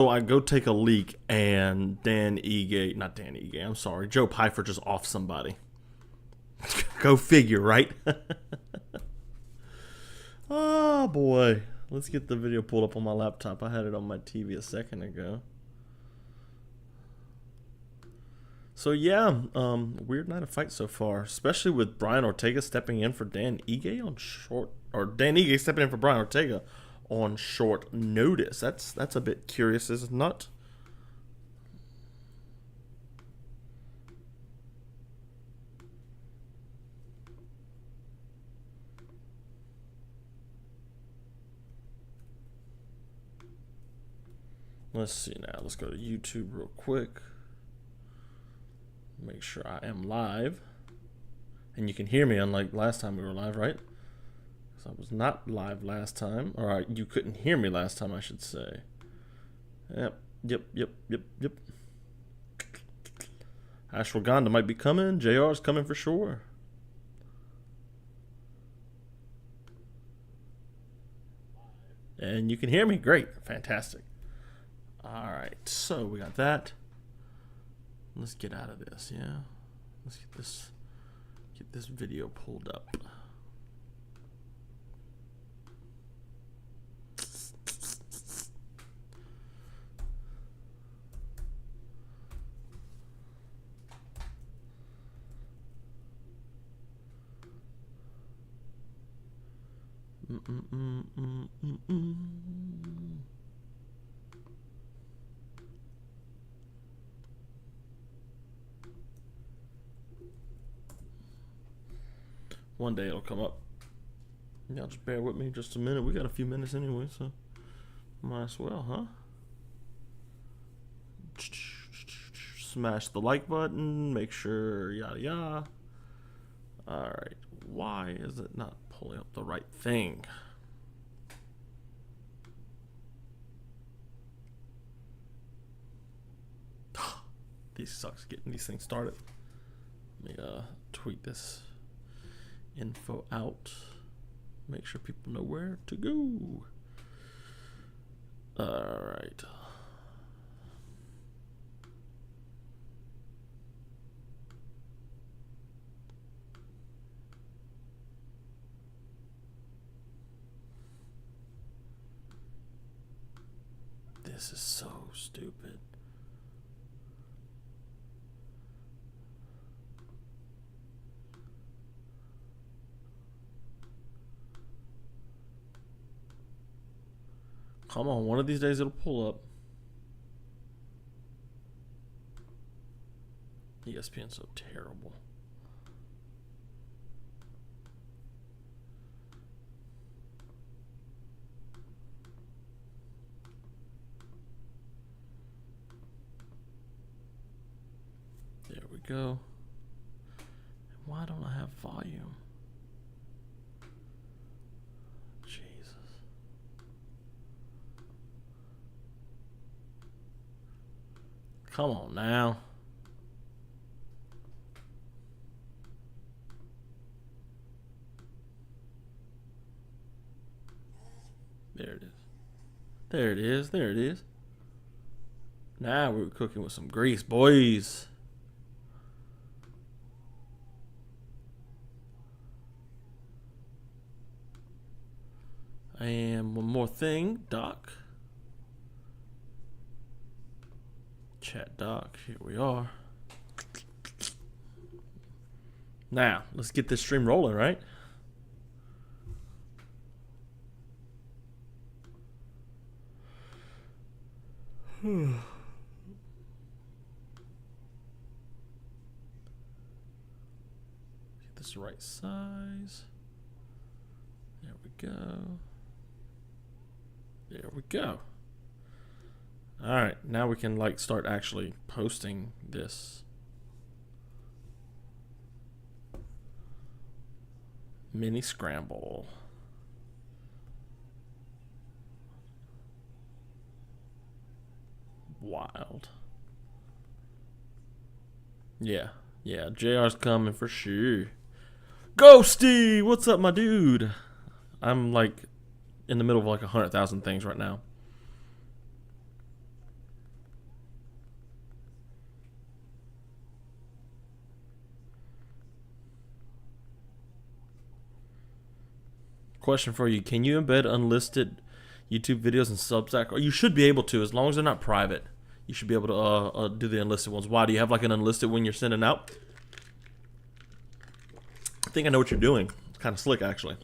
So I go take a leak and I'm sorry, Joe Pyfer just off somebody. Go figure, right? Oh boy. Let's get the video pulled up on my laptop. I had it on my TV a second ago. So yeah, weird night of fight so far, especially with Brian Ortega stepping in for Dan Ige on short, or Dan Ige stepping in for Brian Ortega on short notice. That's a bit curious, is it not? Let's see now. Let's go to YouTube real quick. Make sure I am live. And you can hear me, unlike last time we were live, right? Because I was not live last time. Or you couldn't hear me last time, I should say. Yep. Ashwagandha might be coming. JR's coming for sure. And you can hear me. Great. Fantastic. Alright, so we got that. Let's get out of this, yeah. Let's get this video pulled up. One day it'll come up. Y'all just bear with me just a minute. We got a few minutes anyway, so might as well, huh? Smash the like button. Make sure yada yada. Alright. Why is it not pulling up the right thing? These sucks getting these things started. Let me tweet this info out. Make sure people know where to go. Alright. This is so stupid. Come on, one of these days it'll pull up. ESPN's so terrible. There we go. Why don't I have volume? Come on now. There it is. There it is. There it is. Now we're cooking with some grease, boys. And one more thing, Doc. Chat doc, here we are. Now, let's get this stream rolling, right? Get this right size. There we go. There we go. Alright, now we can like start actually posting this. Mini scramble. Wild. Yeah, JR's coming for sure. Ghosty, what's up, my dude? I'm like in the middle of like 100,000 things right now. Question for you: can you embed unlisted YouTube videos in Substack? Or you should be able to, as long as they're not private. You should be able to do the unlisted ones. Why? Do you have like an unlisted when you're sending out? I think I know what you're doing. It's kind of slick, actually.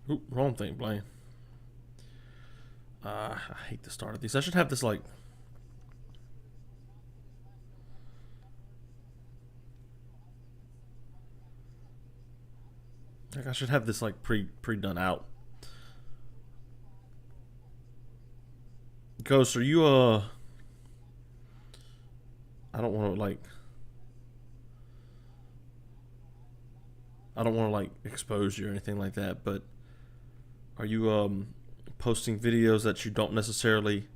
Oop, wrong thing, Blaine. I hate the start of these. I should have this like... I should have this like pre-done out. Ghost, are you I don't want to like... I don't want to like expose you or anything like that, but are you posting videos that you don't necessarily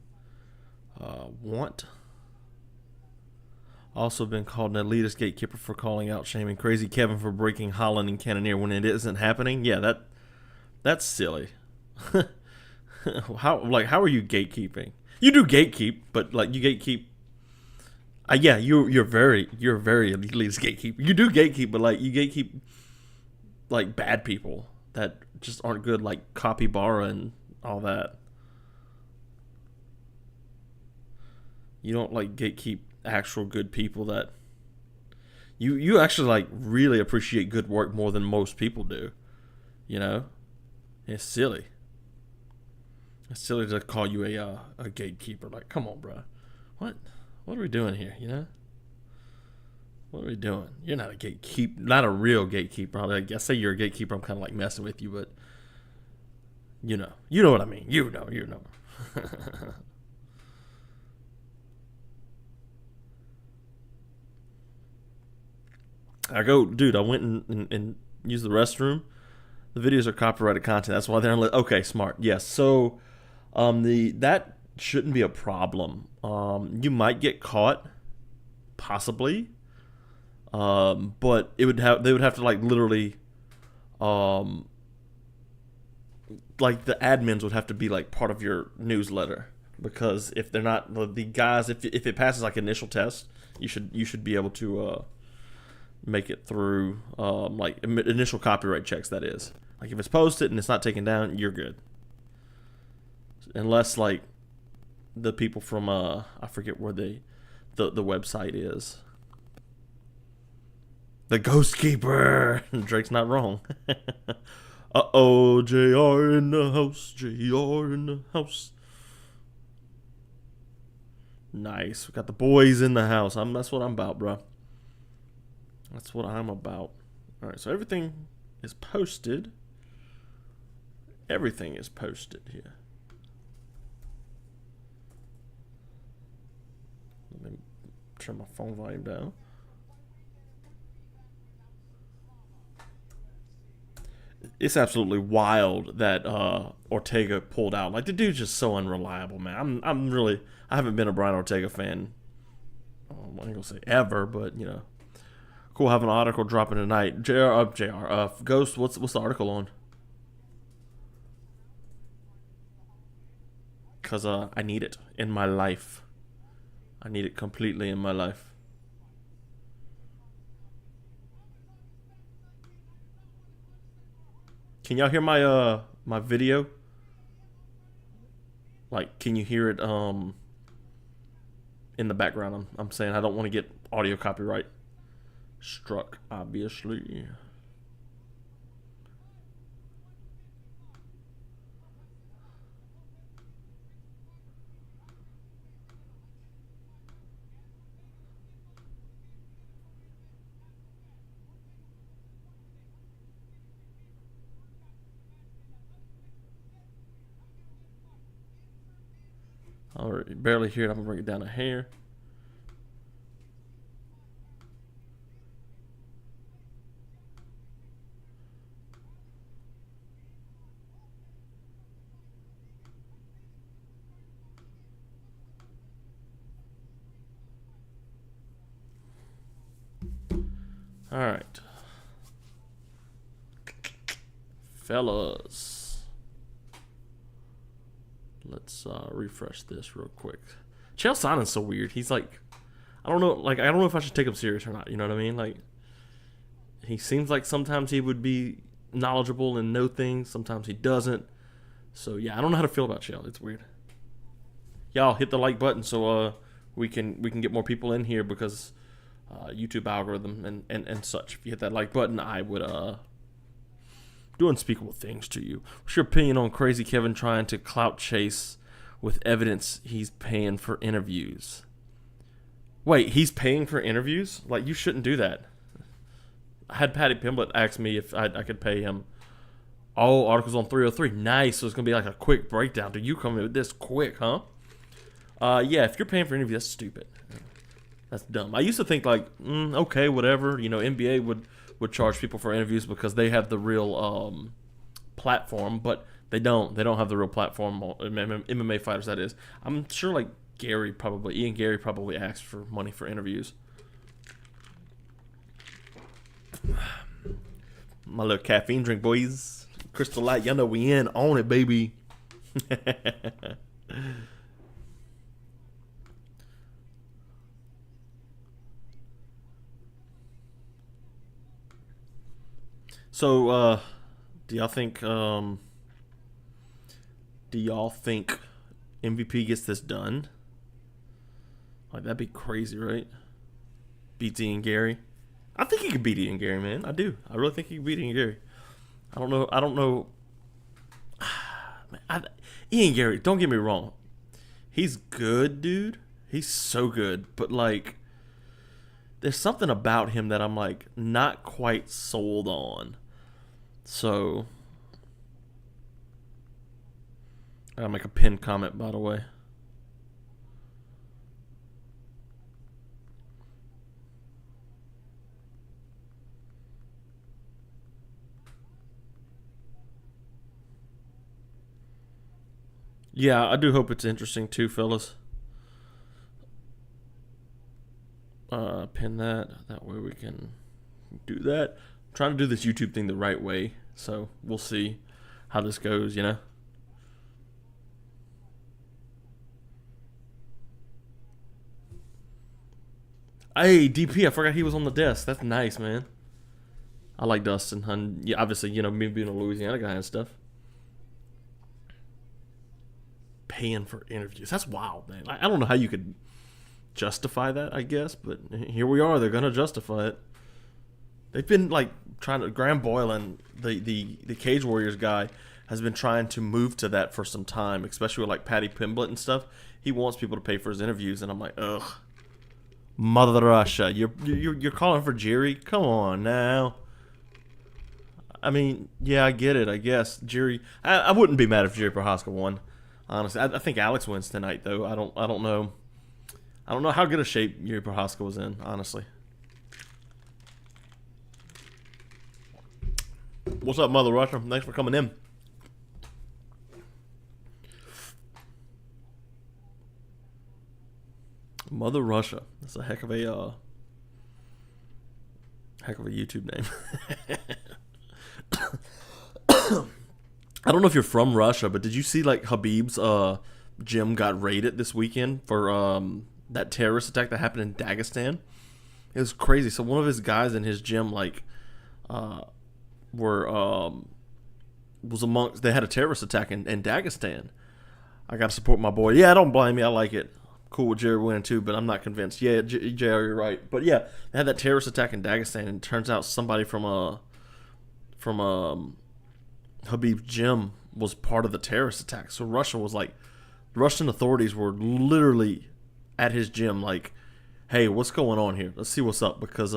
want? Also been called an elitist gatekeeper for calling out, shaming Crazy Kevin for breaking Holland and Cannoneer when it isn't happening. Yeah, that's silly. How are you gatekeeping? You do gatekeep, but like you gatekeep. Yeah, you're very elitist gatekeeper. You do gatekeep, but like you gatekeep like bad people that just aren't good, like Capybara and all that. You don't like gatekeep actual good people that you actually like really appreciate good work more than most people do. You know, it's silly. It's silly to call you a gatekeeper. Like, come on, bro. What are we doing here? You know, what are we doing? You're not a gatekeeper, not a real gatekeeper. I say you're a gatekeeper. I'm kind of like messing with you, but you know what I mean. You know. Dude, I went and used the restroom. The videos are copyrighted content. That's why they're okay, smart. Yes. So, that shouldn't be a problem. You might get caught, possibly. But they would have to like literally, like the admins would have to be like part of your newsletter, because if they're not the guys, if it passes like initial test, you should be able to make it through like initial copyright checks. That is, like if it's posted and it's not taken down, you're good. Unless like the people from I forget where the website is. The Ghost Keeper. Drake's not wrong. Uh-oh, JR in the house. JR in the house. Nice. We got the boys in the house. That's what I'm about, bro. That's what I'm about. All right, so everything is posted. Everything is posted here. Let me turn my phone volume down. It's absolutely wild that Ortega pulled out. Like, the dude's just so unreliable, man. I haven't been a Brian Ortega fan. I ain't gonna say ever, but you know. Cool having an article dropping tonight. Ghost, what's the article on? Because I need it in my life. I need it completely in my life. Can y'all hear my my video? Like, can you hear it in the background? I'm saying I don't want to get audio copyright struck, obviously. Alright, barely hear it. I'm gonna bring it down a hair. Alright. Fellas. Let's refresh this real quick. Chael Sonnen's so weird. He's like, I don't know. Like, I don't know if I should take him serious or not. You know what I mean? Like, he seems like sometimes he would be knowledgeable and know things. Sometimes he doesn't. So yeah, I don't know how to feel about Chael. It's weird. Y'all hit the like button so we can get more people in here because YouTube algorithm and such. If you hit that like button, I would do unspeakable things to you. What's your opinion on Crazy Kevin trying to clout chase with evidence he's paying for interviews? Wait, he's paying for interviews? Like, you shouldn't do that. I had Patty Pimblett ask me if I could pay him. Oh, articles on 303. Nice. So it's going to be like a quick breakdown. Do you come in with this quick, huh? Yeah, if you're paying for interviews, that's stupid. That's dumb. I used to think like, okay, whatever. You know, NBA would charge people for interviews because they have the real platform, but they don't. They don't have the real platform. MMA fighters, that is. I'm sure like Ian Garry probably asked for money for interviews. My little caffeine drink, boys. Crystal Light, y'all know we in on it, baby. So, do y'all think MVP gets this done? Like, that'd be crazy, right? Beats Ian Garry. I think he could beat Ian Garry, man. I do. I really think he could beat Ian Garry. I don't know. Ian Garry, don't get me wrong. He's good, dude. He's so good. But, like, there's something about him that I'm, like, not quite sold on. So, I gotta make a pinned comment, by the way. Yeah, I do hope it's interesting too, fellas. Pin that. That way we can do that. I'm trying to do this YouTube thing the right way, so we'll see how this goes, you know? Hey, DP, I forgot he was on the desk. That's nice, man. I like Dustin. And yeah, obviously, you know, me being a Louisiana guy and stuff. Paying for interviews. That's wild, man. I don't know how you could justify that, I guess, but here we are. They're going to justify it. They've been, like, trying to... Graham Boylan, the Cage Warriors guy, has been trying to move to that for some time, especially with, like, Patty Pimblett and stuff. He wants people to pay for his interviews, and I'm like, ugh. Mother Russia. You're calling for Jiri? Come on now. I mean, yeah, I get it, I guess. Jiri... I wouldn't be mad if Jiri Prochazka won. Honestly, I think Alex wins tonight, though. I don't know. I don't know how good a shape Jiri Prochazka was in, honestly. What's up, Mother Russia? Thanks for coming in. Mother Russia. That's a heck of a YouTube name. I don't know if you're from Russia, but did you see like Khabib's gym got raided this weekend for that terrorist attack that happened in Dagestan? It was crazy. So one of his guys in his gym like was amongst. They had a terrorist attack in Dagestan. I gotta support my boy. Yeah, don't blame me. I like it. Cool with Jerry winning too, but I'm not convinced. Yeah, Jerry, you're right. But yeah, they had that terrorist attack in Dagestan, and it turns out somebody from Khabib's gym was part of the terrorist attack. So Russia was like, Russian authorities were literally at his gym like, hey, what's going on here? Let's see what's up, because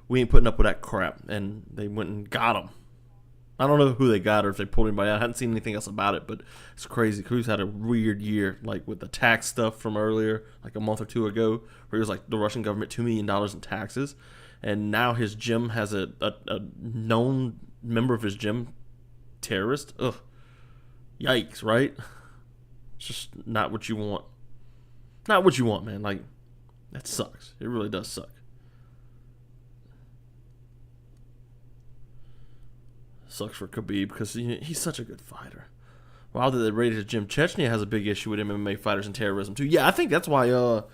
we ain't putting up with that crap. And they went and got him. I don't know who they got or if they pulled anybody out. I hadn't seen anything else about it, but it's crazy. Cruz had a weird year, like with the tax stuff from earlier, like a month or two ago, where he was like the Russian government $2 million in taxes. And now his gym has a known member of his gym terrorist. Ugh. Yikes, right? It's just not what you want. Not what you want, man. Like, that sucks. It really does suck. Sucks for Khabib because he's such a good fighter. Wow, that they raided his gym. Chechnya has a big issue with MMA fighters and terrorism too. Yeah, I think that's why you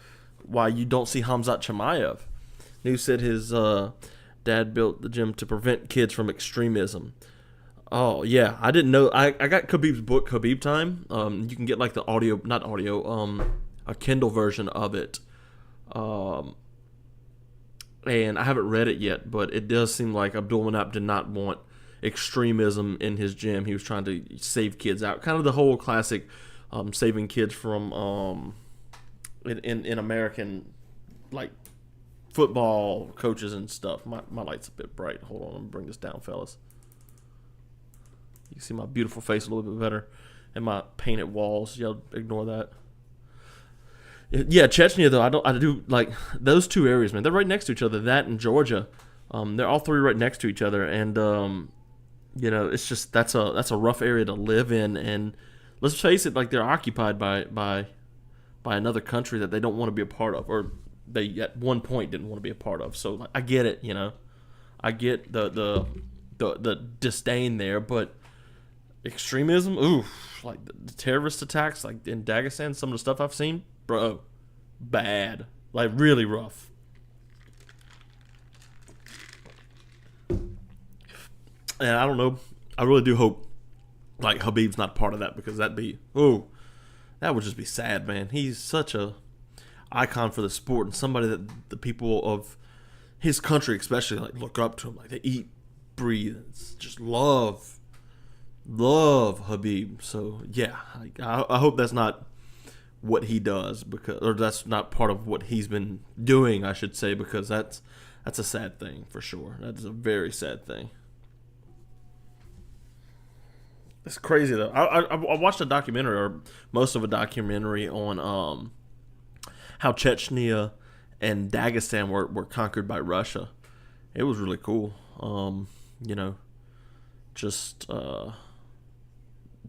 don't see Hamzat Chimaev. News said his dad built the gym to prevent kids from extremism. Oh yeah, I didn't know. I got Khabib's book, Khabib Time. You can get like the audio, not audio, a Kindle version of it. And I haven't read it yet, but it does seem like Abdulmanap did not want extremism in his gym. He was trying to save kids out. Kind of the whole classic saving kids from in American like football coaches and stuff. My light's a bit bright. Hold on, let me bring this down, fellas. You can see my beautiful face a little bit better and my painted walls. Y'all ignore that. Yeah, Chechnya though, I do like those two areas, man. They're right next to each other. That and Georgia, they're all three right next to each other, and you know, it's just that's a rough area to live in. And let's face it, like they're occupied by another country that they don't want to be a part of, or they at one point didn't want to be a part of. So like, I get it, you know, I get the disdain there, but extremism, oof, like the terrorist attacks, like in Dagestan, some of the stuff I've seen. Bro, bad. Like, really rough. And I don't know. I really do hope, like, Khabib's not part of that, because that would just be sad, man. He's such a icon for the sport, and somebody that the people of his country especially, like, look up to him. Like, they eat, breathe, just love Khabib. So, yeah, I hope that's not what he does, or that's not part of what he's been doing, I should say, because that's a sad thing for sure. That's a very sad thing. It's crazy though. I watched a documentary, or most of a documentary, on how Chechnya and Dagestan were conquered by Russia. It was really cool. You know, just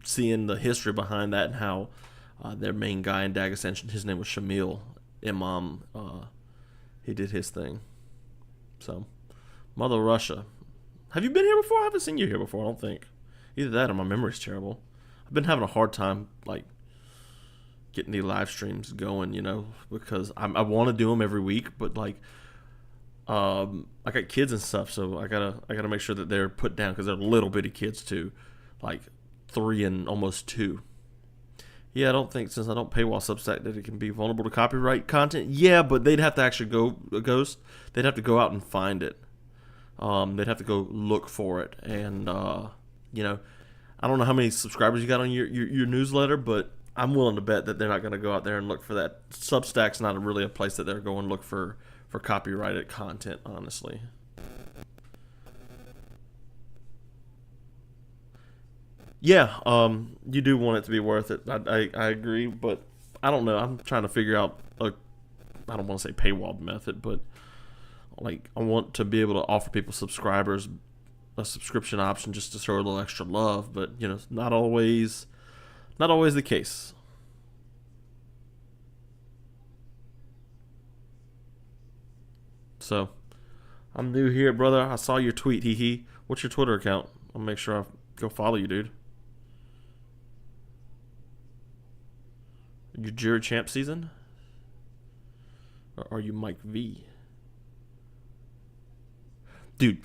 seeing the history behind that, and how their main guy in Dagestan, his name was Shamil Imam. He did his thing. So, Mother Russia. Have you been here before? I haven't seen you here before, I don't think. Either that or my memory's terrible. I've been having a hard time, like, getting the live streams going, you know, because I want to do them every week, but, like, I got kids and stuff, so I gotta make sure that they're put down, because they're little bitty kids too, like 3 and almost 2. Yeah, I don't think, since I don't paywall Substack, that it can be vulnerable to copyright content. Yeah, but they'd have to actually they'd have to go out and find it. They'd have to go look for it. And, you know, I don't know how many subscribers you got on your newsletter, but I'm willing to bet that they're not going to go out there and look for that. Substack's not really a place that they're going to look for copyrighted content, honestly. Yeah, you do want it to be worth it. I agree, but I don't know. I'm trying to figure out I don't want to say paywall method, but like I want to be able to offer people subscribers a subscription option just to show a little extra love, but you know, it's not always the case. So, I'm new here, brother. I saw your tweet, hee. What's your Twitter account? I'll make sure I go follow you, dude. Your Jiri Champ season? Or are you Mike V? Dude,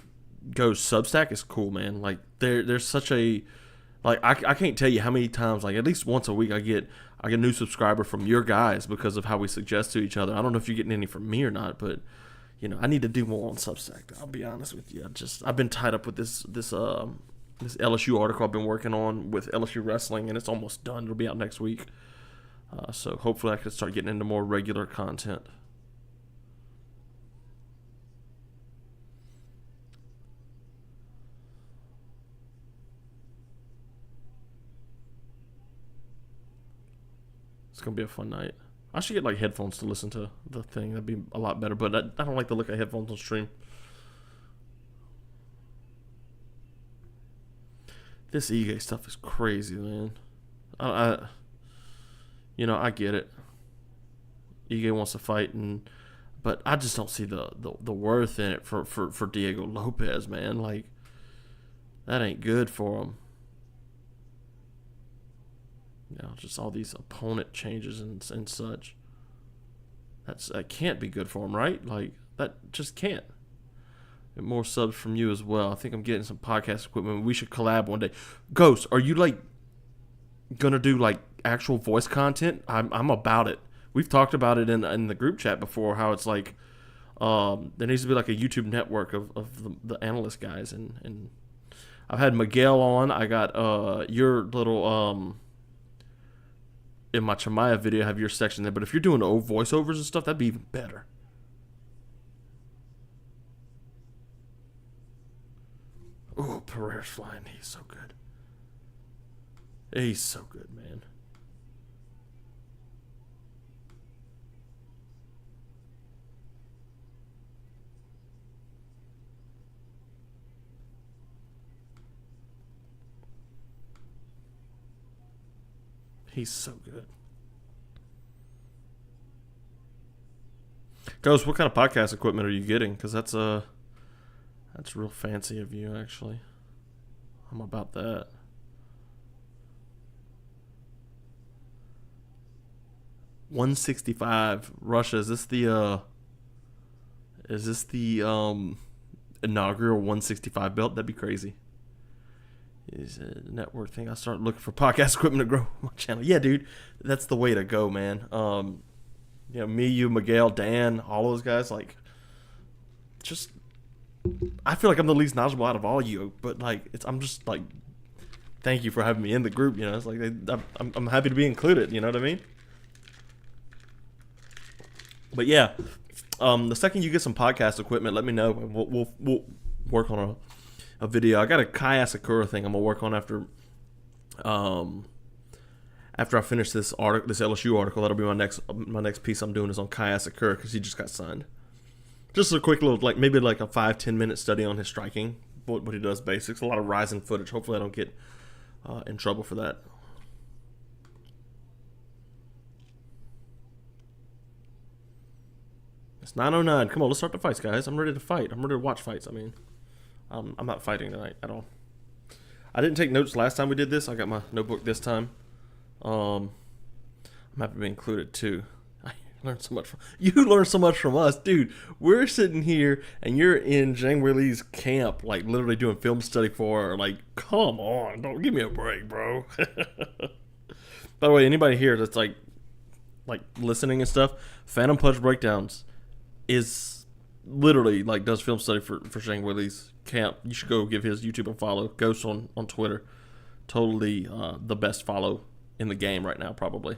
go Substack is cool, man. Like there's such a like I can't tell you how many times, like at least once a week I get a new subscriber from your guys because of how we suggest to each other. I don't know if you're getting any from me or not, but you know, I need to do more on Substack. I'll be honest with you. I've been tied up with this LSU article I've been working on with LSU wrestling, and it's almost done. It'll be out next week. So hopefully I can start getting into more regular content. It's going to be a fun night. I should get like headphones to listen to the thing. That'd be a lot better, but I don't like the look of headphones on stream. This Ige stuff is crazy, man. You know, I get it. Ige wants to fight, but I just don't see the worth in it for Diego Lopes, man. Like, that ain't good for him. just all these opponent changes and such. That can't be good for him, right? Like, that just can't. And more subs from you as well. I think I'm getting some podcast equipment. We should collab one day. Ghost, are you like gonna do like actual voice content? I'm about it. We've talked about it in the group chat before. How it's like there needs to be like a YouTube network of the analyst guys, and I've had Miguel on. I got your little in my Chamaya video, I have your section there. But if you're doing old voiceovers and stuff, that'd be even better. Oh, Pereira's flying. He's so good. He's so good, man. He's so good. Ghost, what kind of podcast equipment are you getting? Because that's real fancy of you, actually. I'm about that. $165 Russia. Is this the inaugural 165 belt? That'd be crazy. Is a network thing. I start looking for podcast equipment to grow my channel. Yeah, dude, that's the way to go, man. Me, you, Miguel, Dan, all those guys, like, just, I feel like I'm the least knowledgeable out of all you, but like, I'm just like, thank you for having me in the group. It's like I'm happy to be included. You know what I mean? But yeah, the second you get some podcast equipment, let me know, and we'll work on a video. I got a Kai Asakura thing I'm gonna work on after I finish this LSU article. That'll be my next piece I'm doing is on Kai Asakura because he just got signed. Just a quick little, like, maybe like a 5-10 minute study on his striking, what he does, basics. A lot of rising footage. Hopefully I don't get in trouble for that. It's 9:09. Come on, let's start the fights, guys. I'm ready to fight. I'm ready to watch fights. I mean, I'm not fighting tonight at all. I didn't take notes last time we did this. I got my notebook this time. I'm happy to be included too. I learned so much from you. Learned so much from us, dude. We're sitting here and you're in Zhang Weili's camp, like literally doing film study for her. Like, come on, don't give me a break, bro. By the way, anybody here that's like listening and stuff, Phantom Punch Breakdowns is literally like does film study for Zhang Weili's camp. You should go give his YouTube a follow. Ghost on Twitter. Totally the best follow in the game right now, probably.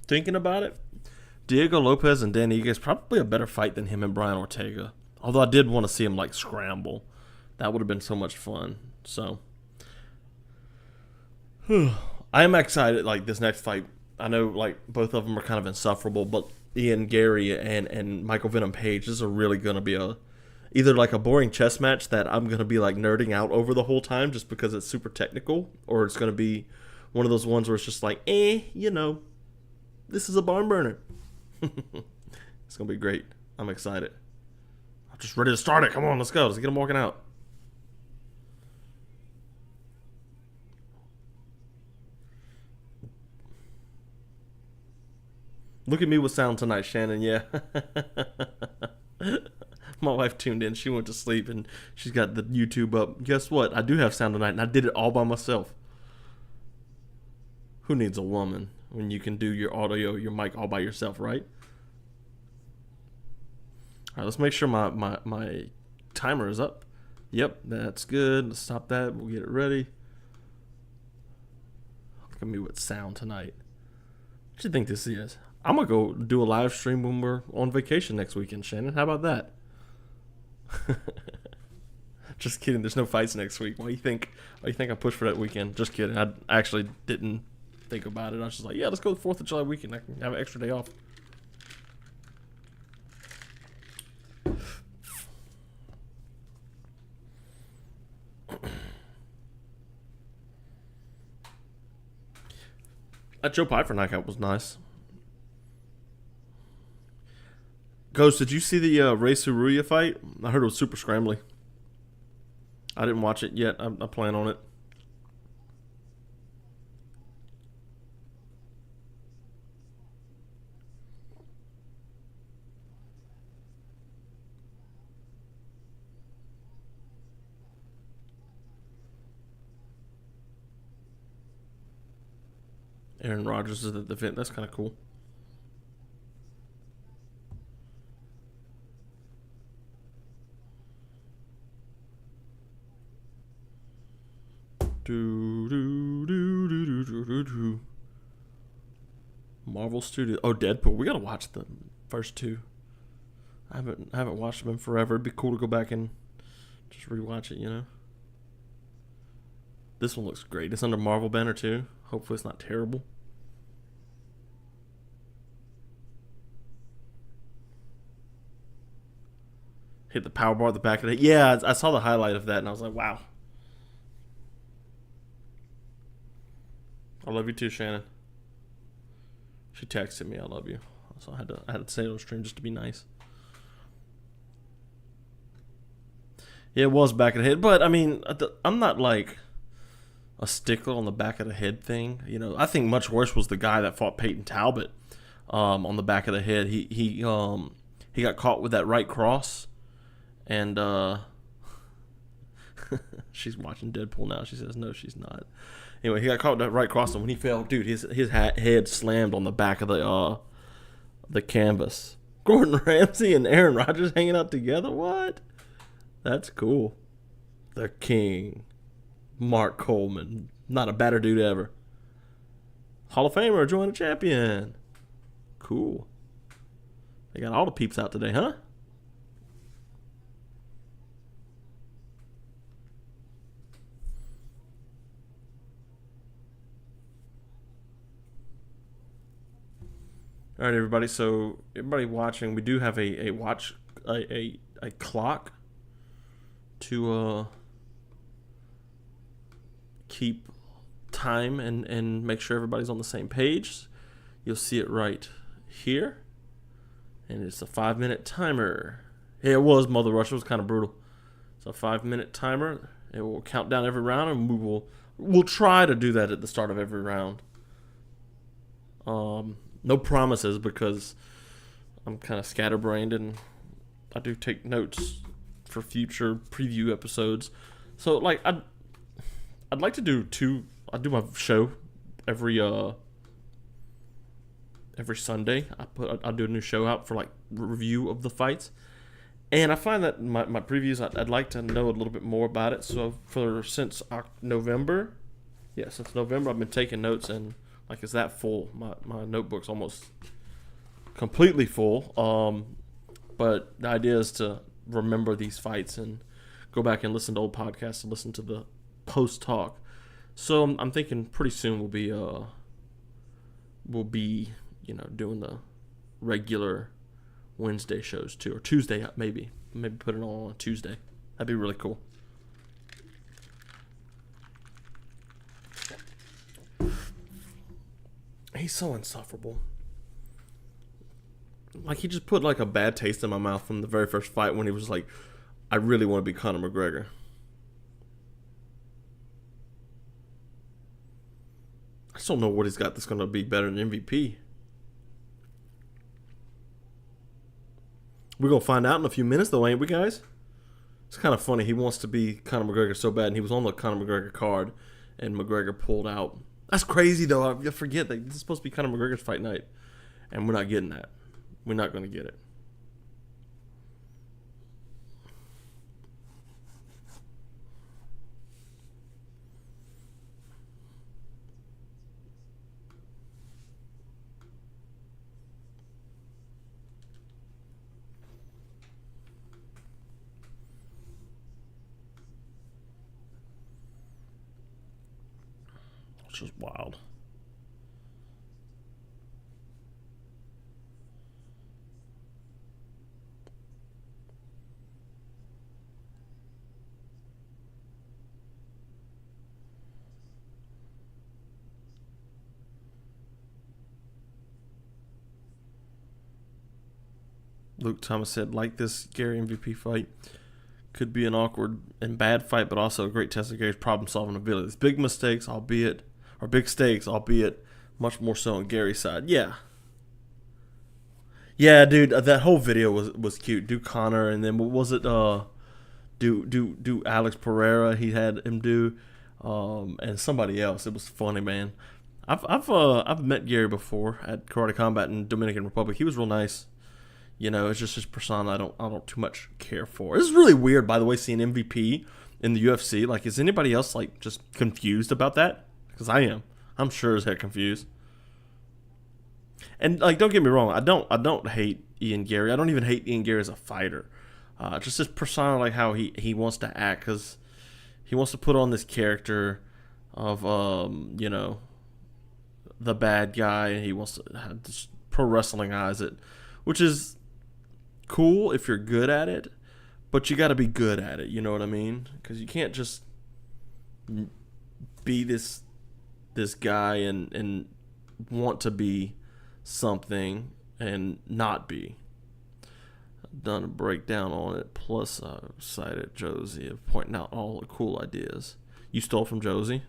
Thinking about it, Diego Lopes and Dan Ige is probably a better fight than him and Brian Ortega. Although I did want to see him like scramble. That would have been so much fun. So I am excited, like, this next fight. I know like both of them are kind of insufferable, but Ian Garry and Michael Venom Page, this is really going to be either like a boring chess match that I'm going to be like nerding out over the whole time just because it's super technical, or it's going to be one of those ones where it's just like, this is a barn burner. It's going to be great. I'm excited. I'm just ready to start it. Come on, let's go. Let's get them walking out. Look at me with sound tonight, Shannon. Yeah. My wife tuned in. She went to sleep, and she's got the YouTube up. Guess what? I do have sound tonight, and I did it all by myself. Who needs a woman when you can do your audio, your mic all by yourself, right? All right, let's make sure my timer is up. Yep, that's good. Let's stop that. We'll get it ready. Look at me with sound tonight. What do you think this is? I'm going to go do a live stream when we're on vacation next weekend, Shannon. How about that? Just kidding. There's no fights next week. Why do you think I pushed for that weekend? Just kidding. I actually didn't think about it. I was just like, yeah, let's go the 4th of July weekend. I can have an extra day off. That Joe Pyfer knockout was nice. Ghost, did you see the Ray Tsuruya fight? I heard it was super scrambly. I didn't watch it yet. I plan on it. Aaron Rodgers is at the event. That's kind of cool. Marvel Studios. Oh, Deadpool. We gotta watch the first two. I haven't watched them in forever. It'd be cool to go back and just rewatch it. You know. This one looks great. It's under Marvel banner too. Hopefully, it's not terrible. Hit the power bar at the back of it. Yeah, I saw the highlight of that, and I was like, wow. I love you too, Shannon. She texted me, I love you. So I had to say it on stream just to be nice. Yeah, it was back of the head. But, I mean, I'm not like a stickler on the back of the head thing. You know, I think much worse was the guy that fought Payton Talbott on the back of the head. He got caught with that right cross. And she's watching Deadpool now. She says, no, she's not. Anyway, he got caught with that right cross, and when he fell, dude, his head slammed on the back of the canvas. Gordon Ramsay and Aaron Rodgers hanging out together? What? That's cool. The King. Mark Coleman. Not a badder dude ever. Hall of Famer, join the champion. Cool. They got all the peeps out today, huh? All right, everybody. So everybody watching, we do have a clock to keep time and make sure everybody's on the same page. You'll see it right here, and it's a 5-minute timer. Yeah, it was Mother Russia. It was kind of brutal. It's a 5-minute timer. It will count down every round, and we'll try to do that at the start of every round. No promises because I'm kind of scatterbrained and I do take notes for future preview episodes. So like I'd like to do I do my show every Sunday. I do a new show out for like review of the fights. And I find that my previews, I'd like to know a little bit more about it. So since November, I've been taking notes, and like it's that full. My notebook's almost completely full. But the idea is to remember these fights and go back and listen to old podcasts and listen to the post talk. So I'm thinking pretty soon we'll be doing the regular Wednesday shows too, or Tuesday maybe put it on a Tuesday. That'd be really cool. He's so insufferable. Like, he just put like a bad taste in my mouth from the very first fight when he was like, I really want to be Conor McGregor. I just don't know what he's got that's going to be better than MVP. We're going to find out in a few minutes, though, ain't we, guys? It's kind of funny. He wants to be Conor McGregor so bad, and he was on the Conor McGregor card, and McGregor pulled out. That's crazy, though. I forget that this is supposed to be Conor McGregor's fight night, and we're not getting that. We're not going to get it. Which is wild. Luke Thomas said, like this Garry MVP fight could be an awkward and bad fight, but also a great test of Garry's problem-solving abilities. Big mistakes, albeit much more so on Garry's side. Yeah. Yeah, dude, that whole video was cute. Do Connor, and then what was it? Do Alex Pereira? He had him do, and somebody else. It was funny, man. I've met Garry before at Karate Combat in Dominican Republic. He was real nice. You know, it's just his persona I don't too much care for. This is really weird, by the way, seeing MVP in the UFC. Like, is anybody else like just confused about that? Because I am. I'm sure as heck confused. And like, don't get me wrong, I don't hate Ian Garry. I don't even hate Ian Garry as a fighter. Just his persona, like how he wants to act, because he wants to put on this character of you know, the bad guy, and he wants to have this pro wrestling eyes it, which is cool if you're good at it, but you got to be good at it. You know what I mean? Because you can't just be this guy and want to be something and not be. I've done a breakdown on it, plus I cited Josie of pointing out all the cool ideas. You stole from Josie?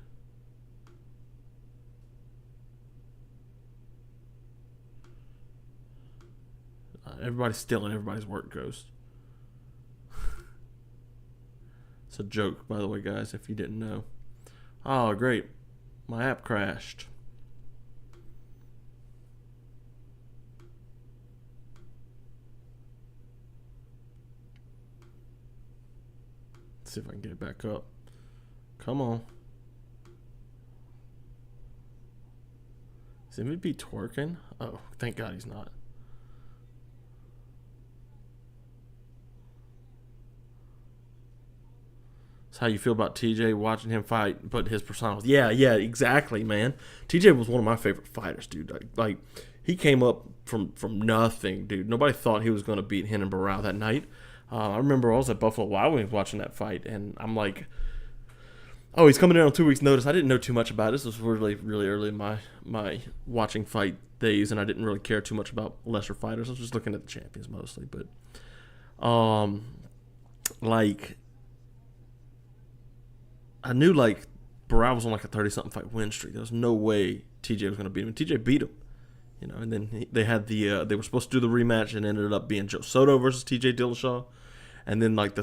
Everybody's stealing everybody's work, Ghost. It's a joke, by the way, guys, if you didn't know. Oh, great. My app crashed. Let's see if I can get it back up. Come on. Is MVP twerking? Oh, thank God he's not. How you feel about TJ, watching him fight, but his persona. Yeah, exactly, man. TJ was one of my favorite fighters, dude. Like he came up from nothing, dude. Nobody thought he was going to beat Renan Barriault that night. I remember I was at Buffalo Wild Wings watching that fight, and I'm like, oh, he's coming in on 2 weeks' notice. I didn't know too much about it. This was really, really early in my watching fight days, and I didn't really care too much about lesser fighters. I was just looking at the champions mostly, but like, I knew like Barriault was on like a 30-something fight win streak. There was no way TJ was going to beat him. And TJ beat him, you know. And then they had they were supposed to do the rematch, and ended up being Joe Soto versus TJ Dillashaw. And then like the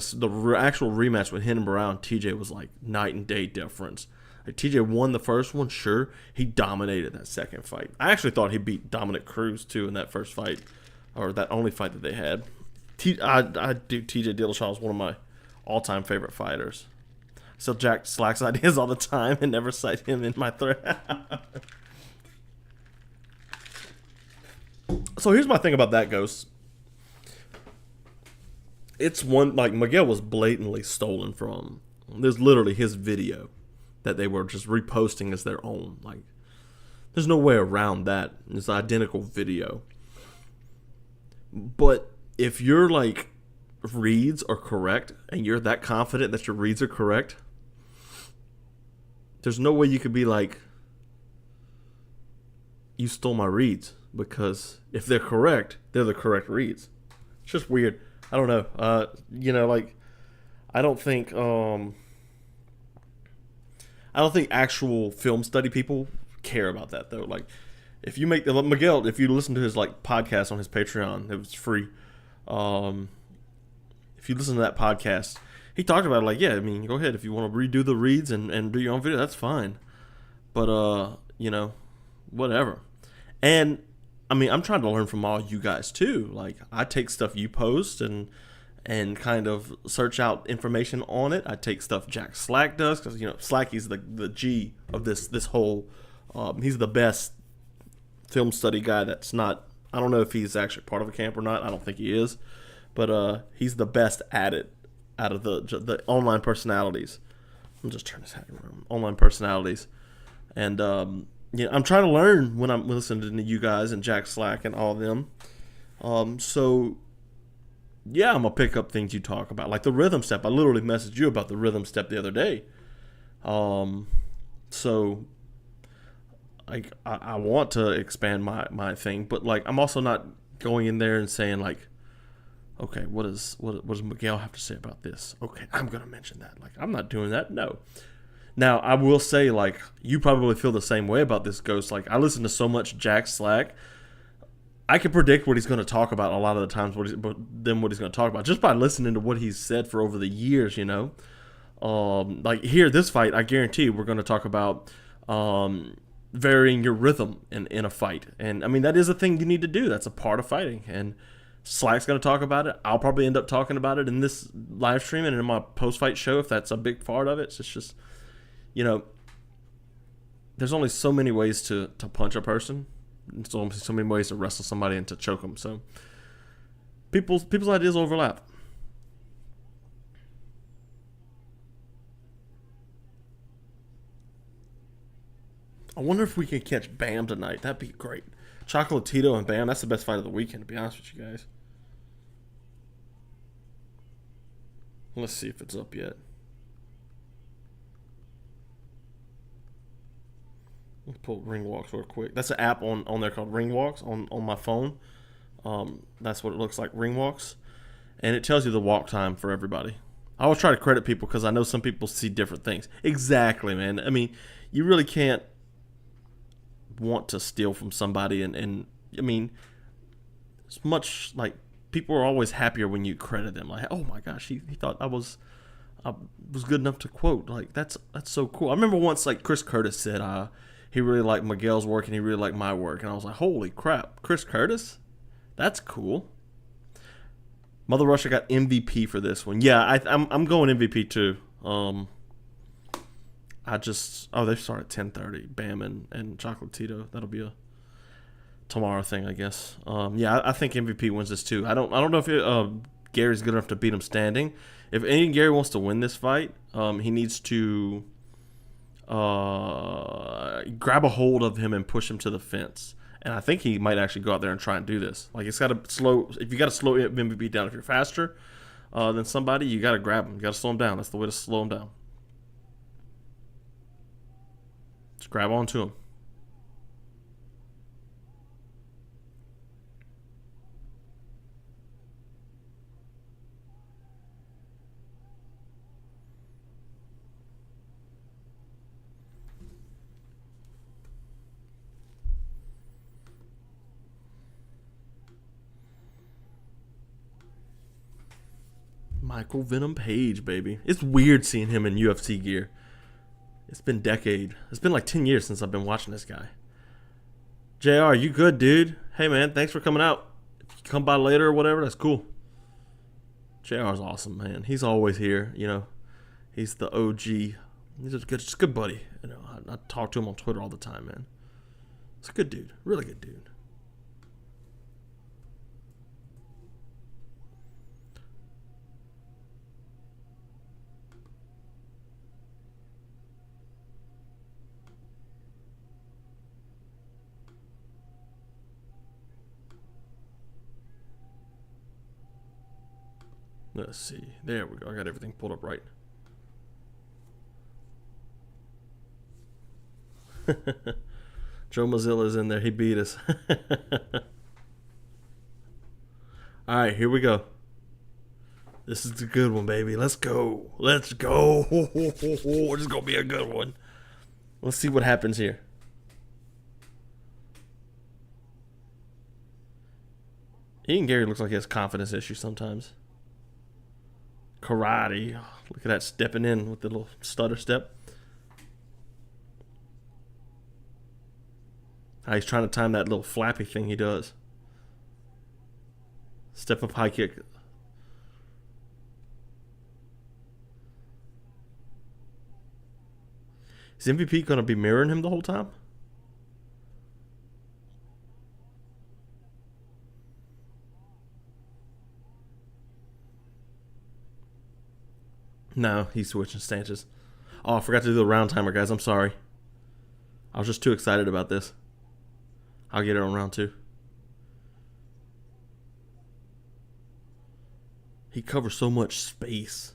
actual rematch with Renan Barriault and TJ was like night and day difference. Like TJ won the first one, sure. He dominated that second fight. I actually thought he beat Dominic Cruz too in that first fight, or that only fight that they had. I do. TJ Dillashaw is one of my all-time favorite fighters. So Jack slacks ideas all the time and never cite him in my thread. So here's my thing about that, Ghost. It's one, like, Miguel was blatantly stolen from. There's literally his video that they were just reposting as their own. Like, there's no way around that. It's an identical video. But if your, like, reads are correct and you're that confident that your reads are correct, there's no way you could be like, you stole my reads, because if they're correct, they're the correct reads. It's just weird. I don't know. You know, like, I don't think actual film study people care about that though. Like, if you make Miguel, if you listen to his like podcast on his Patreon, it was free. If you listen to that podcast, he talked about it, like, yeah, I mean, go ahead. If you want to redo the reads and do your own video, that's fine. But, you know, whatever. And, I mean, I'm trying to learn from all you guys, too. Like, I take stuff you post and kind of search out information on it. I take stuff Jack Slack does, because, you know, Slacky's the G of this whole, he's the best film study guy that's not, I don't know if he's actually part of a camp or not. I don't think he is. But he's the best at it out of the online personalities. I'm just turning this hat around. Online personalities. And yeah, I'm trying to learn when I'm listening to you guys and Jack Slack and all of them. So yeah, I'm gonna pick up things you talk about, like the rhythm step. I literally messaged you about the rhythm step the other day. So like I want to expand my thing, but like I'm also not going in there and saying like, Okay, what does Miguel have to say about this? Okay, I'm gonna mention that. Like, I'm not doing that. No. Now, I will say, like, you probably feel the same way about this Ghost. Like, I listen to so much Jack Slack. I can predict what he's going to talk about a lot of the times, what he's going to talk about, just by listening to what he's said for over the years, you know? Like, here, this fight, I guarantee we're going to talk about varying your rhythm in a fight. And, I mean, that is a thing you need to do. That's a part of fighting. And Slack's going to talk about it. I'll probably end up talking about it in this live stream and in my post-fight show if that's a big part of it. It's just, you know, there's only so many ways to punch a person. There's only so many ways to wrestle somebody and to choke them. So people's ideas overlap. I wonder if we can catch Bam tonight. That'd be great. Chocolatito and Bam, that's the best fight of the weekend, to be honest with you guys. Let's see if it's up yet. Let's pull Ring Walks real quick. That's an app on there called Ring Walks on my phone. That's what it looks like, Ring Walks. And it tells you the walk time for everybody. I always try to credit people because I know some people see different things. Exactly, man. I mean, you really can't want to steal from somebody. And I mean, it's much like people are always happier when you credit them. Like, oh my gosh, he thought I was good enough to quote. Like, that's so cool. I remember once, like, Chris Curtis said he really liked Miguel's work and he really liked my work. And I was like, holy crap, Chris Curtis? That's cool. Mother Russia got MVP for this one. Yeah, I'm going MVP too. They start at 10:30. Bam and Chocolatito. That'll be a tomorrow thing, I guess. I think MVP wins this too. I don't know if Garry's good enough to beat him standing. If Gary wants to win this fight, he needs to grab a hold of him and push him to the fence. And I think he might actually go out there and try and do this. Like, it's got to slow. If you got to slow MVP down, if you're faster than somebody, you got to grab him. You got to slow him down. That's the way to slow him down. Just grab onto him. Michael Venom Page, baby. It's weird seeing him in UFC gear. It's been It's been like 10 years since I've been watching this guy. JR, you good, dude? Hey, man, thanks for coming out. If you come by later or whatever, that's cool. JR's awesome, man. He's always here, you know. He's the OG. He's just a good buddy. You know, I talk to him on Twitter all the time, man. He's a good dude. Really good dude. Let's see. There we go. I got everything pulled up right. Joe Mozilla's in there. He beat us. All right, here we go. This is a good one, baby. Let's go. Let's go. This is going to be a good one. Let's see what happens here. Garry looks like he has confidence issues sometimes. Karate. Look at that, stepping in with the little stutter step. How he's trying to time that little flappy thing he does. Step up high kick. Is MVP going to be mirroring him the whole time? No, he's switching stances. Oh, I forgot to do the round timer, guys. I'm sorry. I was just too excited about this. I'll get it on round 2. He covers so much space.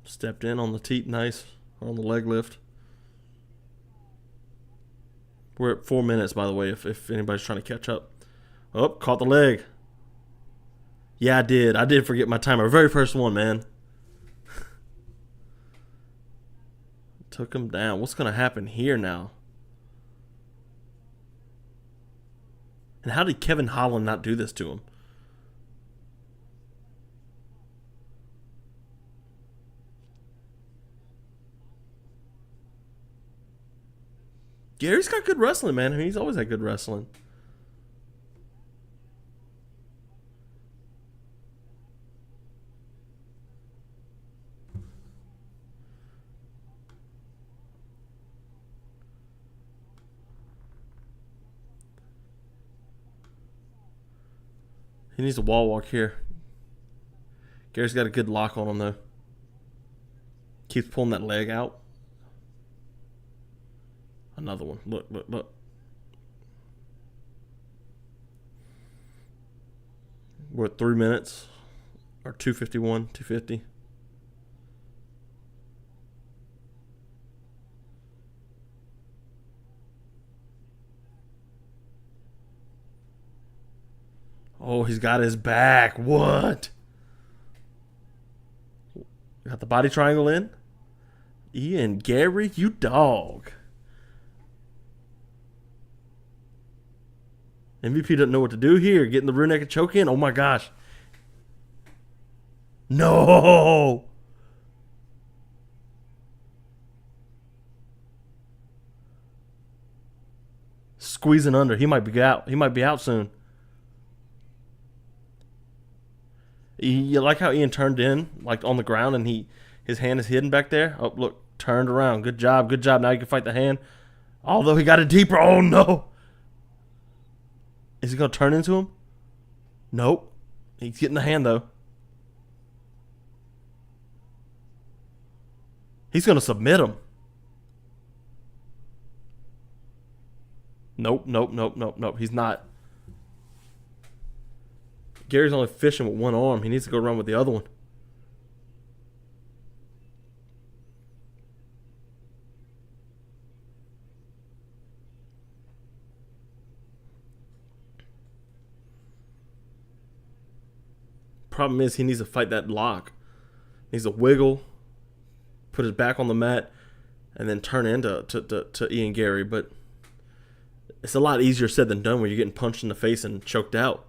Stepped in on the teeth. Nice. on the leg lift. We're at 4 minutes, by the way, if anybody's trying to catch up. Oh, caught the leg. Yeah, I did. I did forget my timer. Very first one, man. Took him down. What's going to happen here now? And how did Kevin Holland not do this to him? Gary's got good wrestling, man. I mean, he's always had good wrestling. He needs a wall walk here. Gary's got a good lock on him, though. Keeps pulling that leg out. Another one. Look, look, look. We're at 3 minutes. Or 2:51, 2:50. Oh, he's got his back. What? Got the body triangle in? Ian, Garry, you dog. MVP doesn't know what to do here. Getting the rear naked choke in. Oh my gosh. No. Squeezing under. He might be out. He might be out soon. You like how Ian turned in, like on the ground, and his hand is hidden back there? Oh, look, turned around. Good job, good job. Now you can fight the hand. Although he got it deeper. Oh, no. Is he going to turn into him? Nope. He's getting the hand, though. He's going to submit him. Nope, nope, nope, nope, nope. He's not. Gary's only fishing with one arm. He needs to go run with the other one. Problem is, he needs to fight that lock. He needs to wiggle, put his back on the mat, and then turn into to Ian Garry. But it's a lot easier said than done when you're getting punched in the face and choked out.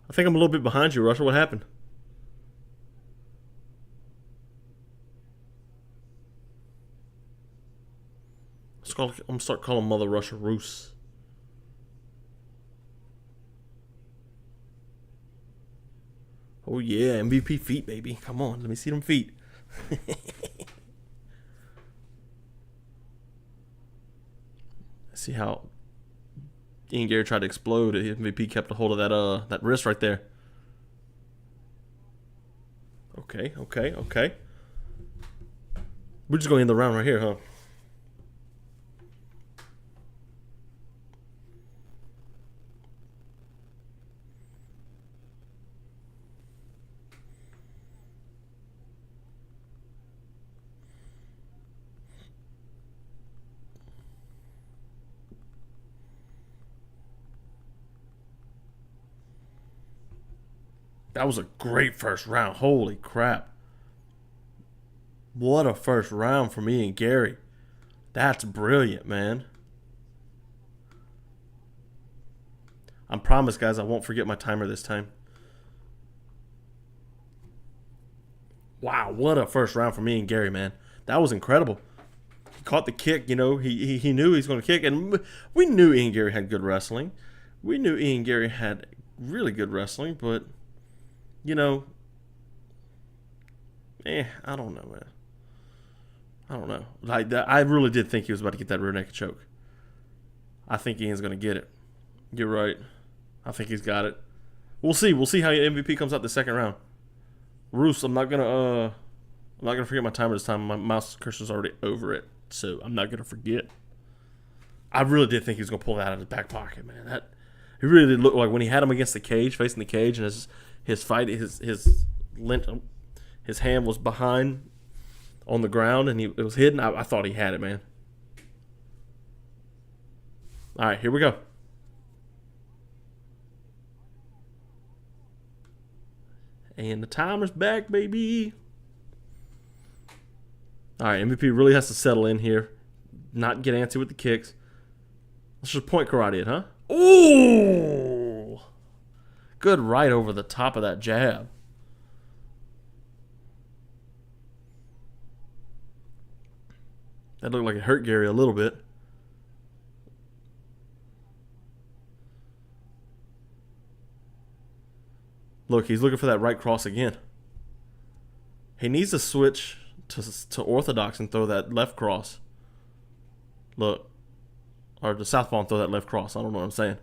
I think I'm a little bit behind you, Russia. What happened? I'm going to start calling Mother Russia Roos. Oh, yeah. MVP feet, baby. Come on. Let me see them feet. See how Ian Garry tried to explode. MVP kept a hold of that wrist right there. Okay, okay, okay. We're just going to end the round right here, huh? That was a great first round. Holy crap. What a first round for me and Garry. That's brilliant, man. I promise, guys, I won't forget my timer this time. Wow, what a first round for me and Garry, man. That was incredible. He caught the kick, you know. He knew he was going to kick. And we knew Ian Garry had good wrestling. We knew Ian Garry had really good wrestling, but... You know, I don't know, man. I don't know. Like that, I really did think he was about to get that rear naked choke. I think Ian's going to get it. You're right. I think he's got it. We'll see. We'll see how MVP comes out the second round. Roos, I'm not gonna forget my timer this time. My mouse cursor's already over it, so I'm not gonna forget. I really did think he was gonna pull that out of his back pocket, man. That it really did look like when he had him against the cage, facing the cage, and his hand was behind on the ground, and it was hidden. I thought he had it, man. All right, here we go. And the timer's back, baby. All right, MVP really has to settle in here. Not get antsy with the kicks. Let's just point karate it, huh? Ooh! Good right over the top of that jab. That looked like it hurt Garry a little bit. Look, he's looking for that right cross again. He needs to switch to orthodox and throw that left cross. Look. Or the southpaw and throw that left cross. I don't know what I'm saying.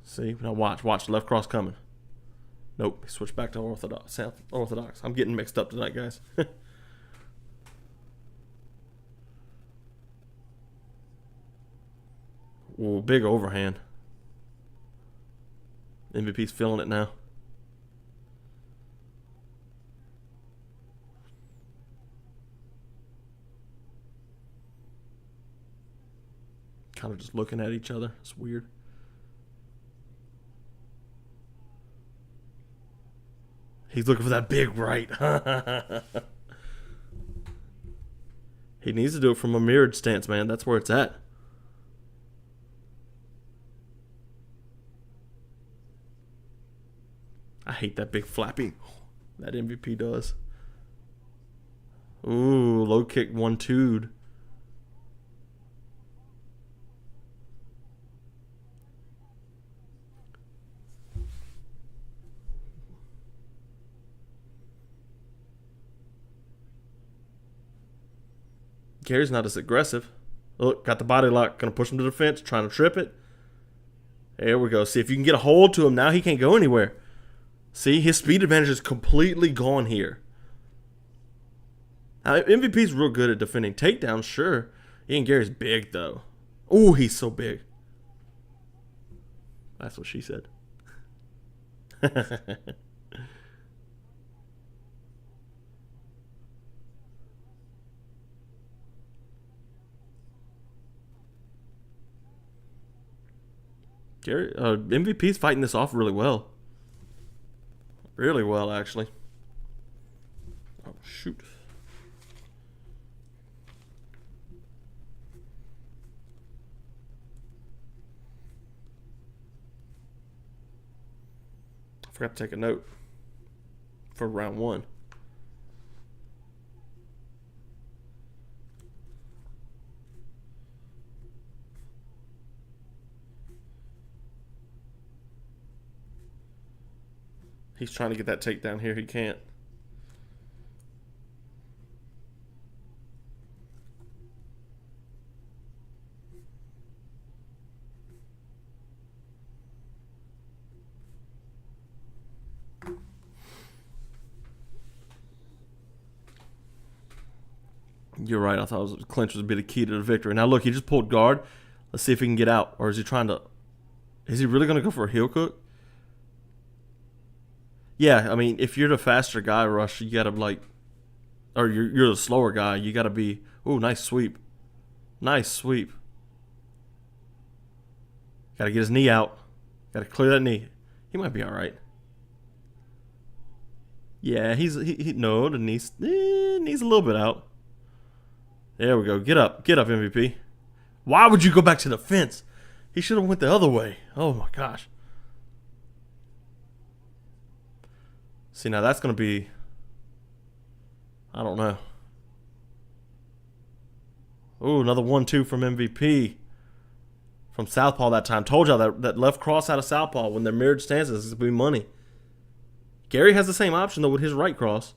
See? Now watch. Watch. Left cross coming. Nope. He switched back to orthodox. Orthodox. I'm getting mixed up tonight, guys. Ooh, big overhand. MVP's feeling it now. Kind of just looking at each other. It's weird. He's looking for that big right. He needs to do it from a mirrored stance, man. That's where it's at. I hate that big flapping that MVP does. Ooh, low kick 1-2'd. Garry's not as aggressive. Look, got the body lock. Gonna push him to the fence. Trying to trip it. There we go. See if you can get a hold to him. Now he can't go anywhere. See, his speed advantage is completely gone here. Now, MVP's real good at defending takedowns, sure. Ian Garry's big, though. Ooh, he's so big. That's what she said. Garry, MVP's fighting this off really well. Really well, actually. Oh, shoot. I forgot to take a note for round 1. He's trying to get that takedown here. He can't. You're right. I thought clinch was a bit of key to the victory. Now look, he just pulled guard. Let's see if he can get out. Or is he trying to... Is he really going to go for a heel hook? Yeah, I mean, if you're the faster guy, Rush, you gotta like, or you're the slower guy, you gotta be. Ooh, nice sweep, nice sweep. Gotta get his knee out. Gotta clear that knee. He might be all right. Yeah, no, the knee's a little bit out. There we go. Get up, MVP. Why would you go back to the fence? He should have went the other way. Oh my gosh. See, now that's going to be, I don't know. Ooh, another 1-2 from MVP. From southpaw that time. Told y'all that left cross out of southpaw when they're mirrored stances is going to be money. Garry has the same option, though, with his right cross.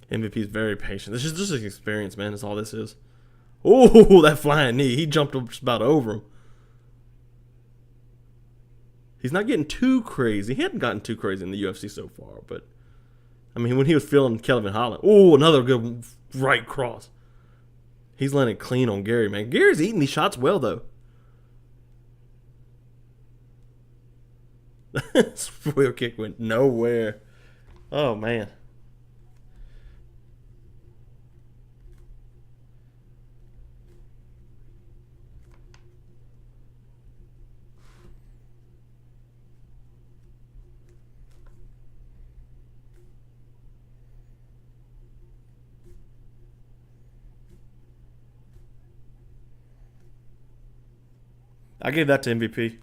MVP's very patient. This is just his experience, man. That's all this is. Oh, that flying knee. He jumped just about over him. He's not getting too crazy. He hadn't gotten too crazy in the UFC so far, but I mean, when he was feeling Kelvin Holland. Oh, another good right cross. He's landing clean on Garry, man. Gary's eating these shots well, though. This wheel kick went nowhere. Oh, man. I gave that to MVP.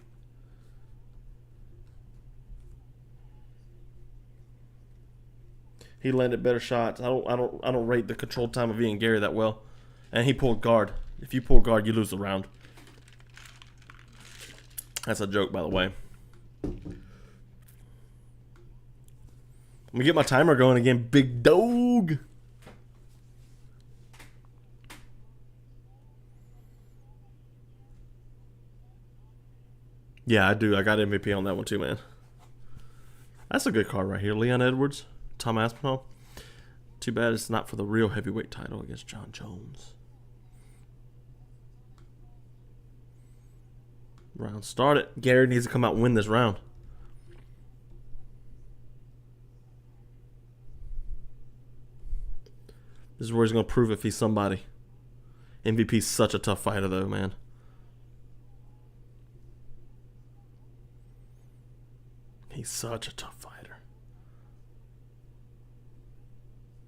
He landed better shots. I don't rate the control time of Ian Garry that well. And he pulled guard. If you pull guard, you lose the round. That's a joke, by the way. Let me get my timer going again, big dog. Yeah, I do. I got MVP on that one too, man. That's a good card right here. Leon Edwards, Tom Aspinall. Too bad it's not for the real heavyweight title against John Jones. Round started. Garry needs to come out and win this round. This is where he's going to prove if he's somebody. MVP's such a tough fighter, though, man. He's such a tough fighter.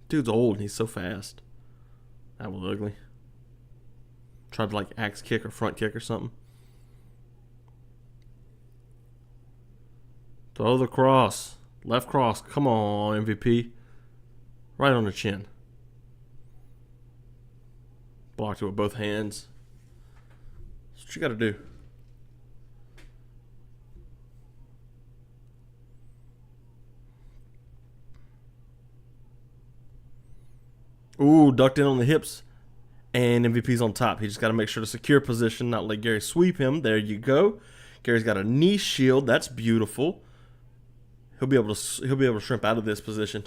Dude's old and he's so fast. That was ugly. Tried to like axe kick or front kick or something. Throw the cross. Left cross. Come on, MVP. Right on the chin. Blocked it with both hands. That's what you got to do. Ooh, ducked in on the hips. And MVP's on top. He just got to make sure to secure position, not let Garry sweep him. There you go. Gary's got a knee shield. That's beautiful. He'll be able to shrimp out of this position.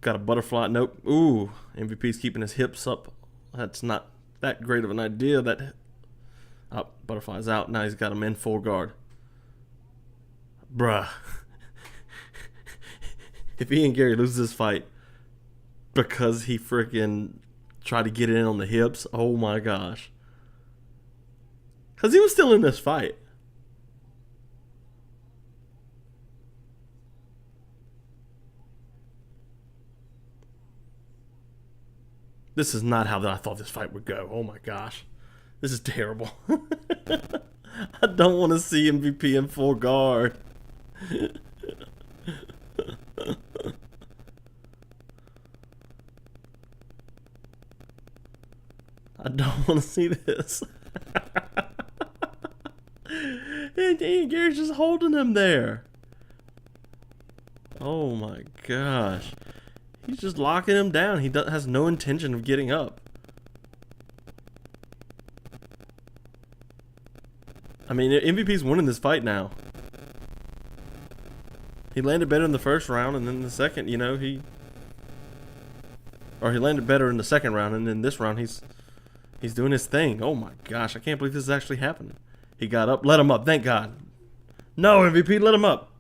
Got a butterfly. Nope. Ooh, MVP's keeping his hips up. That's not that great of an idea. That butterfly's out. Now he's got him in full guard. Bruh. If Ian Garry loses this fight because he freaking tried to get in on the hips, oh my gosh. Because he was still in this fight. This is not how I thought this fight would go. Oh my gosh. This is terrible. I don't want to see MVP in full guard. I don't want to see this. And Gary's just holding him there. Oh my gosh. He's just locking him down. He has no intention of getting up. I mean, MVP's winning this fight now. He landed better in the first round, and then the second, you know, he landed better in the second round, and then this round he's doing his thing. Oh my gosh, I can't believe this is actually happening. He got up, let him up, thank God. No, MVP, let him up.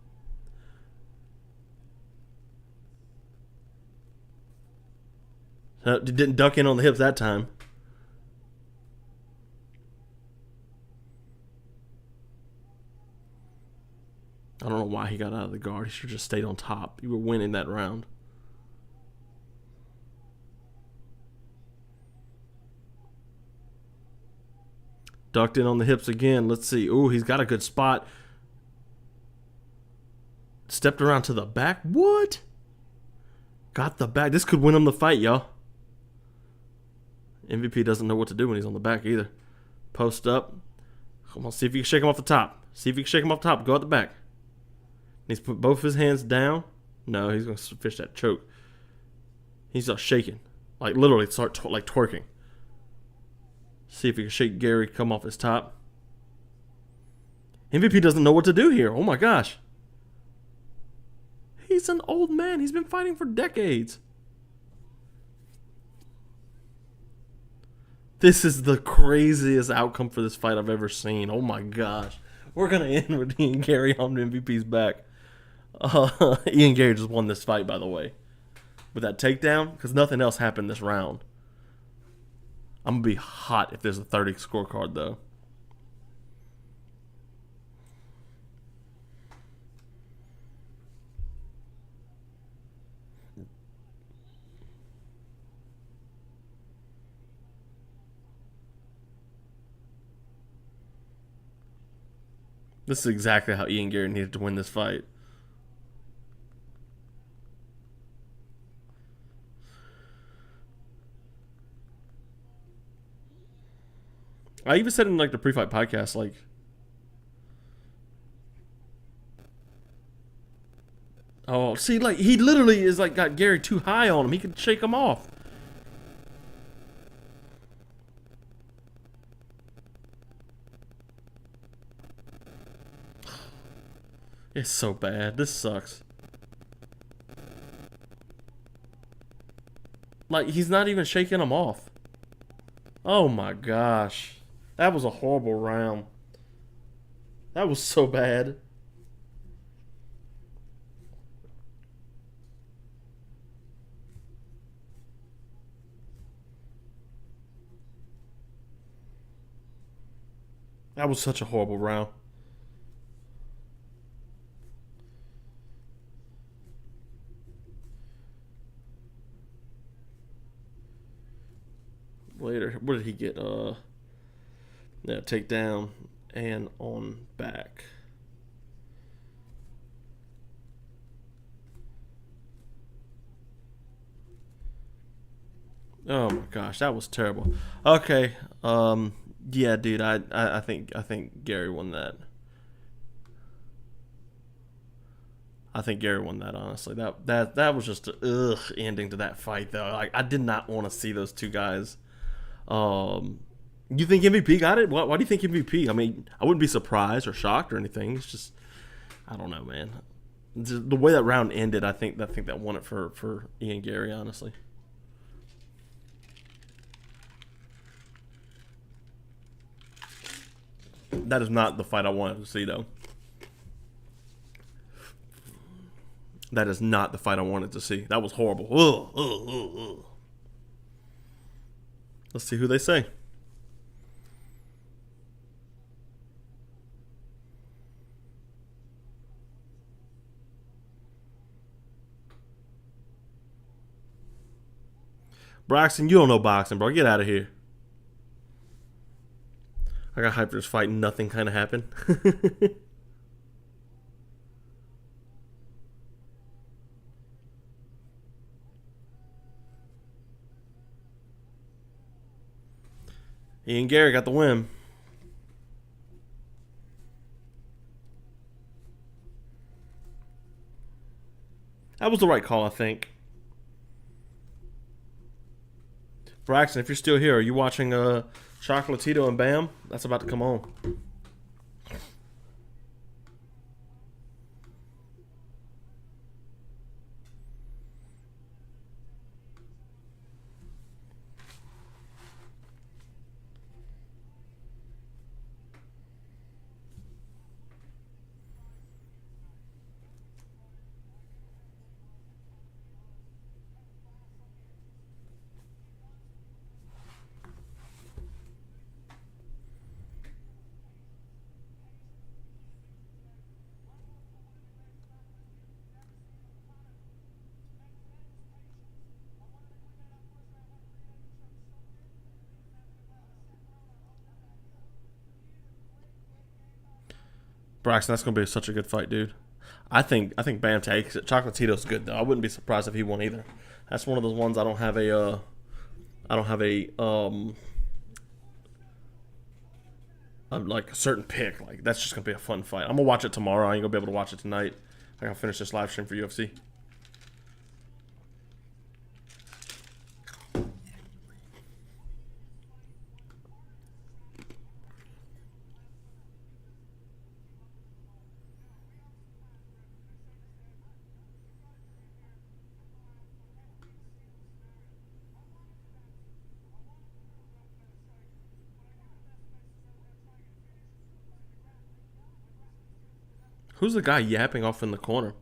Didn't duck in on the hips that time. I don't know why he got out of the guard. He should have just stayed on top. You were winning that round. Ducked in on the hips again. Let's see. Ooh, he's got a good spot. Stepped around to the back. What? Got the back. This could win him the fight, y'all. MVP doesn't know what to do when he's on the back either. Post up. Come on, see if you can shake him off the top. See if you can shake him off the top. Go at the back. He's put both his hands down. No, he's going to fish that choke. He's just shaking. Like literally start like twerking. See if he can shake Garry come off his top. MVP doesn't know what to do here. Oh my gosh. He's an old man. He's been fighting for decades. This is the craziest outcome for this fight I've ever seen. Oh my gosh. We're going to end with Ian Garry on MVP's back. Ian Garry just won this fight, by the way. With that takedown, because nothing else happened this round. I'm going to be hot if there's a 30 scorecard, though. This is exactly how Ian Garry needed to win this fight. I even said in like the pre-fight podcast, like, oh, see, like he literally is like got Garry too high on him. He could shake him off. It's so bad. This sucks. Like he's not even shaking him off. Oh my gosh. That was a horrible round. That was so bad. That was such a horrible round. Later, what did he get? Yeah, take down and on back. Oh my gosh, that was terrible. Okay, yeah, dude, I think Garry won that. I think Garry won that. Honestly, that was just a ending to that fight, though. Like I did not want to see those two guys. You think MVP got it? Why do you think MVP? I mean, I wouldn't be surprised or shocked or anything. It's just, I don't know, man. The way that round ended, I think that won it for Ian Garry, honestly. That is not the fight I wanted to see, though. That is not the fight I wanted to see. That was horrible. Ugh. Let's see who they say. Braxton, you don't know boxing, bro. Get out of here. I got hyped for this fight and nothing kind of happened. Ian Garry got the win. That was the right call, I think. Braxton, if you're still here, are you watching Chocolatito and Bam? That's about to come on. Braxton, that's gonna be such a good fight, dude. I think Bam takes it. Chocolatito's good though. I wouldn't be surprised if he won either. That's one of those ones I don't have a like a certain pick. Like that's just gonna be a fun fight. I'm gonna watch it tomorrow. I ain't gonna be able to watch it tonight. I gotta finish this live stream for UFC. Who's the guy yapping off in the corner?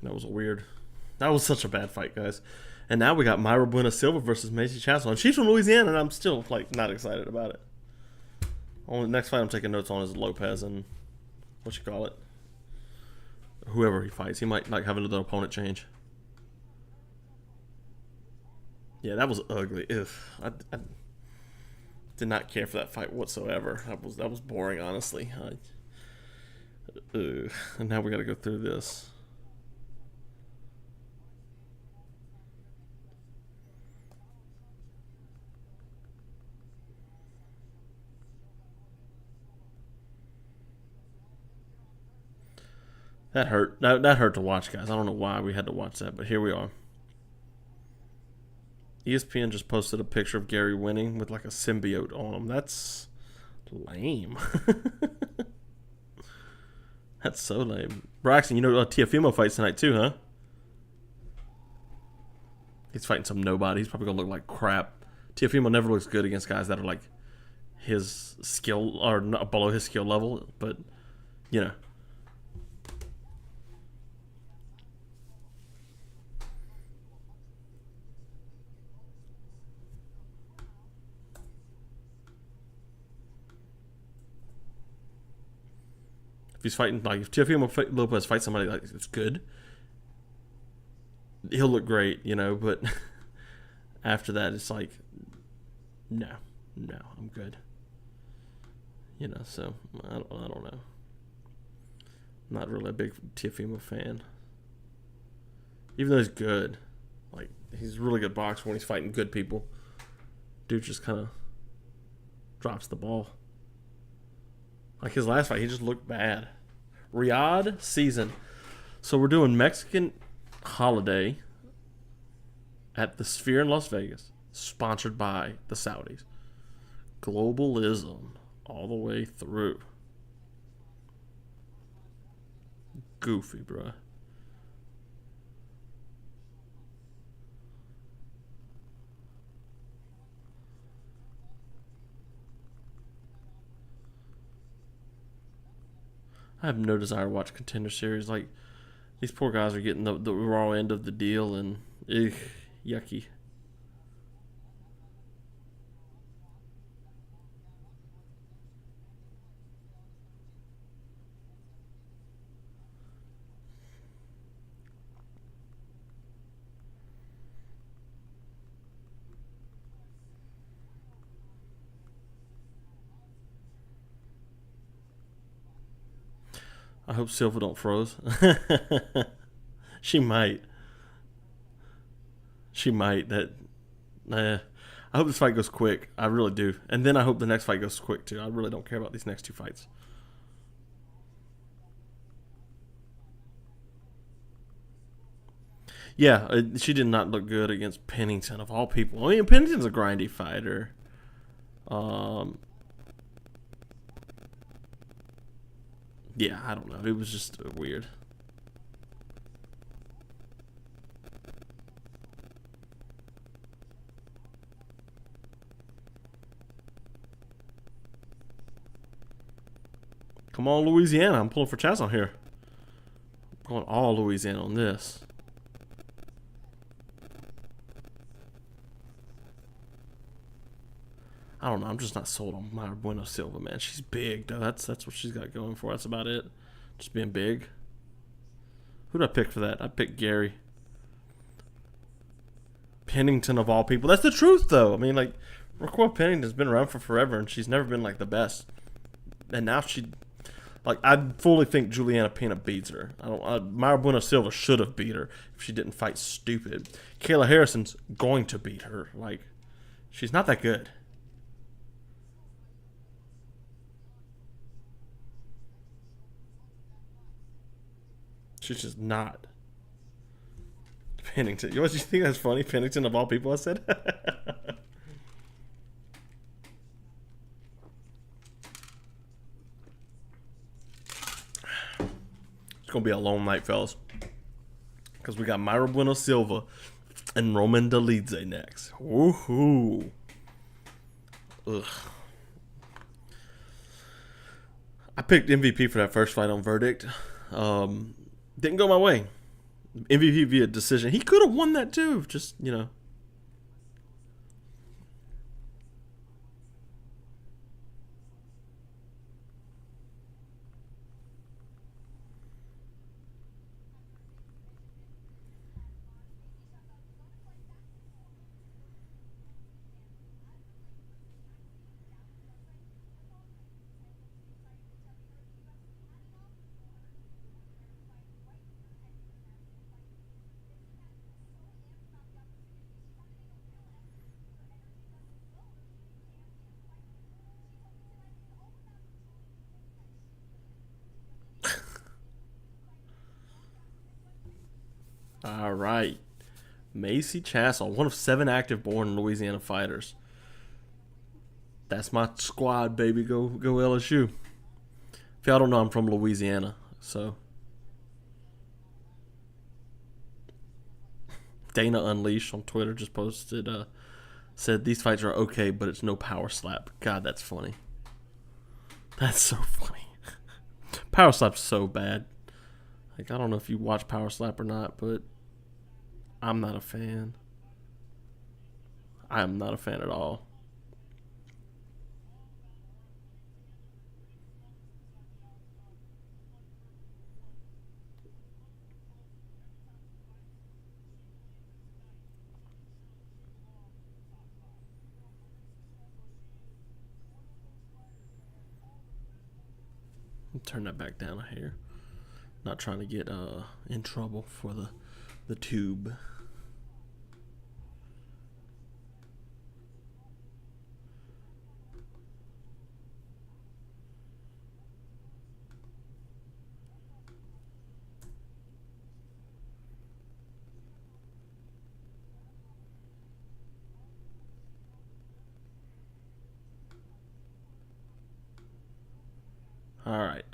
That was weird. That was such a bad fight, guys. And now we got Mayra Silva versus Macy Chassion. And she's from Louisiana, and I'm still like not excited about it. Only next fight I'm taking notes on is Lopes and what you call it. Whoever he fights, he might like have another opponent change. Yeah, that was ugly. Ugh. I did not care for that fight whatsoever. That was boring, honestly. And now we got to go through this. That hurt. That hurt to watch, guys. I don't know why we had to watch that, but here we are. ESPN just posted a picture of Garry winning with like a symbiote on him. That's lame. That's so lame. Braxton, you know Teofimo fights tonight too, huh? He's fighting some nobody. He's probably going to look like crap. Teofimo never looks good against guys that are like his skill or not below his skill level, but you know. If he's fighting, like, if Teofimo Lopez fights somebody like it's good, he'll look great, you know, but after that, it's like, no, I'm good. You know, so, I don't know. Not really a big Teofimo fan. Even though he's good. Like, he's a really good boxer when he's fighting good people. Dude just kind of drops the ball. Like his last fight, he just looked bad. Riyadh season. So we're doing Mexican holiday at the Sphere in Las Vegas, sponsored by the Saudis. Globalism all the way through. Goofy, bruh. I have no desire to watch Contender Series. Like, these poor guys are getting the raw end of the deal, and yucky. I hope Silva don't froze. She might. I hope this fight goes quick. I really do. And then I hope the next fight goes quick, too. I really don't care about these next two fights. Yeah, she did not look good against Pennington, of all people. I mean, Pennington's a grindy fighter. Yeah, I don't know. It was just weird. Come on, Louisiana. I'm pulling for Chassion here. I'm going all Louisiana on this. I don't know. I'm just not sold on Mayra Silva, man. She's big, though. That's what she's got going for. That's about it. Just being big. Who did I pick for that? I picked Garry. Pennington, of all people. That's the truth, though. I mean, like, Raquel Pennington's been around for forever, and she's never been, like, the best. And now she... Like, I fully think Juliana Pena beats her. Mayra Silva should have beat her if she didn't fight stupid. Kayla Harrison's going to beat her. Like, she's not that good. She's just not. Pennington. You think that's funny? Pennington, of all people, I said? It's going to be a long night, fellas. Because we got Mayra Bueno Silva and Roman Dolidze next. Woohoo. Ugh. I picked MVP for that first fight on Verdict. Didn't go my way. MVP via decision. He could have won that too. Just, you know. All right. Macy Chasson, one of 7 active born Louisiana fighters. That's my squad, baby. Go LSU. If y'all don't know, I'm from Louisiana, so. Dana Unleashed on Twitter just posted, said these fights are okay, but it's no power slap. God, that's funny. That's so funny. Power slap's so bad. Like, I don't know if you watch Power Slap or not, but I'm not a fan. I am not a fan at all. Turn that back down a hair. Not trying to get in trouble for the tube.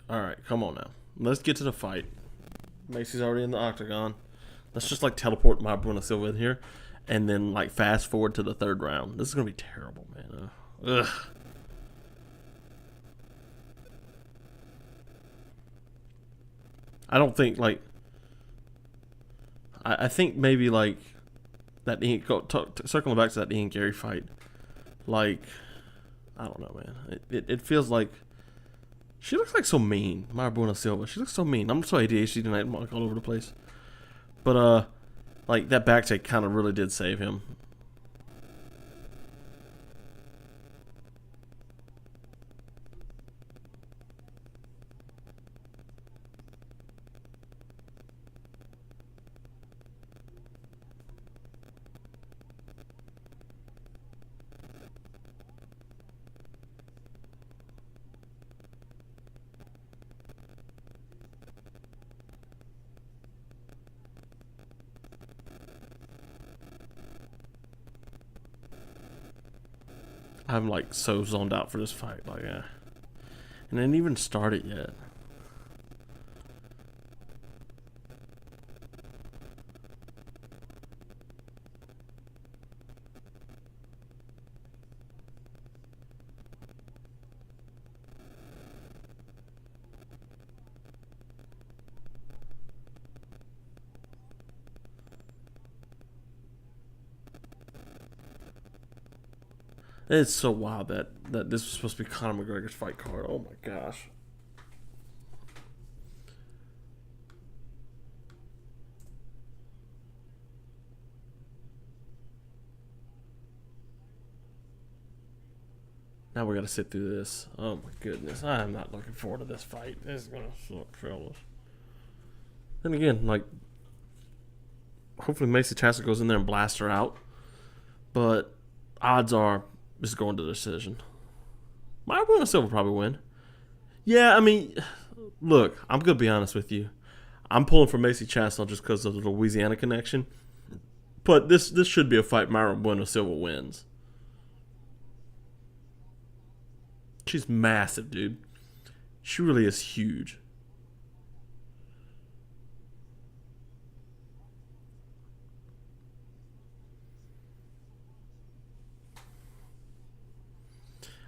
All right, come on now. Let's get to the fight. Macy's already in the octagon. Let's just like teleport my Bruno Silva in here, and then like fast forward to the 3rd round. This is gonna be terrible, man. Ugh. I don't think like. I think maybe like that. Circling back to that Ian Garry fight, like I don't know, man. It feels like. She looks like so mean, Mayra Bueno Silva. She looks so mean. I'm so ADHD tonight, I'm all over the place. But like that back take kind of really did save him. I'm like so zoned out for this fight, like, and it didn't even start it yet. It's so wild that this was supposed to be Conor McGregor's fight card. Oh my gosh. Now we got to sit through this. Oh my goodness. I am not looking forward to this fight. This is going to suck, fellas. And again, like, hopefully Macy Chasson goes in there and blasts her out. But odds are it's going to the decision. Mayra Bueno Silva will probably win. Yeah, I mean, look, I'm going to be honest with you. I'm pulling for Macy Chasson just because of the Louisiana connection. But this should be a fight Mayra Bueno Silva wins. She's massive, dude. She really is huge.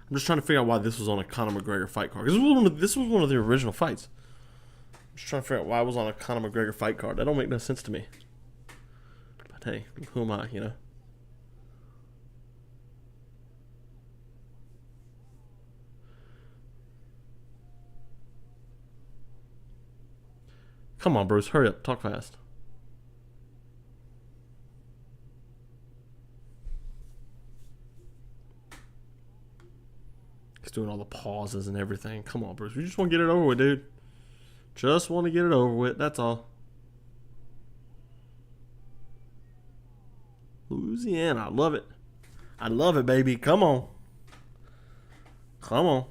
I'm just trying to figure out why this was on a Conor McGregor fight card. This was one of the original fights. I'm just trying to figure out why it was on a Conor McGregor fight card. That don't make no sense to me. But hey, who am I, you know? Come on, Bruce. Hurry up. Talk fast. He's doing all the pauses and everything. Come on, Bruce. We just want to get it over with, dude. Just want to get it over with. That's all. Louisiana. I love it. I love it, baby. Come on. Come on.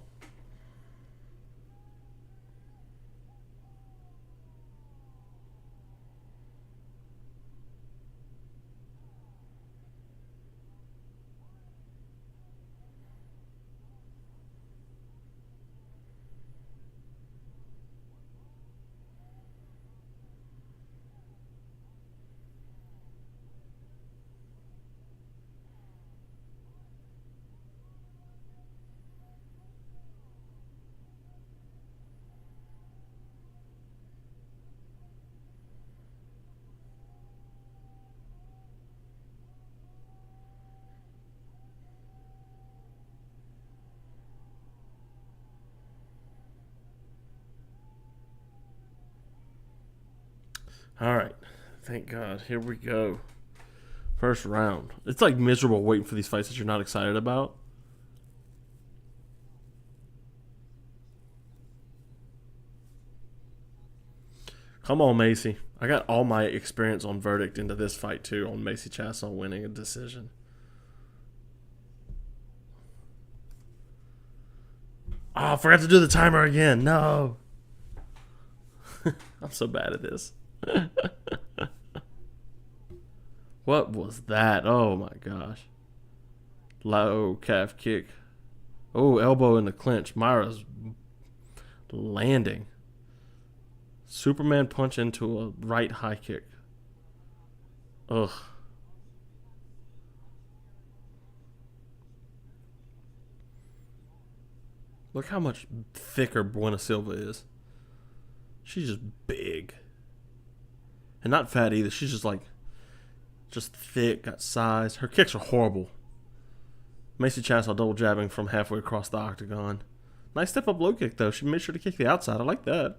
All right. Thank God. Here we go. First round. It's like miserable waiting for these fights that you're not excited about. Come on, Macy. I got all my experience on verdict into this fight, too, on Macy Chassion winning a decision. Oh, I forgot to do the timer again. No. I'm so bad at this. What was that? Oh, my gosh. Low calf kick. Oh, elbow in the clinch. Mayra's landing. Superman punch into a right high kick. Ugh. Look how much thicker Buena Silva is. She's just big. And not fat either. She's just thick, got size. Her kicks are horrible. Macy Chassion double jabbing from halfway across the octagon. Nice step up low kick, though. She made sure to kick the outside. I like that.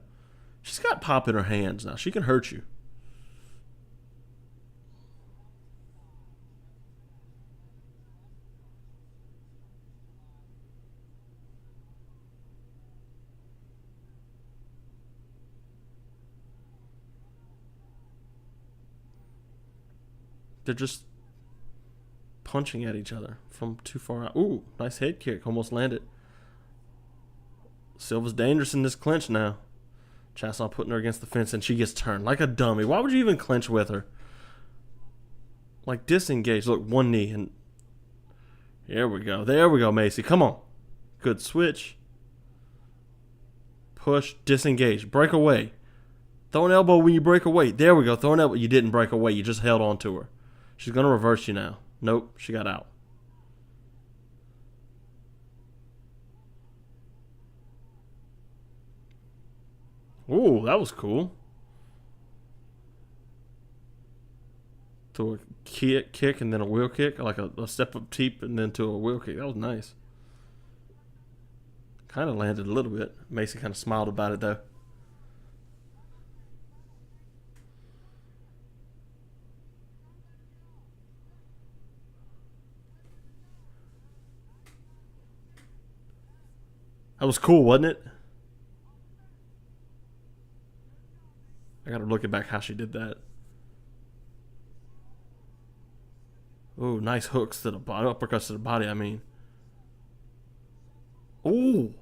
She's got pop in her hands now. She can hurt you. They're just punching at each other from too far out. Ooh, nice head kick. Almost landed. Silva's dangerous in this clinch now. Chassion putting her against the fence, and she gets turned like a dummy. Why would you even clinch with her? Like, disengage. Look, one knee. And there we go. There we go, Macy. Come on. Good switch. Push. Disengage. Break away. Throw an elbow when you break away. There we go. Throw an elbow. You didn't break away. You just held on to her. She's going to reverse you now. Nope. She got out. Ooh, that was cool. To a kick and then a wheel kick, like a step up teep and then to a wheel kick. That was nice. Kind of landed a little bit. Macy kind of smiled about it, though. That was cool, wasn't it? I gotta look back how she did that. Oh, nice hooks to the body, uppercuts to the body, I mean. Ooh.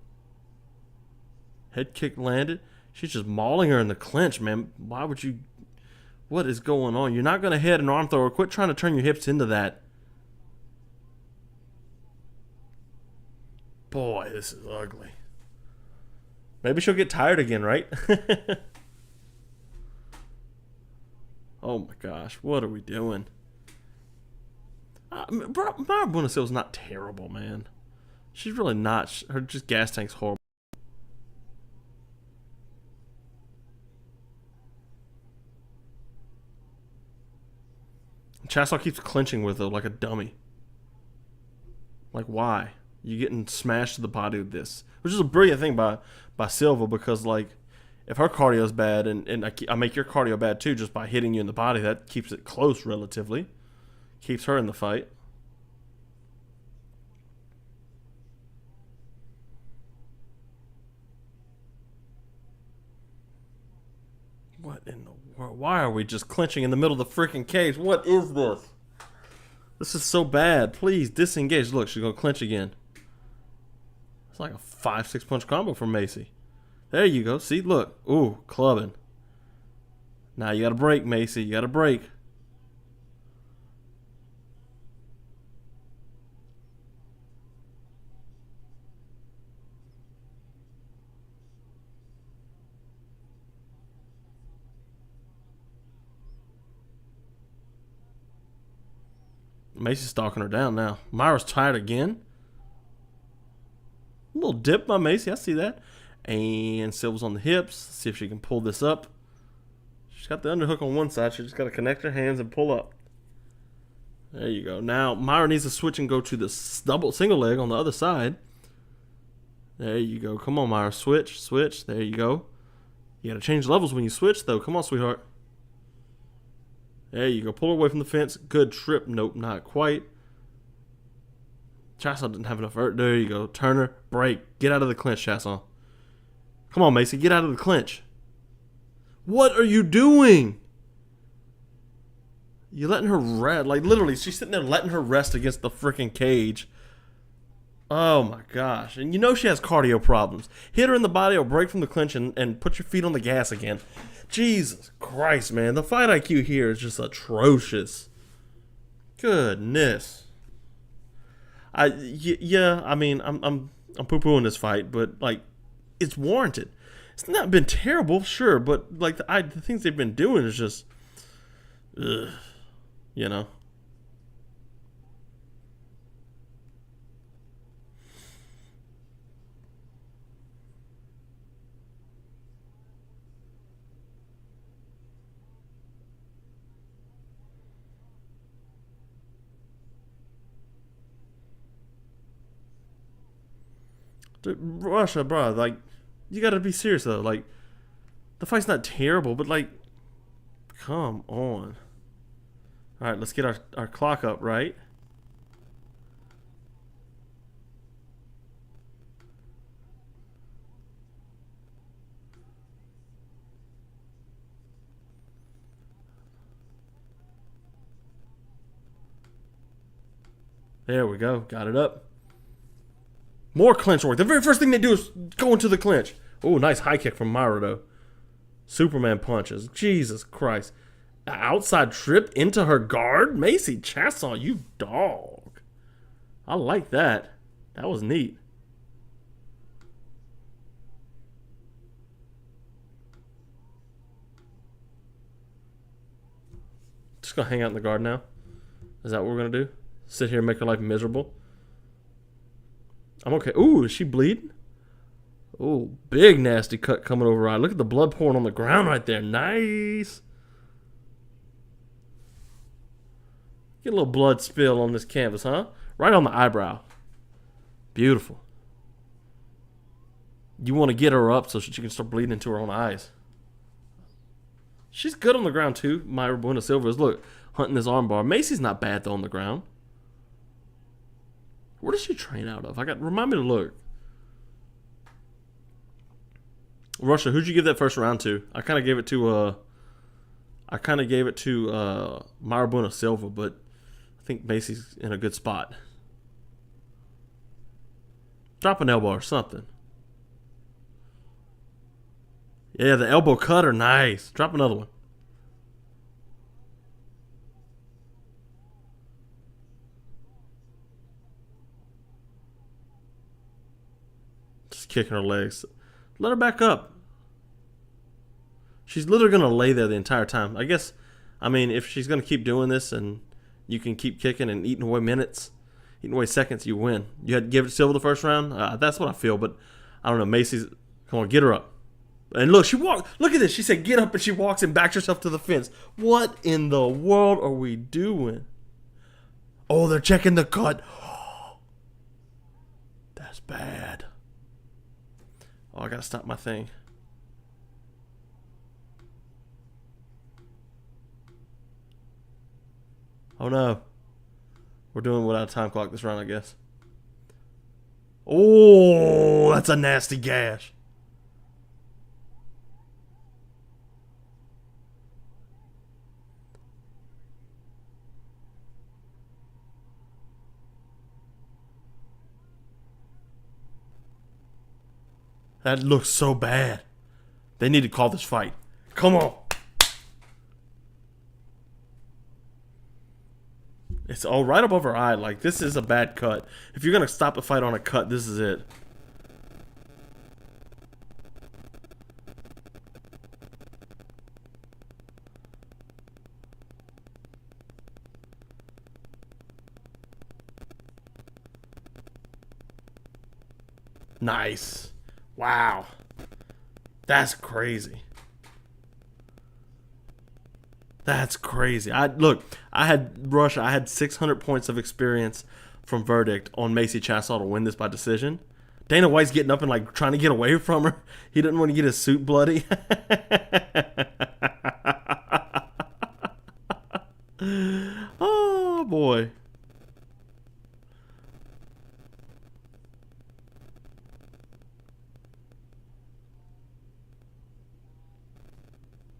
Head kick landed. She's just mauling her in the clinch, man. Why would you... What is going on? You're not going to head an arm thrower. Quit trying to turn your hips into that. Boy, this is ugly. Maybe she'll get tired again, right? Oh my gosh, what are we doing? Buena Silva's not terrible, man. She's really not. Her just gas tank's horrible. Chasson keeps clinching with her like a dummy. Like, why? You getting smashed to the body with this. Which is a brilliant thing by Silva, because, like, if her cardio's bad and I make your cardio bad too just by hitting you in the body, that keeps it close relatively. Keeps her in the fight. What in the world? Why are we just clinching in the middle of the freaking cage? What is this? This is so bad. Please disengage. Look, she's going to clinch again. It's like a 5-6 punch combo from Macy. There you go. See, look. Ooh, clubbing. Now you got to break, Macy. You got to break. Macy's stalking her down now. Mayra's tired again. A little dip by Macy. I see that. And Silva's on the hips. See if she can pull this up. She's got the underhook on one side. She just got to connect her hands and pull up. There you go. Now, Mayra needs to switch and go to the single leg on the other side. There you go. Come on, Mayra. Switch, switch. There you go. You got to change levels when you switch, though. Come on, sweetheart. There you go. Pull her away from the fence. Good trip. Nope, not quite. Chasson didn't have enough hurt. There you go. Turner, break. Get out of the clinch, Chasson. Come on, Macy. Get out of the clinch. What are you doing? You're letting her rest. Like, literally, she's sitting there letting her rest against the freaking cage. Oh, my gosh. And you know she has cardio problems. Hit her in the body or break from the clinch and put your feet on the gas again. Jesus Christ, man. The fight IQ here is just atrocious. Goodness. Yeah, I mean, I'm poo-pooing this fight, but, like, it's warranted. It's not been terrible, sure, but, like, the things they've been doing is just, ugh, you know. Russia, bro, like, you gotta be serious, though. Like, the fight's not terrible, but, like, come on. All right, let's get our clock up, right? There we go. Got it up. More clinch work. The very first thing they do is go into the clinch. Oh, nice high kick from Mayra, though. Superman punches. Jesus Christ. Outside trip into her guard? Macy Chasson, you dog. I like that. That was neat. Just gonna hang out in the guard now? Is that what we're gonna do? Sit here and make her life miserable? I'm okay. Ooh, is she bleeding? Ooh, big nasty cut coming over her eye. Look at the blood pouring on the ground right there. Nice. Get a little blood spill on this canvas, huh? Right on the eyebrow. Beautiful. You want to get her up so she can start bleeding into her own eyes. She's good on the ground, too. Mayra Bueno Silva is, look, hunting this armbar. Macy's not bad, though, on the ground. Where does she train out of? Remind me to look. Russia, who'd you give that first round to? I kind of gave it to Mayra Bueno Silva, but I think Macy's in a good spot. Drop an elbow or something. Yeah, the elbow cutter, nice. Drop another one. Just kicking her legs. Let her back up. She's literally going to lay there the entire time. I guess, I mean, if she's going to keep doing this and you can keep kicking and eating away minutes, Eating away seconds, you win. You had to give it to Silva the first round. That's what I feel, but I don't know. Macy's, come on, get her up. And look, she walked. Look at this. She said, "Get up," and she walks and backs herself to the fence. What in the world are we doing? Oh, they're checking the cut. That's bad. Oh, I gotta stop my thing. Oh no. We're doing without a time clock this round, I guess. Oh, that's a nasty gash. That looks so bad. They need to call this fight. Come on. It's all right above her eye. Like, this is a bad cut. If you're going to stop a fight on a cut, this is it. Nice. Wow. That's crazy. That's crazy. I had 600 points of experience from verdict on Macy Chasson to win this by decision. Dana White's getting up and like trying to get away from her. He didn't want to get his suit bloody. Oh boy.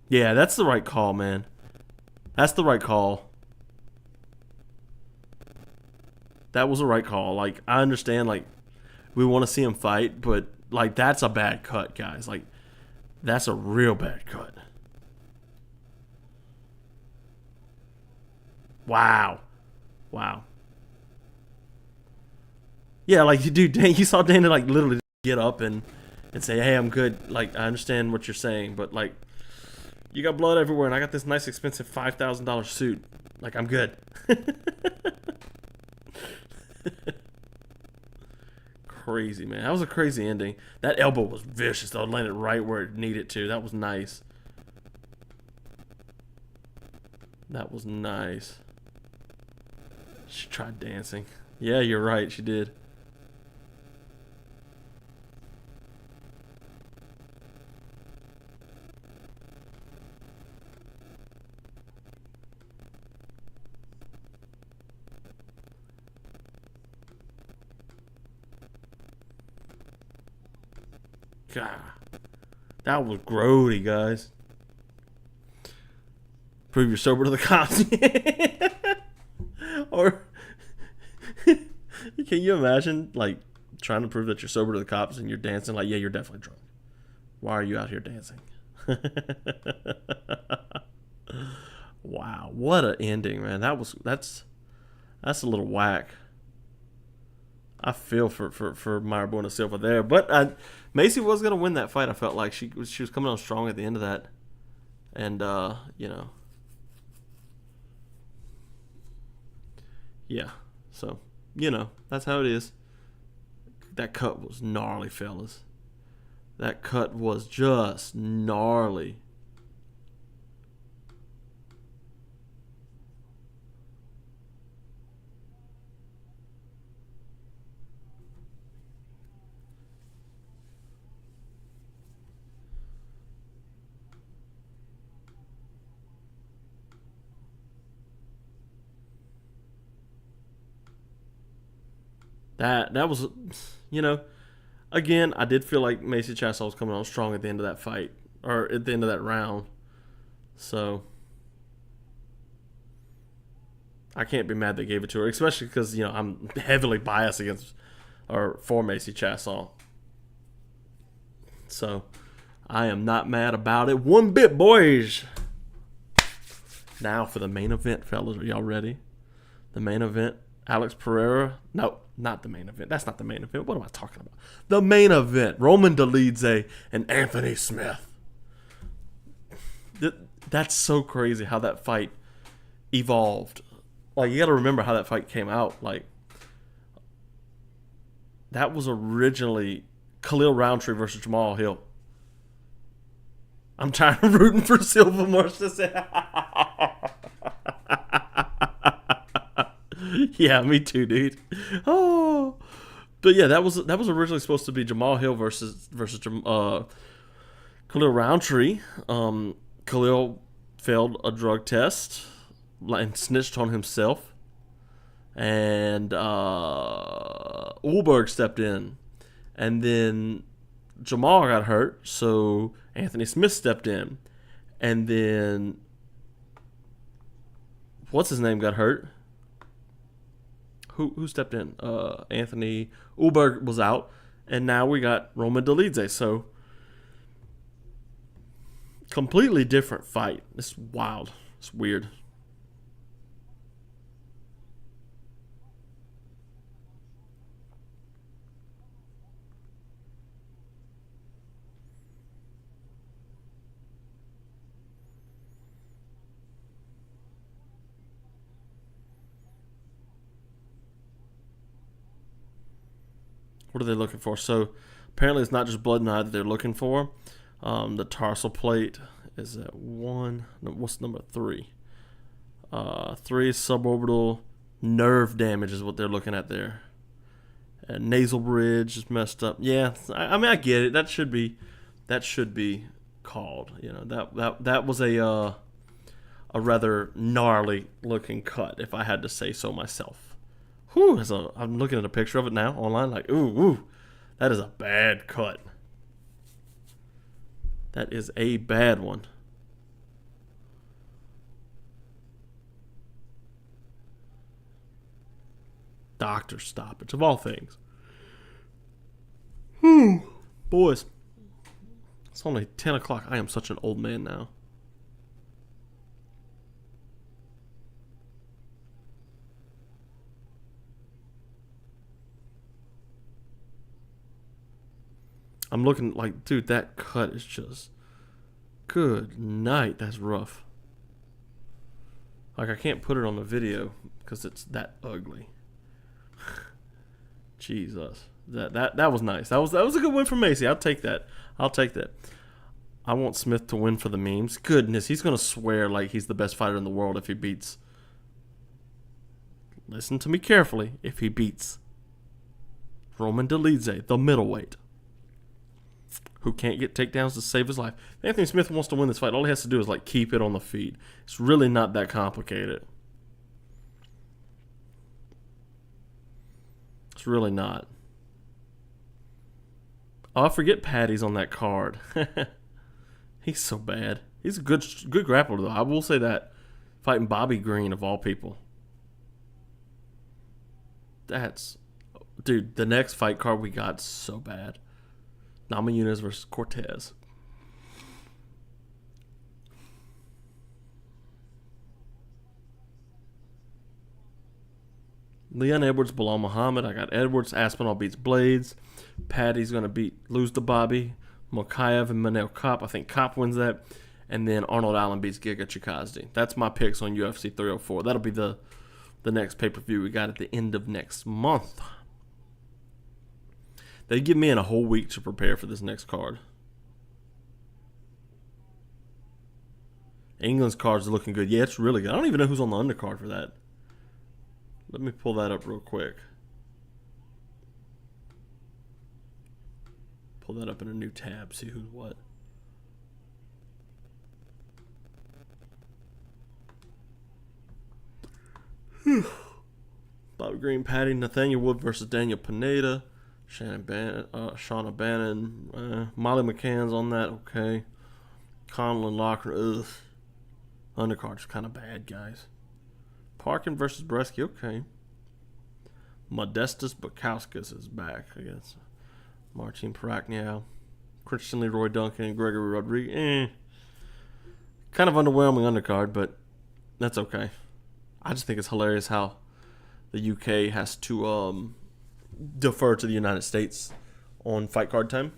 Yeah, that's the right call, man. That's the right call. That was the right call. Like, I understand, like, we want to see him fight, but, like, that's a bad cut, guys. Like, that's a real bad cut. Wow. Wow. Yeah, like, dude, you saw Dana, like, literally get up and say, hey, I'm good. Like, I understand what you're saying, but, like, you got blood everywhere, and I got this nice, expensive $5,000 suit. Like, I'm good. Crazy, man. That was a crazy ending. That elbow was vicious, though. It landed right where it needed to. That was nice. That was nice. She tried dancing. Yeah, you're right. She did. God, that was grody, guys. Prove you're sober to the cops. Or can you imagine, like, trying to prove that you're sober to the cops and you're dancing? Like, yeah, you're definitely drunk. Why are you out here dancing? Wow, what an ending, man. That's a little whack. I feel for Mayra Silva there, but Macy was gonna win that fight. I felt like she was coming on strong at the end of that, and you know, yeah. So you know, that's how it is. That cut was gnarly, fellas. That cut was just gnarly. That was, you know, again, I did feel like Macy Chasson was coming on strong at the end of that fight, or at the end of that round. So I can't be mad they gave it to her, especially because, you know, I'm heavily biased against or for Macy Chasson. So I am not mad about it one bit, boys. Now for the main event, fellas. Are y'all ready? The main event. Alex Pereira. No, not the main event. That's not the main event. What am I talking about? The main event. Roman Dolidze and Anthony Smith. That's so crazy how that fight evolved. Like, you got to remember how that fight came out. Like, That was originally Khalil Roundtree versus Jamal Hill. I'm tired of rooting for Silva more to say. Yeah, me too, dude. Oh, but yeah, that was originally supposed to be Jamal Hill versus Khalil Roundtree. Khalil failed a drug test and snitched on himself, and Ulberg stepped in, and then Jamal got hurt, so Anthony Smith stepped in, and then what's his name got hurt. Who stepped in? Anthony Ulberg was out, and now we got Roman Dolidze. So completely different fight. It's wild. It's weird. What are they looking for? So apparently it's not just blood and eye that they're looking for. The tarsal plate is at 1. No, what's number 3? 3 is suborbital nerve damage is what they're looking at there. And nasal bridge is messed up. Yeah, I mean I get it. That should be called. You know, that was a rather gnarly looking cut, if I had to say so myself. Whew, I'm looking at a picture of it now online, like, ooh, that is a bad cut. That is a bad one. Doctor stoppage, of all things. Boys, it's only 10 o'clock. I am such an old man now. I'm looking like, dude, that cut is just, good night. That's rough. Like, I can't put it on the video because it's that ugly. Jesus, that was nice. That was a good win for Macy. I'll take that. I want Smith to win for the memes. Goodness, he's gonna swear like he's the best fighter in the world if he beats. Listen to me carefully. If he beats Roman Dolidze, the middleweight, who can't get takedowns to save his life. If Anthony Smith wants to win this fight, all he has to do is like keep it on the feet. It's really not that complicated. It's really not. Oh, I forget Patty's on that card. He's so bad. He's a good grappler though. I will say that. Fighting Bobby Green of all people. Dude, the next fight card we got so bad. Namajunas versus Cortez. Leon Edwards, Bilal Muhammad. I got Edwards. Aspinall beats Blades. Patty's going to lose to Bobby. Mokaev and Manel Kopp. I think Kopp wins that. And then Arnold Allen beats Giga Chikadze. That's my picks on UFC 304. That'll be the next pay-per-view we got at the end of next month. They give me a whole week to prepare for this next card. England's cards are looking good. Yeah, it's really good. I don't even know who's on the undercard for that. Let me pull that up real quick. Pull that up in a new tab. See who's what. Bobby Green, Patty, Nathaniel Wood versus Daniel Pineda. Shauna Bannon, Molly McCann's on that, okay. Conlon Locker, ugh. Undercard's kind of bad, guys. Parkin versus Bresky, okay. Modestus Bukowskis is back, I guess. Marcin Parakniau, Christian Leroy Duncan, and Gregory Rodriguez. Kind of underwhelming undercard, but that's okay. I just think it's hilarious how the UK has to defer to the United States on fight card time.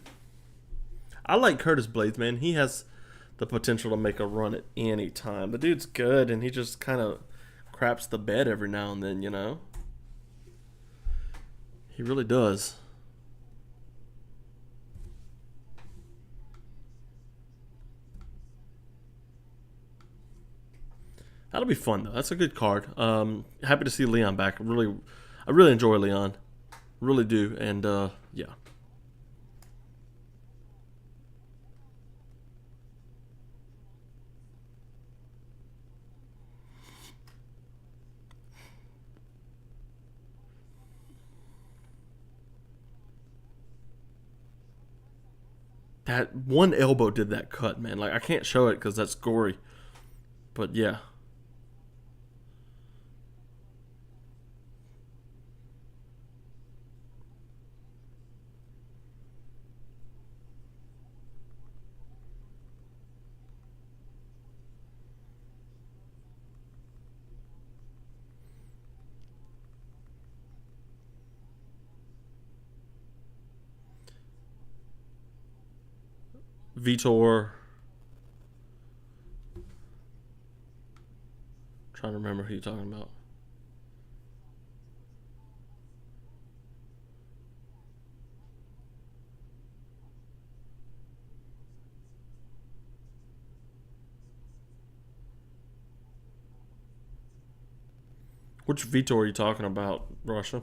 I like Curtis Blades, man. He has the potential to make a run at any time. The dude's good, and he just kind of craps the bed every now and then, you know? He really does. That'll be fun though. That's a good card. Happy to see Leon back. I really enjoy Leon, really do, and yeah. That one elbow did that cut, man. Like I can't show it because that's gory, but yeah. Vitor. Trying to remember who you're talking about. Which Vitor are you talking about, Russia?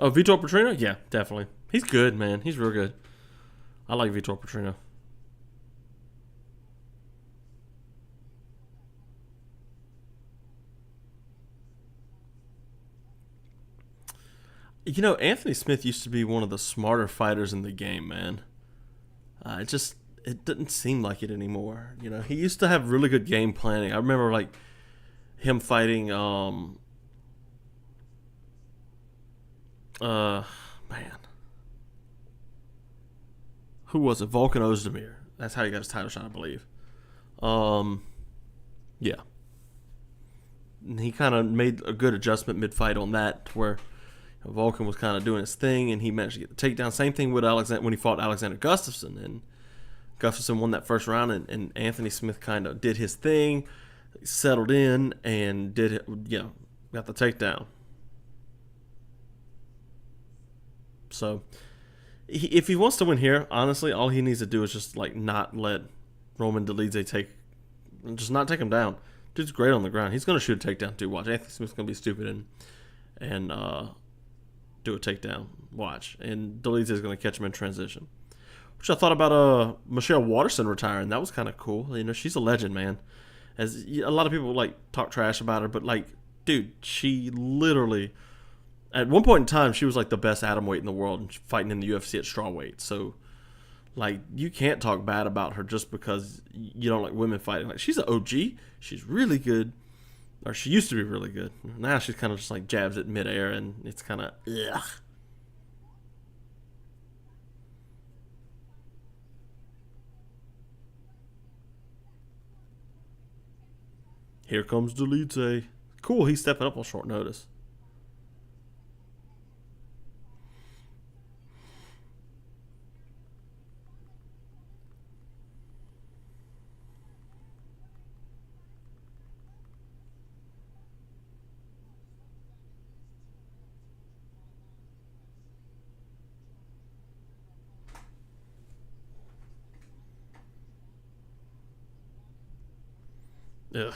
Oh, Vitor Petrino? Yeah, definitely. He's good, man. He's real good. I like Vitor Petrino. You know, Anthony Smith used to be one of the smarter fighters in the game, man. It doesn't seem like it anymore. You know, he used to have really good game planning. I remember like him fighting man. Who was it? Volkan Ozdemir. That's how he got his title shot, I believe. Um yeah. He kind of made a good adjustment mid-fight on that, where Volkan was kind of doing his thing, and he managed to get the takedown. Same thing with Alexander when he fought Alexander Gustafsson, and Gustafsson won that first round, and Anthony Smith kind of did his thing, settled in, and got the takedown. So, if he wants to win here, honestly, all he needs to do is just like not let Roman Dolidze just not take him down. Dude's great on the ground. He's gonna shoot a takedown too. Watch, Anthony Smith's gonna be stupid and do a takedown. Watch, and Dolidze is gonna catch him in transition. Which I thought about Michelle Waterson retiring. That was kind of cool. You know, she's a legend, man. As a lot of people like talk trash about her, but like, dude, she literally at one point in time she was like the best atomweight in the world, and fighting in the UFC at strawweight. So, like, you can't talk bad about her just because you don't like women fighting. Like, she's an OG. She's really good, or she used to be really good. Now she's kind of just like jabs it midair, and it's kind of ugh. Here comes Dolidze. Cool, he's stepping up on short notice. Ugh.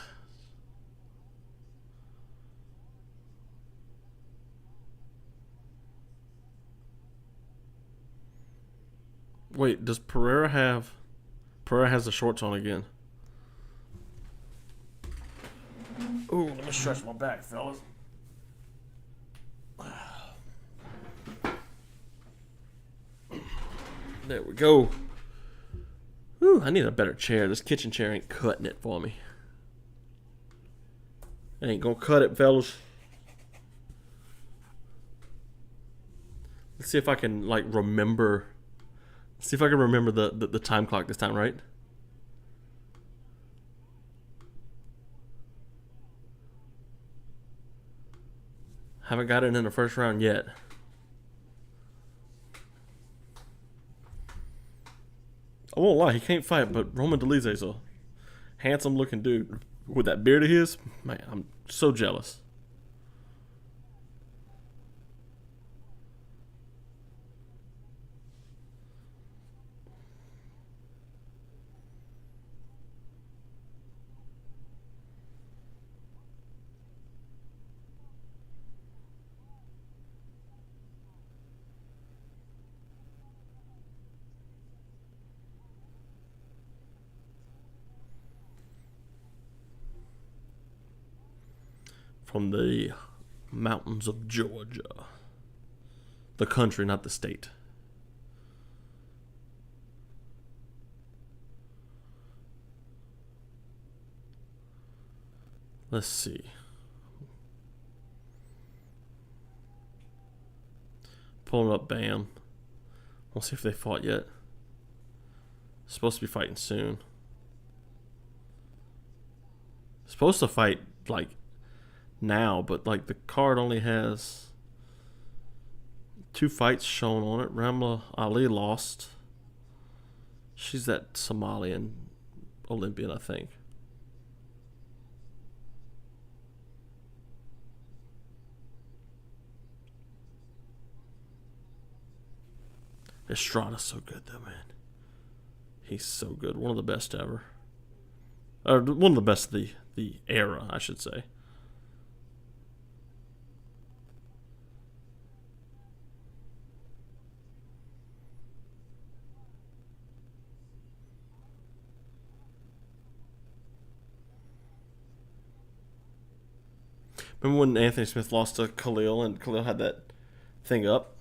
Wait, does Pereira have... Pereira has the shorts on again. Ooh, let me stretch my back, fellas. There we go. Ooh, I need a better chair. This kitchen chair ain't cutting it for me. It ain't gonna cut it, fellas. Let's see if I can, like, remember... See if I can remember the time clock this time, right? Haven't got it in the first round yet. I won't lie, he can't fight, but Roman Dolidze's a handsome looking dude. With that beard of his, man, I'm so jealous. from the mountains of Georgia. The country, not the state. Let's see. Pulling up Bam. We'll see if they fought yet. Supposed to be fighting soon. Supposed to fight like now, but like the card only has 2 fights shown on it. Ramla Ali lost. She's that Somalian Olympian, I think. Estrada's so good though, man. He's so good. One of the best ever. Or one of the best of the era, I should say. Remember when Anthony Smith lost to Khalil and Khalil had that thing up?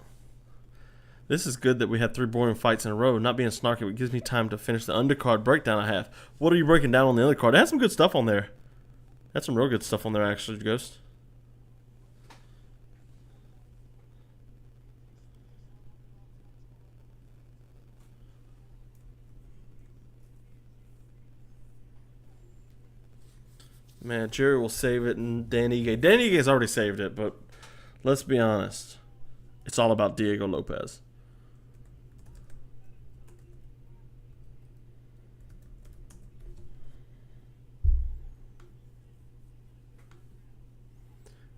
This is good that we had 3 boring fights in a row. Not being snarky, but it gives me time to finish the undercard breakdown I have. What are you breaking down on the undercard? It had some good stuff on there. Had some real good stuff on there, actually, Ghost. Man, Jerry will save it, and Dan Ige. Dan Ige's already saved it, but let's be honest. It's all about Diego Lopes.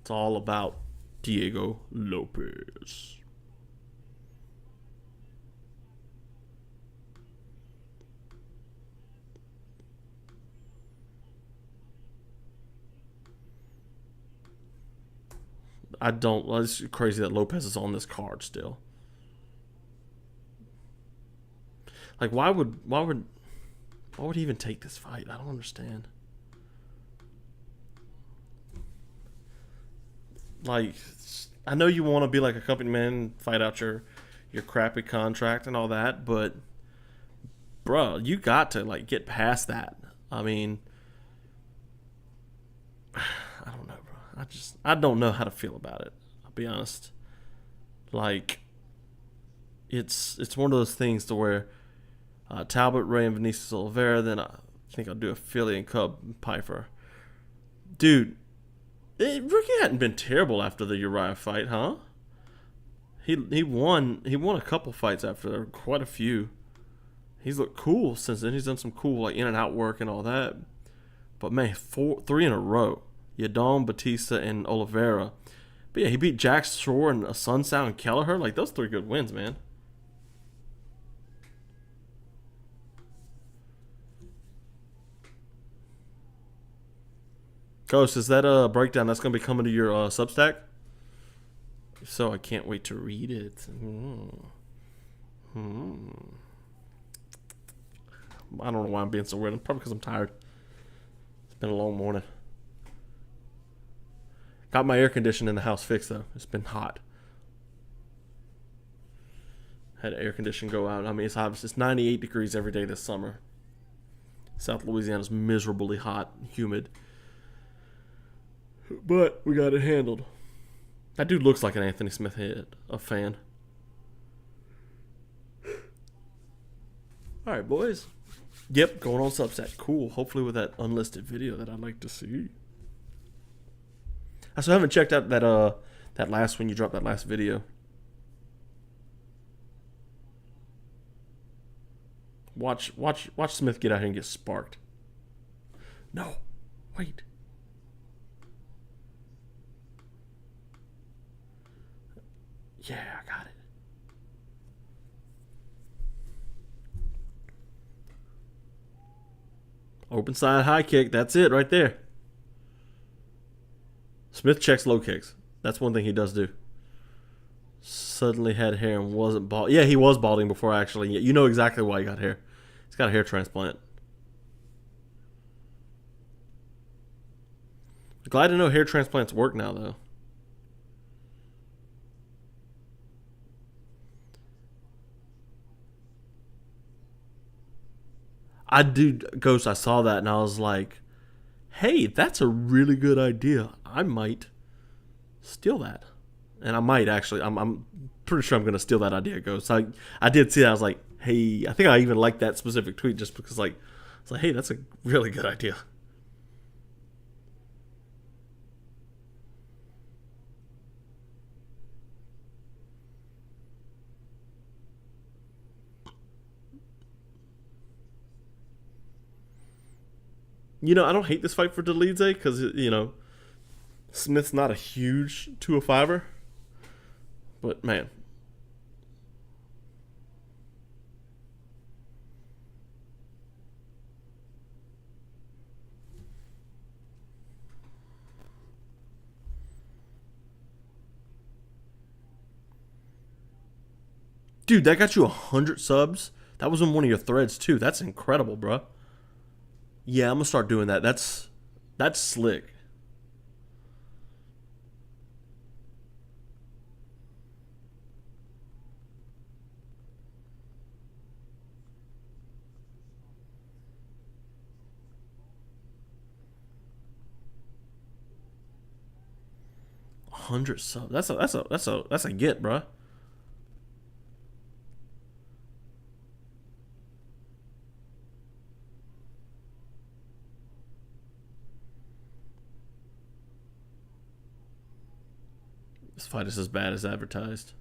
It's all about Diego Lopes. I don't. Well, it's crazy that Lopes is on this card still. Like, why would he even take this fight? I don't understand. Like, I know you want to be like a company man, fight out your crappy contract and all that, but bro, you got to like get past that. I mean, I don't know, bro. I don't know how to feel about it. I'll be honest. Like, it's one of those things to where Talbott, Ray, and Vinicius Oliveira. Then I think I'll do a Fili and Cub Pyfer. Dude, Ricky hadn't been terrible after the Uriah fight, huh? He won a couple fights after, quite a few. He's looked cool since then. He's done some cool like in and out work and all that. But man, 3 in a row. Yadon, Batista, and Oliveira. But yeah, he beat Jack Shore and Sunsound and Kelleher. Like, those 3 good wins, man. Ghost, is that a breakdown that's going to be coming to your Substack? If so, I can't wait to read it. I don't know why I'm being so weird. Probably because I'm tired. It's been a long morning. Got my air conditioning in the house fixed, though. It's been hot. Had air conditioning go out. I mean, it's hot. It's 98 degrees every day this summer. South Louisiana's miserably hot, humid. But we got it handled. That dude looks like an Anthony Smith head, a fan. Alright, boys. Yep, going on Substack. Cool. Hopefully with that unlisted video that I'd like to see. I still haven't checked out that last when you dropped that last video. Watch Smith get out here and get sparked. No. Wait. Yeah, I got it. Open side high kick. That's it right there. Smith checks low kicks. That's one thing he does do. Suddenly had hair and wasn't bald. Yeah, he was balding before actually. You know exactly why he got hair. He's got a hair transplant. Glad to know hair transplants work now, though. I do, Ghost, I saw that and I was like, hey, that's a really good idea. I might steal that. And I might actually. I'm pretty sure I'm going to steal that idea, Ghost. I did see that. I was like, hey, I think I even liked that specific tweet just because, like, it's like, hey, that's a really good idea. I don't hate this fight for Dolidze because, Smith's not a huge 205er. But, man. Dude, that got you 100 subs? That was in one of your threads, too. That's incredible, bro. Yeah, I'm going to start doing that. That's slick. Hundred subs. That's a get, bro. This fight is as bad as advertised.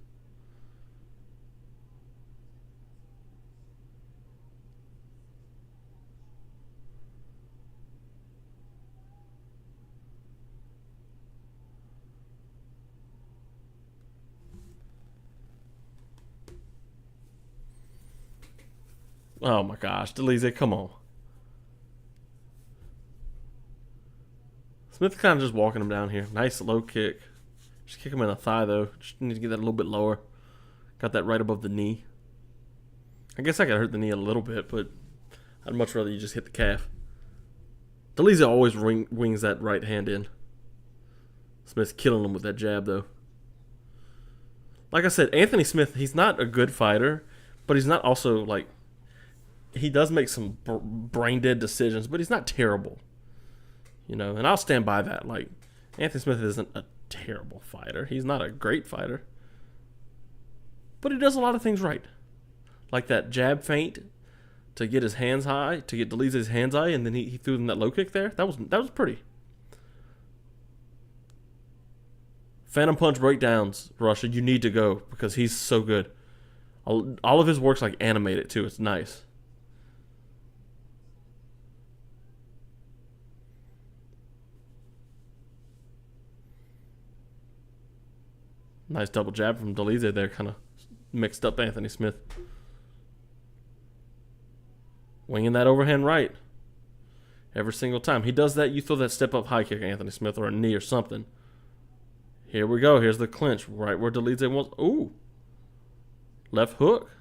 Oh my gosh, Dolidze, come on. Smith kind of just walking him down here. Nice low kick. Just kick him in the thigh though. Just need to get that a little bit lower. Got that right above the knee. I guess I could hurt the knee a little bit, but I'd much rather you just hit the calf. Dolidze always wings that right hand in. Smith's killing him with that jab though. Like I said, Anthony Smith, he's not a good fighter, but he's not also like, he does make some brain dead decisions, but he's not terrible. And I'll stand by that. Like, Anthony Smith isn't a terrible fighter. He's not a great fighter. But he does a lot of things right. Like that jab feint to get his hands high, to get Dolidze's hands high, and then he threw him that low kick there. That was pretty. Phantom Punch breakdowns, Russia, you need to go because he's so good. All of his work's like animated too. It's nice. Nice double jab from Dolidze there, kind of mixed up Anthony Smith. Winging that overhand right. Every single time. He does that, you throw that step up high kick, Anthony Smith, or a knee or something. Here we go. Here's the clinch. Right where Dolidze wants. Ooh. Left hook.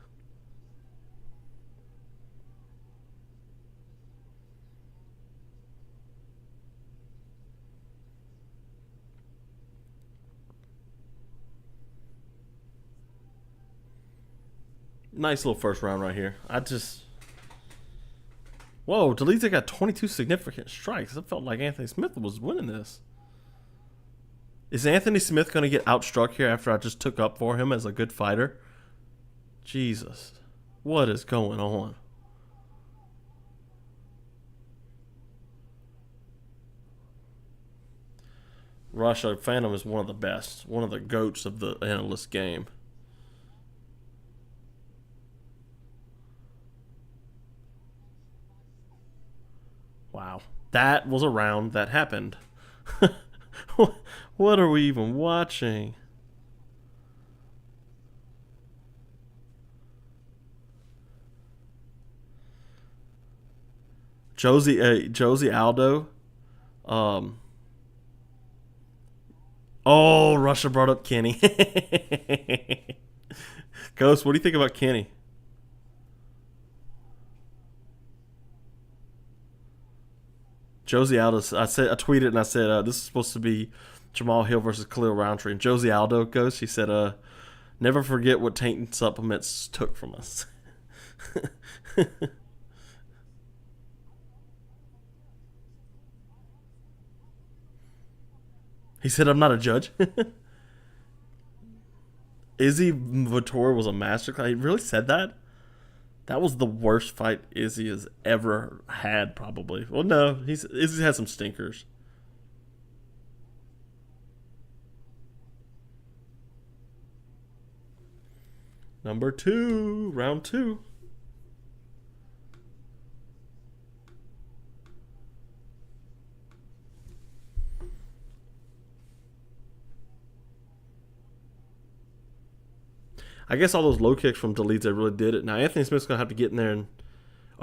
Nice little first round right here. Whoa, Dolidze got 22 significant strikes. It felt like Anthony Smith was winning this. Is Anthony Smith going to get outstruck here after I just took up for him as a good fighter? Jesus. What is going on? Russia Phantom is one of the best. One of the GOATs of the analyst game. Wow. That was a round that happened. What are we even watching? Josie Aldo. Oh, Russia brought up Kenny. Ghost, what do you think about Kenny? Josie Aldo. I tweeted and I said this is supposed to be Jamal Hill versus Khalil Roundtree. And Josie Aldo goes. She said, "Never forget what tainted supplements took from us." He said, "I'm not a judge." Izzy Vittori was a masterclass. He really said that? That was the worst fight Izzy has ever had, probably. Well, no, Izzy's had some stinkers. Number 2, round 2. I guess all those low kicks from Dolidze really did it. Now Anthony Smith's gonna have to get in there and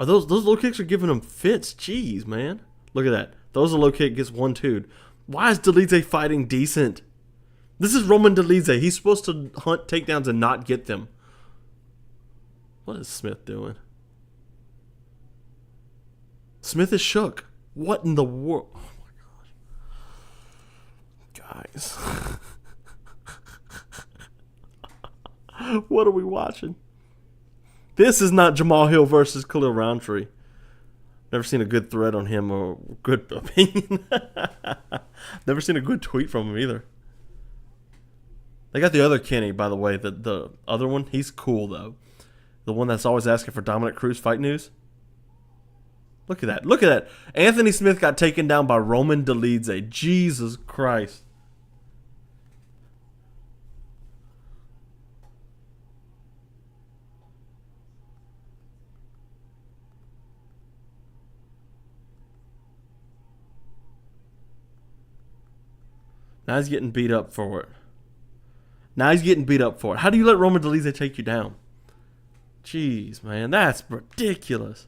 those low kicks are giving him fits. Jeez, man. Look at that. Those are low kick gets 1-2'd. Why is Dolidze fighting decent? This is Roman Dolidze. He's supposed to hunt takedowns and not get them. What is Smith doing? Smith is shook. What in the world? Oh my gosh. Guys. What are we watching? This is not Jamal Hill versus Khalil Roundtree. Never seen a good thread on him or good opinion. Never seen a good tweet from him either. They got the other Kenny, by the way. The other one, he's cool though. The one that's always asking for Dominic Cruz fight news. Look at that. Look at that. Anthony Smith got taken down by Roman Dolidze. Jesus Christ. Now he's getting beat up for it. How do you let Roman Dolidze take you down? Jeez, man. That's ridiculous.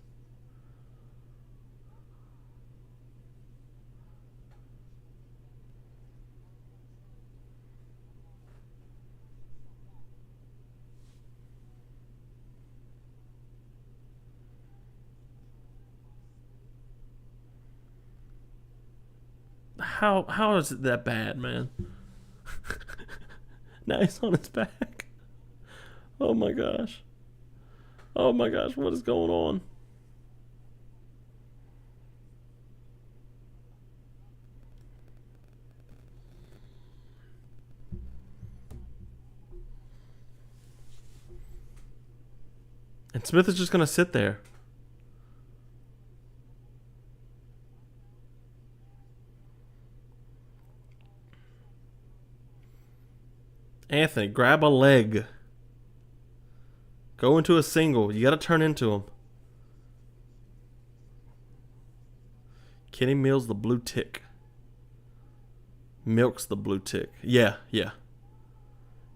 How is it that bad, man? Now he's on his back. Oh my gosh. Oh my gosh, what is going on? And Smith is just going to sit there. Anthony, grab a leg. Go into a single. You got to turn into him. Kenny Mills, the blue tick. Milks the blue tick. Yeah.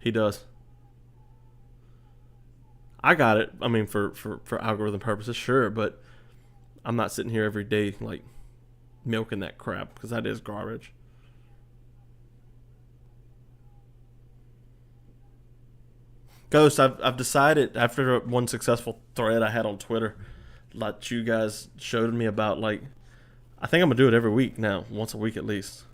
He does. I got it. I mean, for algorithm purposes, sure. But I'm not sitting here every day, like, milking that crap. Because that is garbage. Ghost, I've decided after one successful thread I had on Twitter, like you guys showed me about, like, I think I'm going to do it every week now, once a week at least.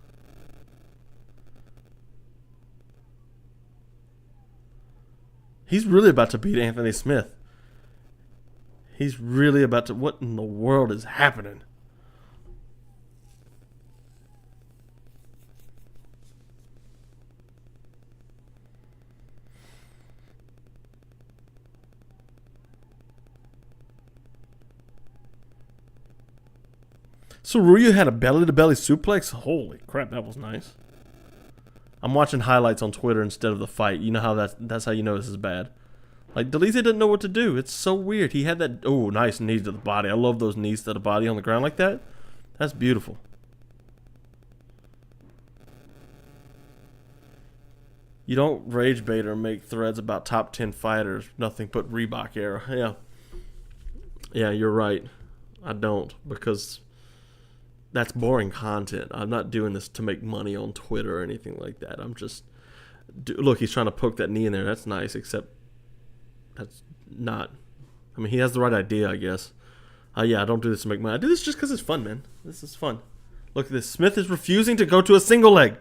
He's really about to beat Anthony Smith. He's really about to... What in the world is happening? Tsuruya had a belly-to-belly suplex? Holy crap, that was nice. I'm watching highlights on Twitter instead of the fight. You know how that's how you know this is bad. Like, Dolidze didn't know what to do. It's so weird. He had that, oh, nice knees to the body. I love those knees to the body on the ground like that. That's beautiful. You don't rage bait or make threads about top 10 fighters. Nothing but Reebok era. Yeah. Yeah, you're right. I don't, because... that's boring content. I'm not doing this to make money on Twitter or anything like that. I'm just... Look, he's trying to poke that knee in there. That's nice, except that's not... I mean, he has the right idea, I guess. Yeah, I don't do this to make money. I do this just because it's fun, man. This is fun. Look at this. Smith is refusing to go to a single leg.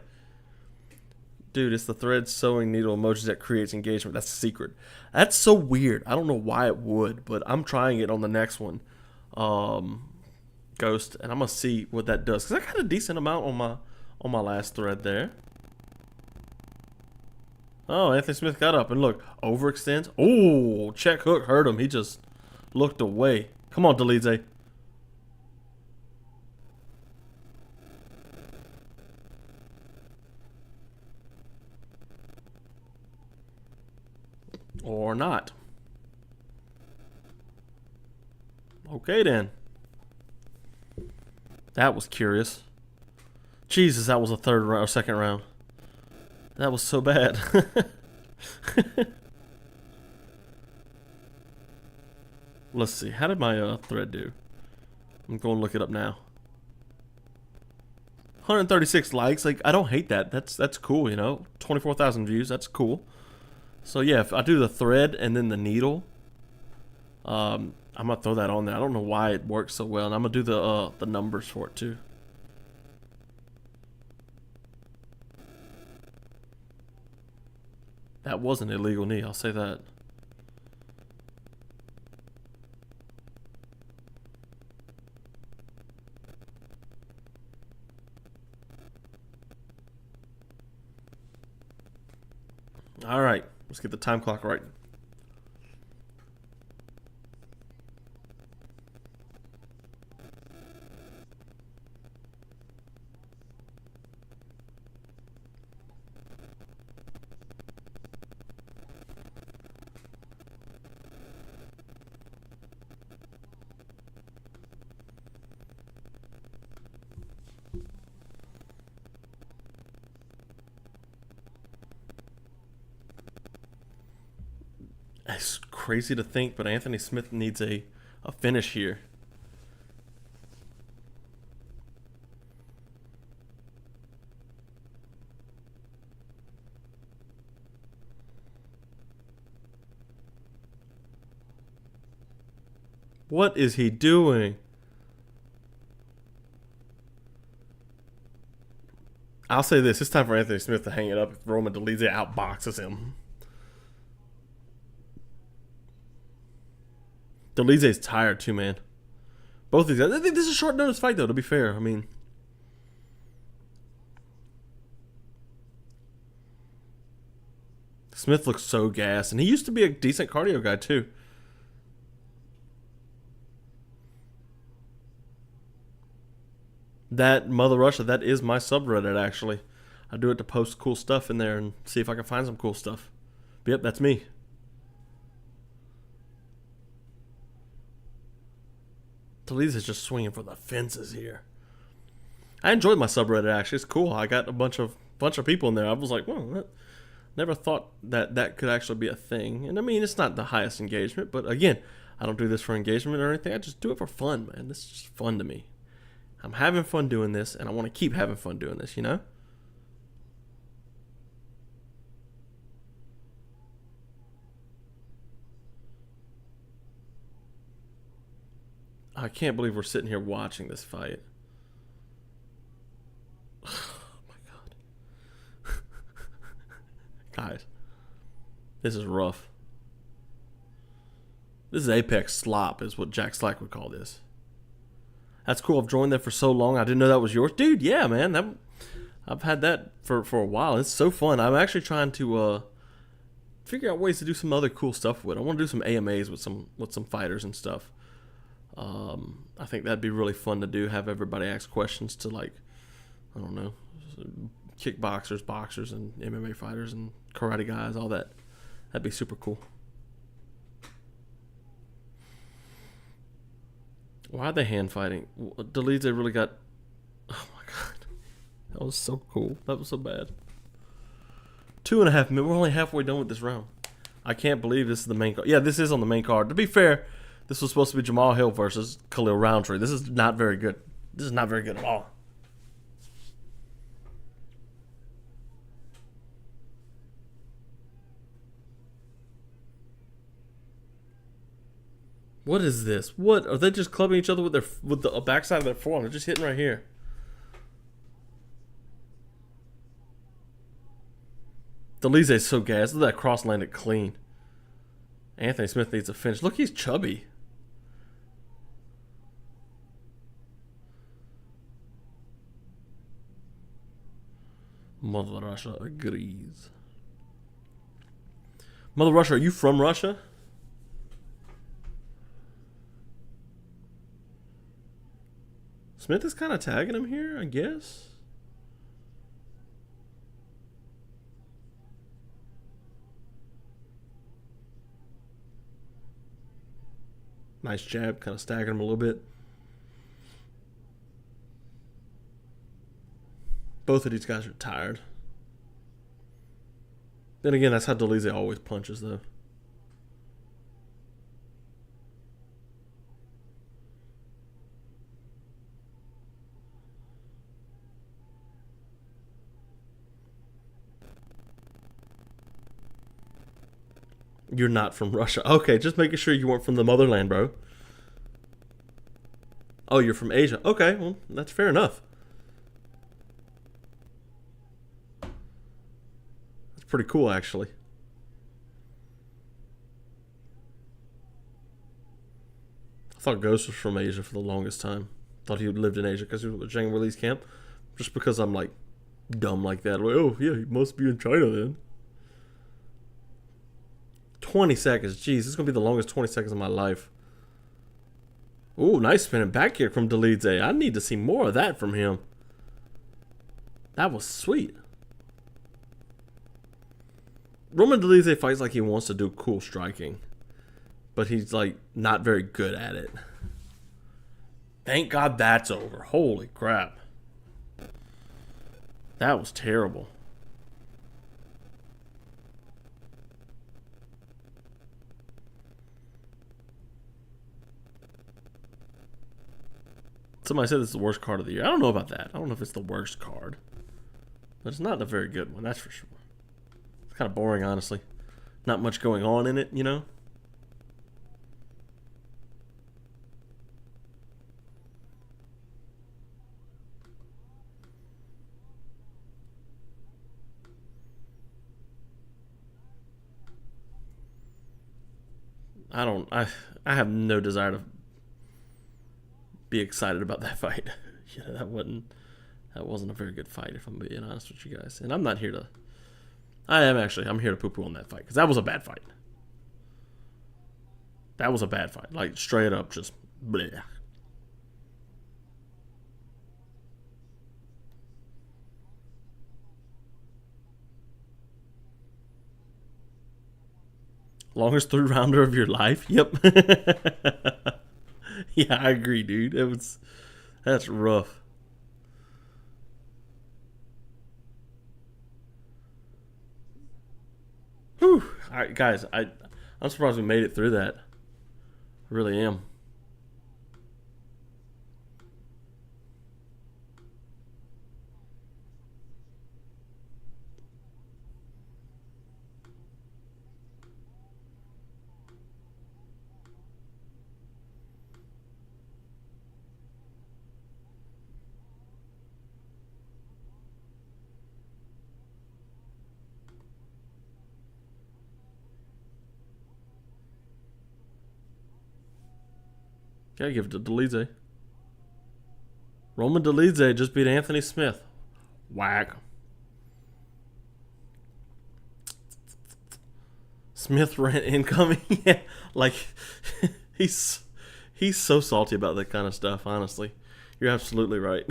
Dude, it's the thread sewing needle emoji that creates engagement. That's the secret. That's so weird. I don't know why it would, but I'm trying it on the next one. Ghost, and I'm gonna see what that does, because I got a decent amount on my last thread there. Oh, Anthony Smith got up and look, overextends. Oh, check hook hurt him. He just looked away. Come on, Dolidze. Or not. Okay then. That was curious. Jesus, that was a third round or second round. That was so bad. Let's see. How did my thread do? I'm going to look it up now. 136 likes. Like, I don't hate that. That's cool, you know. 24,000 views. That's cool. So yeah, if I do the thread and then the needle, I'm gonna throw that on there. I don't know why it works so well, and I'm gonna do the numbers for it too. That was an illegal knee, I'll say that. All right, let's get the time clock right. It's crazy to think, but Anthony Smith needs a finish here. What is he doing? I'll say this. It's time for Anthony Smith to hang it up if Roman Dolidze outboxes him. Dolidze's tired too, man. Both these guys. I think this is a short notice fight, though, to be fair. I mean, Smith looks so gassed, and he used to be a decent cardio guy, too. That Mother Russia, that is my subreddit, actually. I do it to post cool stuff in there and see if I can find some cool stuff. But yep, that's me. Dolidze is just swinging for the fences here. I enjoyed my subreddit, actually. It's cool. I got a bunch of people in there. I was like, well, never thought that could actually be a thing. And I mean, it's not the highest engagement, but again, I don't do this for engagement or anything. I just do it for fun, man. This is just fun to me. I'm having fun doing this, and I want to keep having fun doing this, you know? I can't believe we're sitting here watching this fight. Oh my god. Guys, this is rough. This is apex slop, is what Jack Slack would call this. That's cool. I've joined there for so long. I didn't know that was yours. Dude, yeah, man. I've had that for a while. It's so fun. I'm actually trying to figure out ways to do some other cool stuff with it. I want to do some AMAs with some fighters and stuff. I think that'd be really fun to do. Have everybody ask questions to, like, I don't know, kickboxers, boxers, and MMA fighters and karate guys, all that. That'd be super cool. Why are they hand fighting? Dolidze really got... Oh my god. That was so cool. That was so bad. 2.5 minutes. We're only halfway done with this round. I can't believe this is the main card. Yeah, this is on the main card. To be fair, this was supposed to be Jamal Hill versus Khalil Roundtree. This is not very good. This is not very good at all. What is this? What are they just clubbing each other with the backside of their forearm? They're just hitting right here. Dolidze is so gassed. Look at that cross landed clean. Anthony Smith needs a finish. Look, he's chubby. Mother Russia agrees. Mother Russia, are you from Russia? Smith is kind of tagging him here, I guess. Nice jab, kind of staggering him a little bit. Both of these guys are tired. Then again, that's how Dolidze always punches, though. You're not from Russia. Okay, just making sure you weren't from the motherland, bro. Oh, you're from Asia. Okay, well, that's fair enough. That's pretty cool, actually. I thought Ghost was from Asia for the longest time. Thought he lived in Asia because he was at Zhang Weili's camp. Just because I'm, like, dumb like that. Like, oh, yeah, he must be in China then. 20 seconds. Jeez, this is going to be the longest 20 seconds of my life. Ooh, nice spinning back kick from Dolidze. I need to see more of that from him. That was sweet. Roman Dolidze fights like he wants to do cool striking. But he's, like, not very good at it. Thank God that's over. Holy crap. That was terrible. Somebody said this is the worst card of the year. I don't know about that. I don't know if it's the worst card. But it's not a very good one, that's for sure. It's kind of boring, honestly. Not much going on in it, you know? I have no desire to be excited about that fight. Yeah, that wasn't a very good fight, if I'm being honest with you guys. And I'm not here to... I'm here to poo-poo on that fight, because that was a bad fight. That was a bad fight. Like, straight up, just bleh. Longest 3-rounder of your life? Yep. Yeah, I agree, dude. That's rough. Whew. All right, guys, I'm surprised we made it through that. I really am. Gotta give it to Dolidze. Roman Dolidze just beat Anthony Smith. Whack. Smith rant incoming. Yeah, like he's so salty about that kind of stuff. Honestly, you're absolutely right.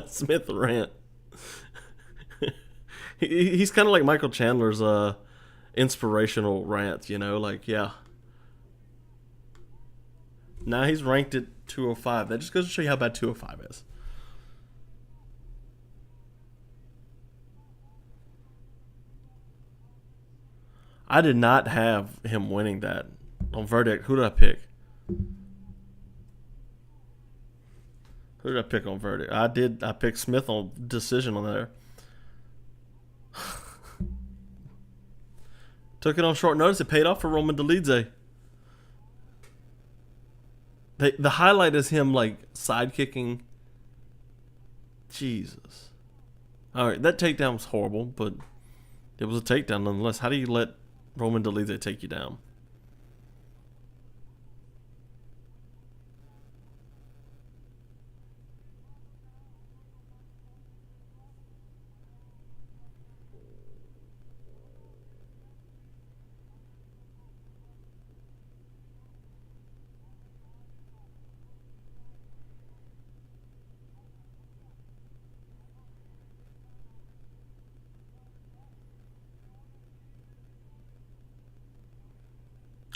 Smith rant. He's kind of like Michael Chandler's inspirational rant. You know, like yeah. Now he's ranked at 205. That just goes to show you how bad 205 is. I did not have him winning that. On verdict, who did I pick? Who did I pick on verdict? I picked Smith on decision on there. Took it on short notice. It paid off for Roman Dolidze. The highlight is him, like, side-kicking. Jesus. All right, that takedown was horrible, but It was a takedown nonetheless. How do you let Roman Dolidze take you down?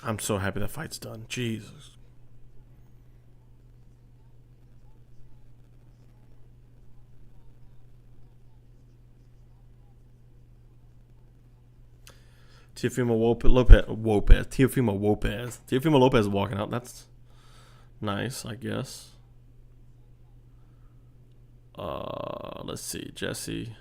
I'm so happy that fight's done. Jesus. Teofimo Lopez walking out. That's nice, I guess. Let's see. Jesse.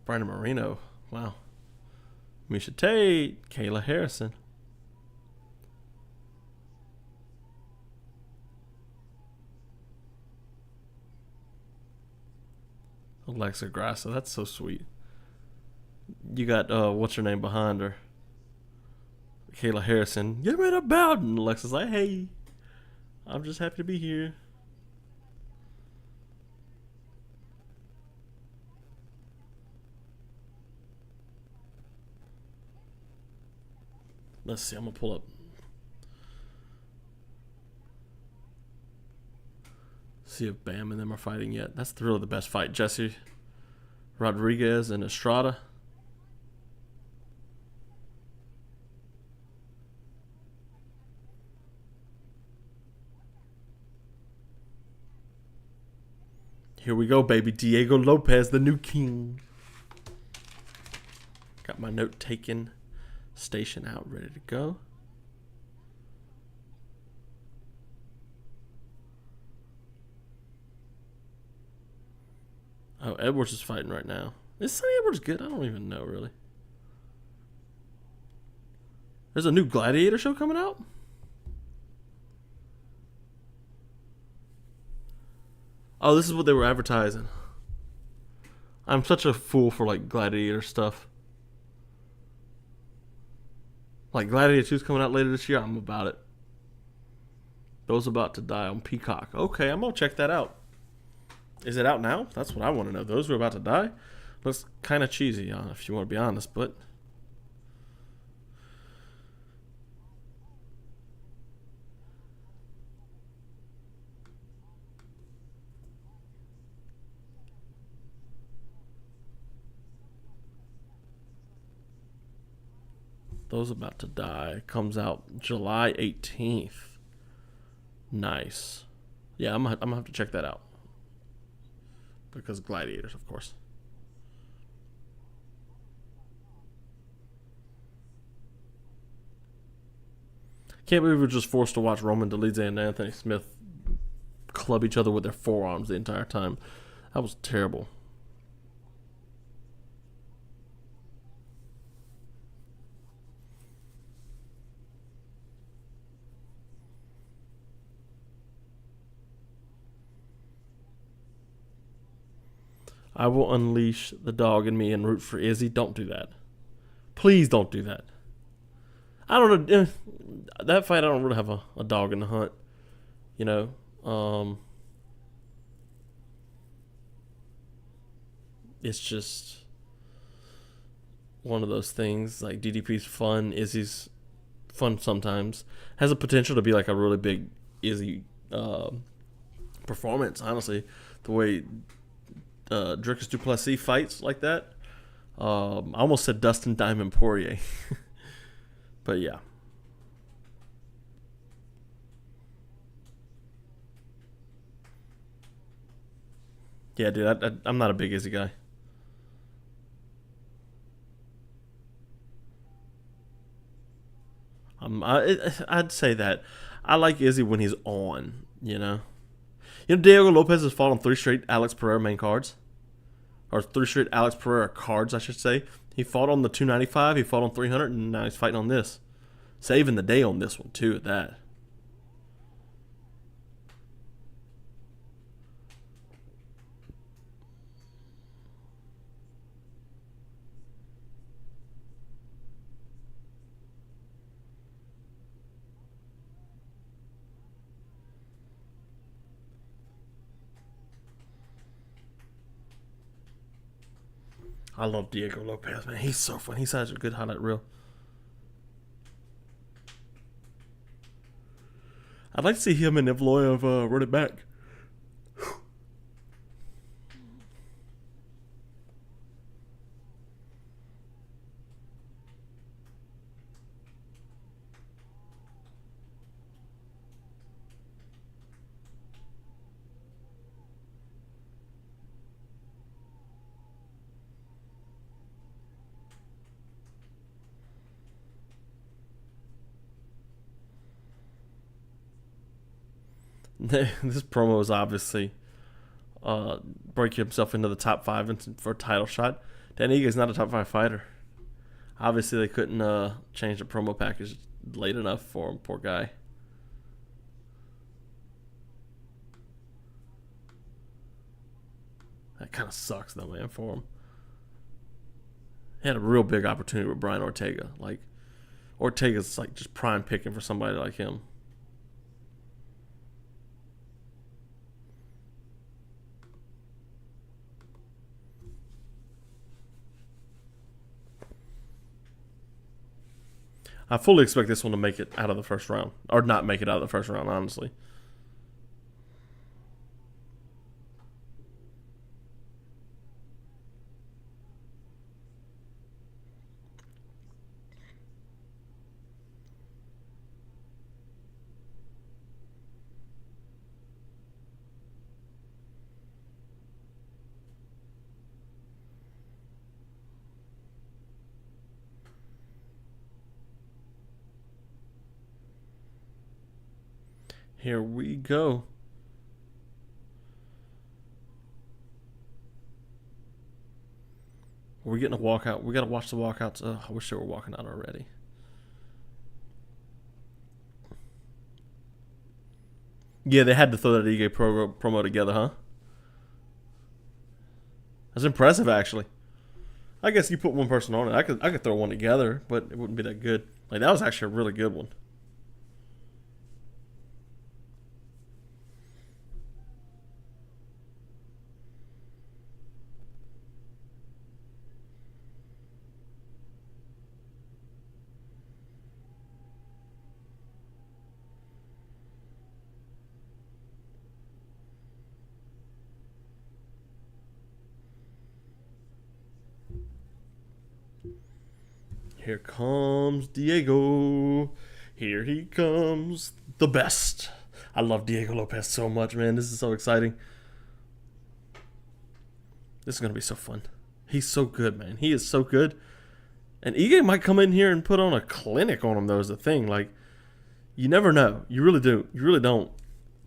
Brandon Moreno. Wow. Misha Tate. Kayla Harrison. Alexa Grasso. That's so sweet. You got, what's her name behind her? Kayla Harrison. Get rid of Bowden. Alexa's like, hey, I'm just happy to be here. Let's see. I'm going to pull up. See if Bam and them are fighting yet. That's really the best fight. Jesse Rodriguez and Estrada. Here we go, baby. Diego Lopes, the new king. Got my note taken station out, ready to go. Oh, Edwards is fighting right now. Is Sonny Edwards good? I don't even know, really. There's a new Gladiator show coming out? Oh, this is what they were advertising. I'm such a fool for, like, Gladiator stuff. Like, Gladiator 2's coming out later this year. I'm about it. Those About to Die on Peacock. Okay, I'm going to check that out. Is it out now? That's what I want to know. Those Who Are About to Die? Looks kind of cheesy, if you want to be honest, but... Those About to Die comes out July 18th. Nice. Yeah, I'm gonna have to check that out. Because Gladiators, of course. Can't believe we were just forced to watch Roman Dolidze and Anthony Smith club each other with their forearms the entire time. That was terrible. I will unleash the dog in me and root for Izzy. Don't do that. Please don't do that. I don't know. That fight, I don't really have a dog in the hunt. You know? It's just one of those things. Like, DDP's fun. Izzy's fun sometimes. Has a potential to be like a really big Izzy performance, honestly. The way... Dricus du Plessis fights like that. I almost said Dustin Diamond Poirier. But yeah. Yeah, dude, I'm not a big Izzy guy. I'd say that. I like Izzy when he's on, you know. You know, Diego Lopez has fought on 3 straight Alex Pereira main cards. Or 3 straight Alex Pereira cards, I should say. He fought on the 295, he fought on 300, and now he's fighting on this. Saving the day on this one, too, at that. I love Diego Lopes, man. He's so fun. He's such a good highlight reel. I'd like to see him and Evloev run it back. This promo is obviously breaking himself into the top 5 for a title shot. Dan Ige not a top 5 fighter. Obviously, they couldn't change the promo package late enough for him. Poor guy. That kind of sucks, though, man, for him. He had a real big opportunity with Brian Ortega. Like, Ortega's like just prime picking for somebody like him. I fully expect this one to make it out of the first round. Or not make it out of the first round, honestly. Here we go. Are we getting a walkout? We got to watch the walkouts. I wish they were walking out already. Yeah, they had to throw that Ige promo together, huh? That's impressive, actually. I guess you put one person on it. I could throw one together, but it wouldn't be that good. Like, that was actually a really good one. Here comes Diego. Here he comes. The best. I love Diego Lopes so much, man. This is so exciting. This is going to be so fun. He's so good, man. He is so good. And Ige might come in here and put on a clinic on him, though, is the thing. Like, you never know. You really do. You really don't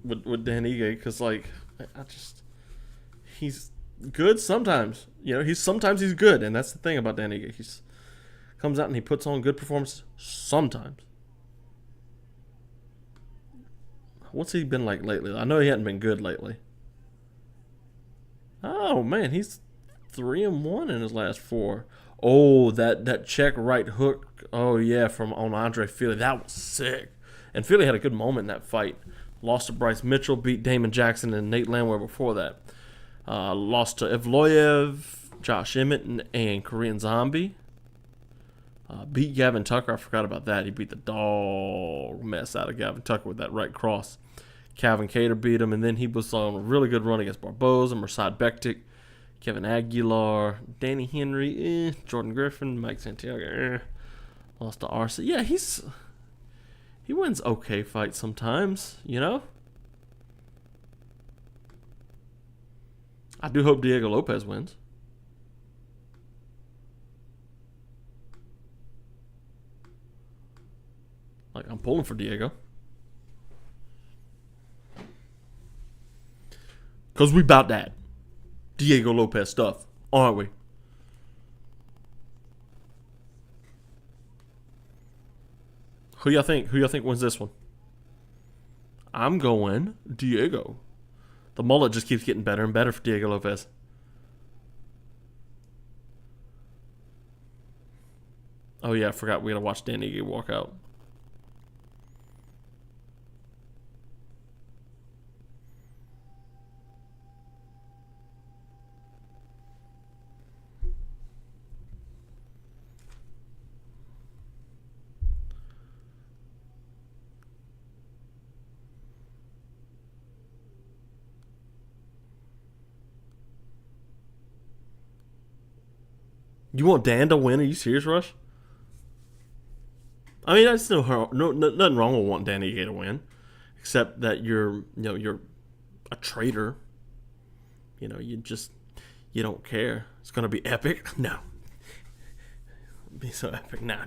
with Dan Ige, because, like, he's good sometimes. You know, sometimes he's good, and that's the thing about Dan Ige. He's comes out and he puts on good performances sometimes. What's he been like lately? I know he hadn't been good lately. Oh man, he's 3-1 in his last 4. Oh, that check right hook. Oh yeah, from on Andre Fili. That was sick. And Fili had a good moment in that fight. Lost to Bryce Mitchell, beat Damon Jackson and Nate Landwehr before that. Lost to Evloev, Josh Emmett, and Korean Zombie. Beat Gavin Tucker. I forgot about that. He beat the dog mess out of Gavin Tucker with that right cross. Calvin Kattar beat him, and then he was on a really good run against Barboza, Mirsad Bektik, Kevin Aguilar, Danny Henry, Jordan Griffin, Mike Santiago, lost to Arce. Yeah, he wins okay fights sometimes, you know? I do hope Diego Lopes wins. Like, I'm pulling for Diego. Because we about that Diego Lopes stuff, aren't we? Who y'all think? Who y'all think wins this one? I'm going Diego. The mullet just keeps getting better and better for Diego Lopes. Oh yeah, I forgot we gotta watch Dan Ige walk out. You want Dan to win? Are you serious, Rush? I mean, that's nothing wrong with wanting Dan Ige to win, except that you're a traitor. You don't care. It's gonna be epic. No, be so epic. No.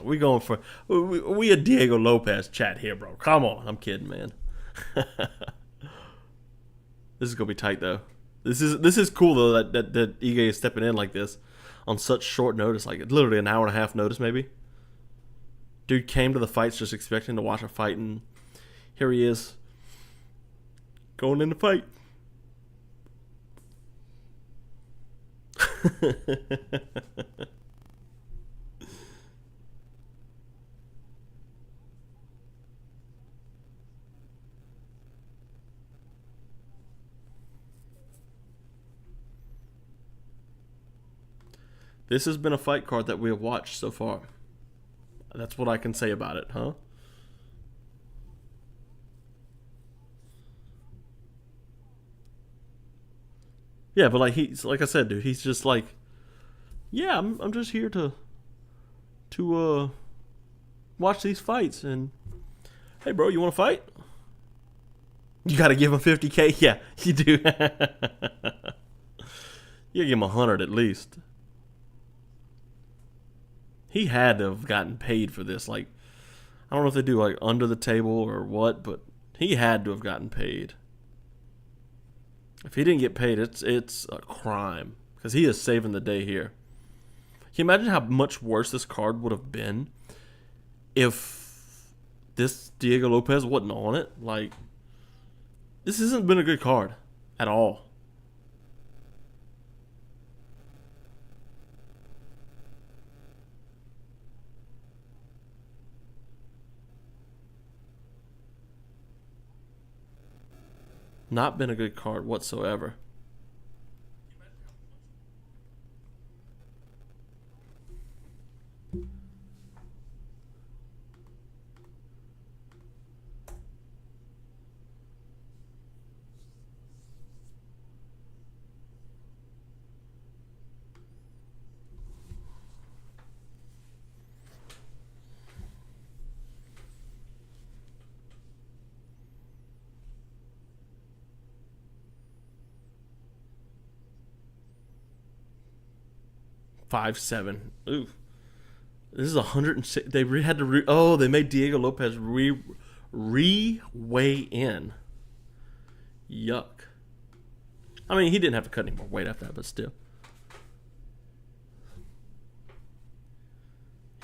We going for we a Diego Lopes chat here, bro. Come on, I'm kidding, man. This is gonna be tight though. This is cool though that Ige is stepping in like this on such short notice, like literally an hour and a half notice maybe. Dude came to the fights just expecting to watch a fight, and here he is going in the fight. This has been a fight card that we have watched so far. That's what I can say about it, huh? Yeah, but like I said, dude, he's just like, yeah, I'm just here to watch these fights, and hey, bro, you want to fight? You got to give him $50K. Yeah, you do. You give him 100 at least. He had to have gotten paid for this. Like, I don't know if they do like under the table or what, but he had to have gotten paid. If he didn't get paid, it's a crime, because he is saving the day here. Can you imagine how much worse this card would have been if this Diego Lopes wasn't on it? Like, this hasn't been a good card at all. Not been a good card whatsoever. Five, 7. Ooh. This is 106. They had to they made Diego Lopes weigh in. Yuck. I mean, he didn't have to cut any more weight after that, but still.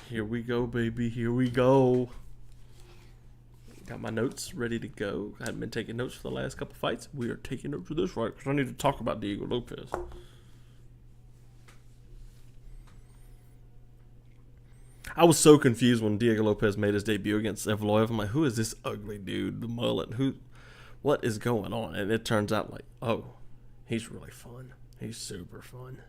Here we go, baby. Here we go. Got my notes ready to go. I hadn't been taking notes for the last couple fights. We are taking notes for this fight because I need to talk about Diego Lopes. I was so confused when Diego Lopes made his debut against Evloev. I'm like, who is this ugly dude? The mullet. What is going on? And it turns out like, oh, he's really fun. He's super fun.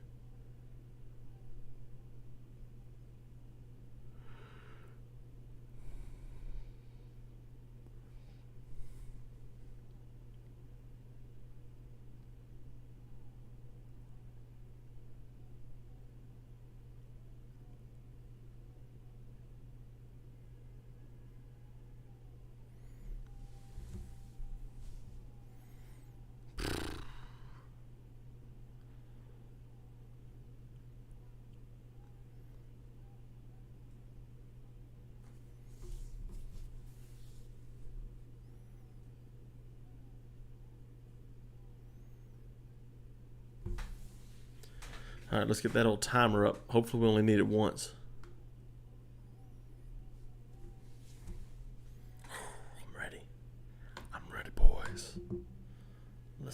All right, let's get that old timer up. Hopefully we only need it once.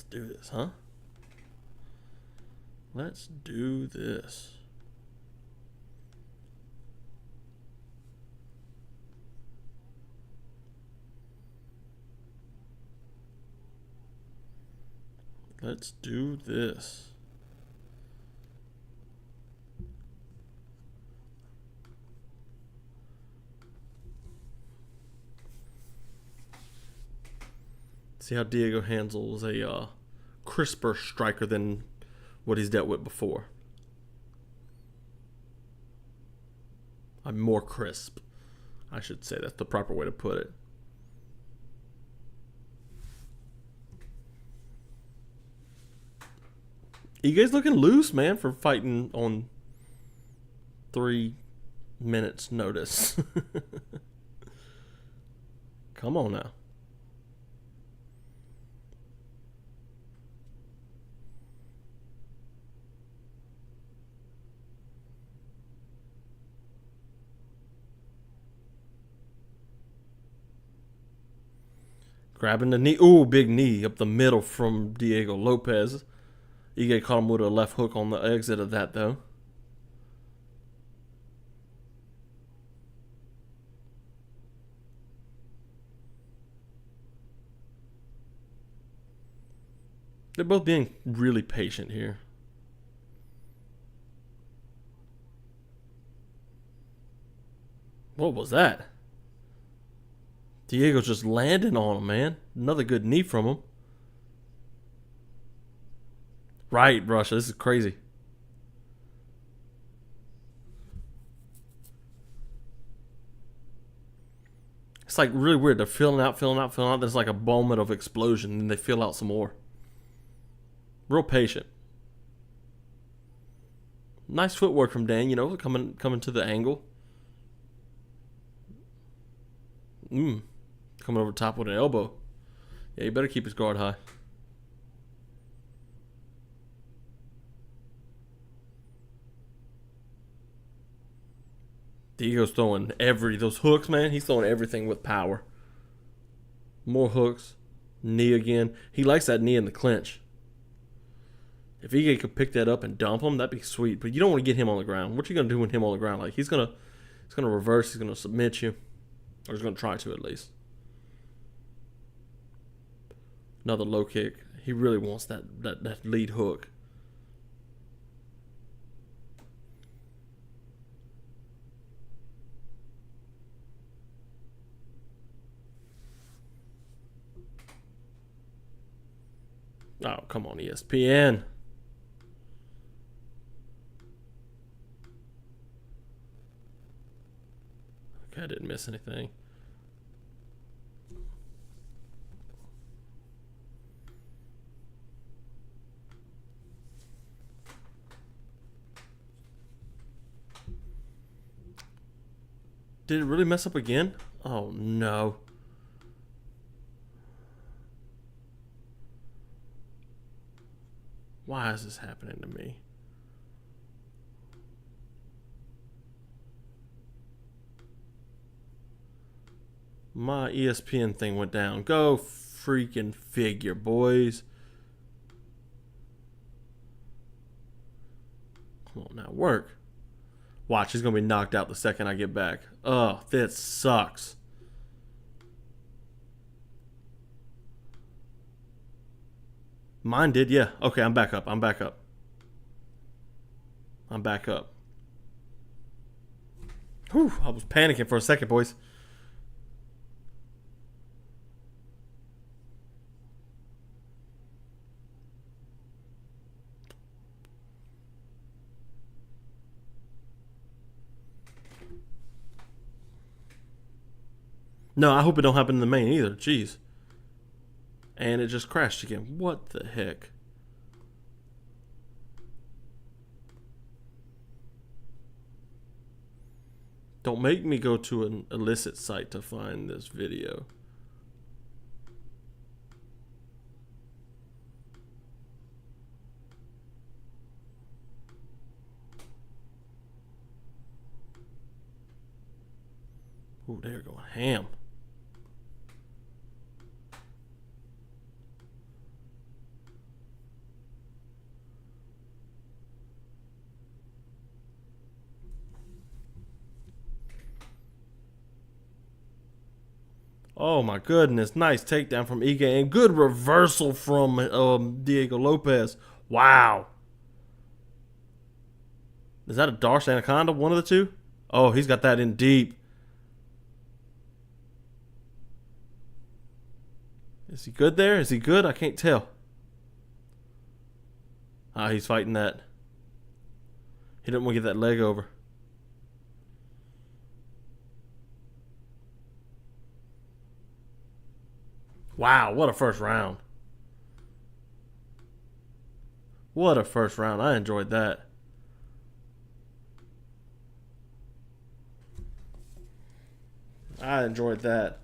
do this, huh? Let's do this. Let's do this. See how Diego handles a crisper striker than what he's dealt with before. I'm more crisp, I should say. That's the proper way to put it. Ige's looking loose, man, for fighting on 3 minutes notice. Come on now. Grabbing the knee. Ooh, big knee up the middle from Diego Lopes. Ige caught him with a left hook on the exit of that, though. They're both being really patient here. What was that? Diego's just landing on him, man. Another good knee from him. Right, Russia. This is crazy. It's like really weird. They're filling out. There's like a moment of explosion, and they fill out some more. Real patient. Nice footwork from Dan, you know, coming to the angle. Coming over top with an elbow. Yeah, you better keep his guard high. Diego's throwing those hooks, man. He's throwing everything with power. More hooks. Knee again. He likes that knee in the clinch. If Ige could pick that up and dump him, that'd be sweet. But you don't want to get him on the ground. What you gonna do with him on the ground? Like he's gonna reverse. He's gonna submit you, or he's gonna try to at least. Another low kick. He really wants that lead hook. Oh, come on, ESPN. Okay, I didn't miss anything. Did it really mess up again? Oh, no. Why is this happening to me? My ESPN thing went down. Go freaking figure, boys. Come on now, work. Watch, he's going to be knocked out the second I get back. Oh, that sucks. Mine did, yeah. Okay, I'm back up. I'm back up. Whew, I was panicking for a second, boys. No, I hope it don't happen in the main either. Jeez. And it just crashed again. What the heck? Don't make me go to an illicit site to find this video. Ooh, they're going ham. Oh my goodness. Nice takedown from Ige. And good reversal from Diego Lopes. Wow. Is that a Darce Anaconda? One of the two? Oh, he's got that in deep. Is he good there? Is he good? I can't tell. Ah, he's fighting that. He didn't want to get that leg over. Wow, what a first round. What a first round. I enjoyed that. I enjoyed that.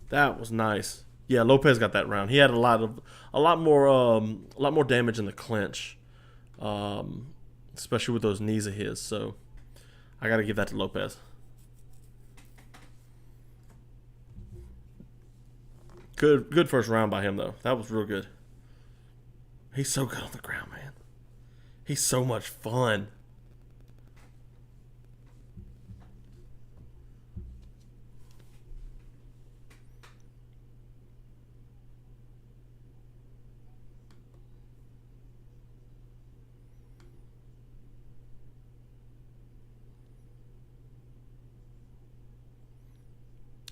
That was nice. Yeah, Lopes got that round. He had a lot more damage in the clinch, especially with those knees of his. So I got to give that to Lopes. Good first round by him though. That was real good. He's so good on the ground, man. He's so much fun.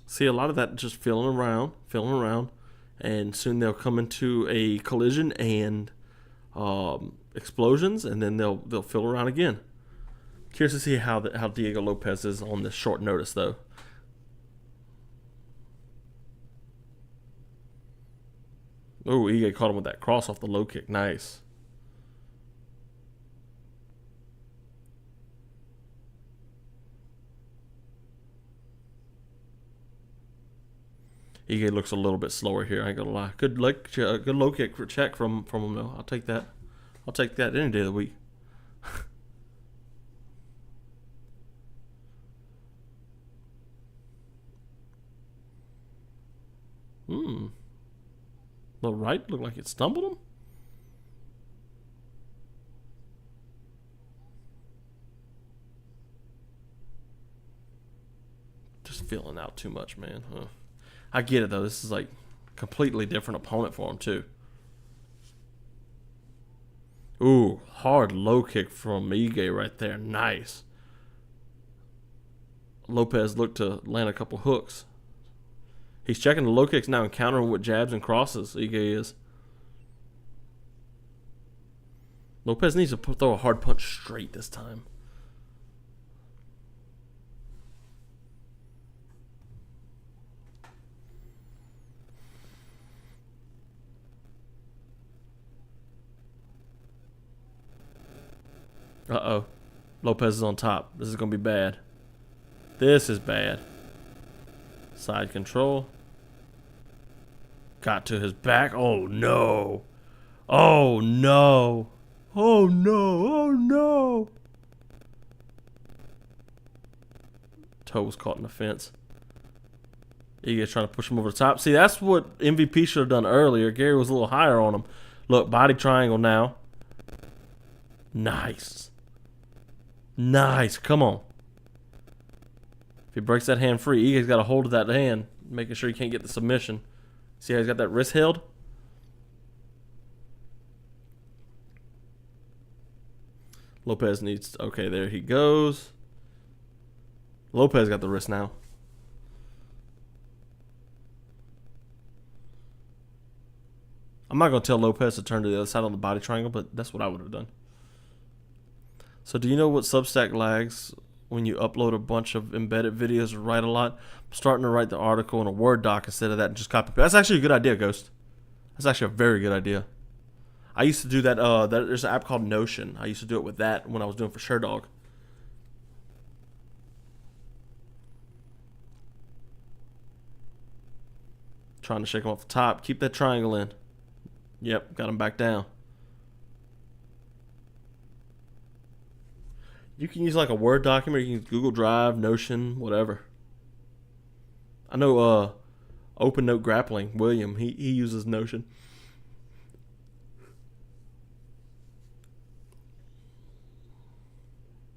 See, a lot of that just feeling around, and soon they'll come into a collision and explosions, and then they'll fill around again. Curious to see how Diego Lopes is on this short notice, though. Oh, Ige caught him with that cross off the low kick. Nice. Ige looks a little bit slower here. I ain't gonna lie. Good low kick for check from him though. I'll take that. I'll take that any day of the week. The right looked like it stumbled him. Just feeling out too much, man. Huh. I get it though. This is like completely different opponent for him too. Ooh, hard low kick from Ige right there. Nice. Lopes looked to land a couple hooks. He's checking the low kicks now and countering with jabs and crosses. Ige is. Lopes needs to throw a hard punch straight this time. Uh-oh. Lopes is on top. This is going to be bad. This is bad. Side control. Got to his back. Oh, no. Oh, no. Oh, no. Oh, no. Toe was caught in the fence. Ige's trying to push him over the top. See, that's what MVP should have done earlier. Garry was a little higher on him. Look, body triangle now. Nice. Nice. Come on. If he breaks that hand free, Ige's got a hold of that hand, making sure he can't get the submission. See how he's got that wrist held? Lopes needs... Okay, there he goes. Lopes got the wrist now. I'm not going to tell Lopes to turn to the other side on the body triangle, but that's what I would have done. So do you know what Substack lags when you upload a bunch of embedded videos or write a lot? I'm starting to write the article in a Word doc instead of that and just copy. That's actually a good idea, Ghost. That's actually a very good idea. I used to do that. There's an app called Notion. I used to do it with that when I was doing for SureDog. Trying to shake him off the top. Keep that triangle in. Yep, got him back down. You can use like a Word document. You can use Google Drive, Notion, whatever. I know Open Note Grappling, William, he uses Notion.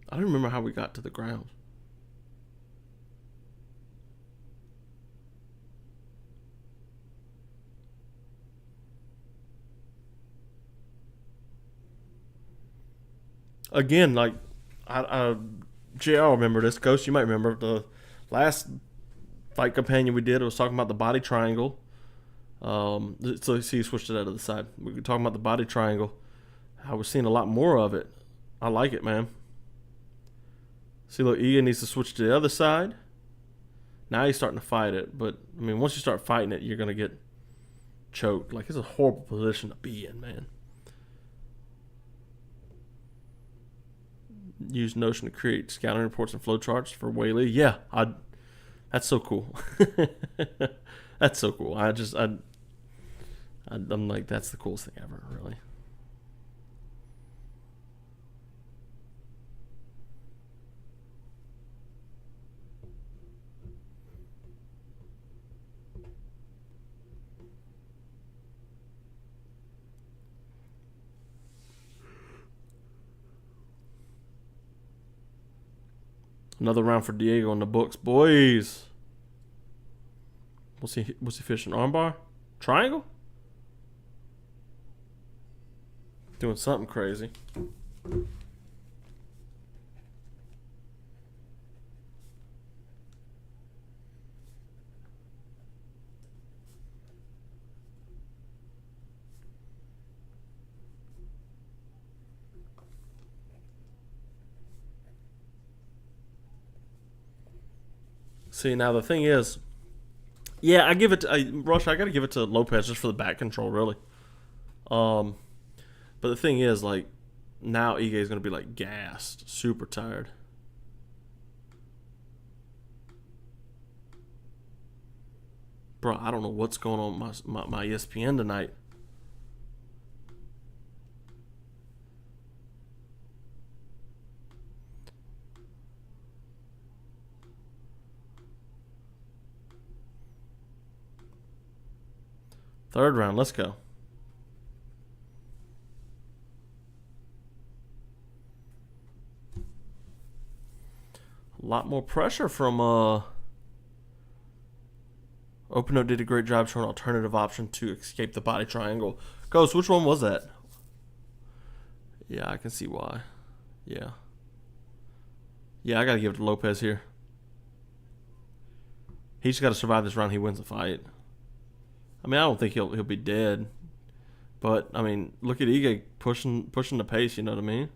I don't remember how we got to the ground. Again, like, JR remember this. Ghost, you might remember the last fight companion we did. It was talking about the body triangle. So see, you switched it out to the side. We were talking about the body triangle. I was seeing a lot more of it. I like it, man. See, look, Ian needs to switch to the other side. Now he's starting to fight it. But, I mean, once you start fighting it, you're going to get choked. Like, it's a horrible position to be in, man. Use Notion to create scouting reports and flowcharts for Whaley. Yeah, that's so cool. That's so cool. I'm like, that's the coolest thing ever, really. Another round for Diego in the books, boys. What's he fishing? Armbar? Triangle? Doing something crazy. See, now the thing is, yeah, I give it to Rush. I got to give it to Lopes just for the back control, really. But the thing is, like, now Ige is going to be like gassed, super tired. Bro, I don't know what's going on with my ESPN tonight. Third round, let's go. A lot more pressure from Open Note did a great job showing an alternative option to escape the body triangle. Ghost, which one was that? Yeah, I can see why. Yeah. Yeah, I gotta give it to Lopes here. He's got to survive this round. He wins the fight. I mean, I don't think he'll be dead, but I mean, look at Ige pushing the pace. You know what I mean?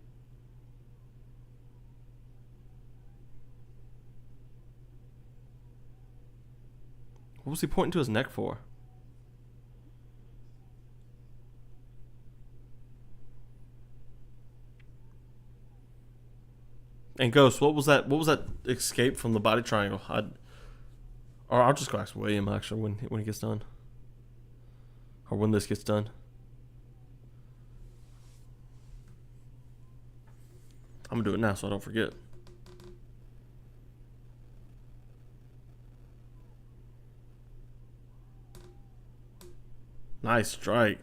What was he pointing to his neck for? And Ghost, what was that? What was that escape from the body triangle? I'll just go ask William actually when he gets done. Or when this gets done. I'm going to do it now so I don't forget. Nice strike.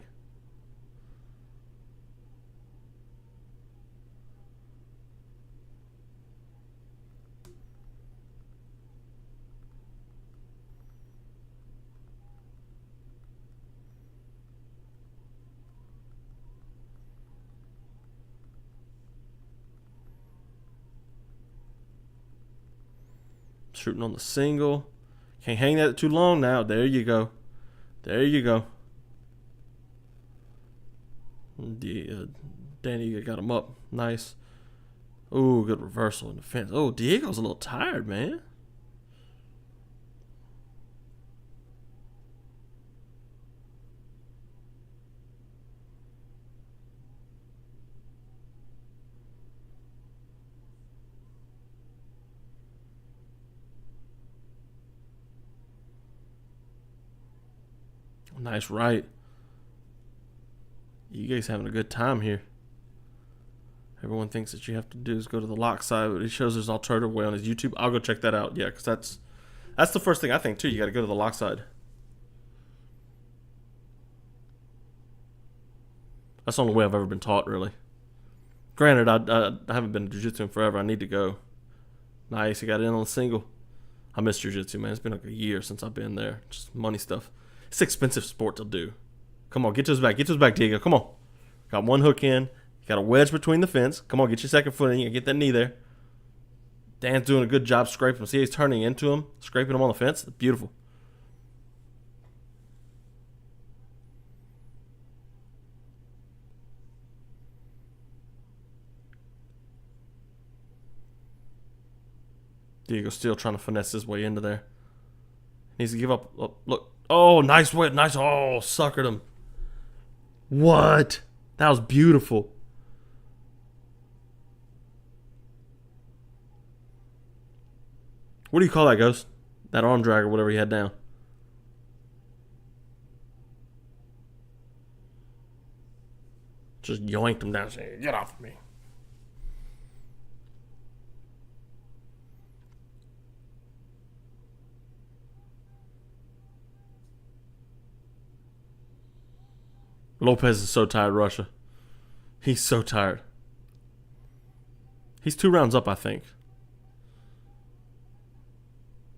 Shooting on the single. Can't hang that too long now. There you go. There you go. Danny got him up. Nice. Oh, good reversal in the fence. Oh, Diego's a little tired, man. Nice right. You guys having a good time here. Everyone thinks that you have to do is go to the lock side, but he shows there's an alternative way on his YouTube. I'll go check that out. Yeah, because that's the first thing I think too. You got to go to the lock side. That's the only way I've ever been taught, really. Granted, I haven't been to jiu-jitsu in forever. I need to go. Nice, he got in on the single. I miss jiu-jitsu, man. It's been like a year since I've been there. Just money stuff. It's an expensive sport to do. Come on, get to his back. Get to his back, Diego. Come on. Got one hook in. Got a wedge between the fence. Come on, get your second foot in. You get that knee there. Dan's doing a good job scraping him. See, he's turning into him, scraping him on the fence. Beautiful. Diego still trying to finesse his way into there. Needs to give up. Oh, look. Oh, nice way. Nice. Oh, suckered him. What? That was beautiful. What do you call that, Ghost? That arm drag or whatever he had down. Just yoinked him down saying, get off of me. Lopes is so tired, Russia. He's so tired. He's 2 rounds up, I think.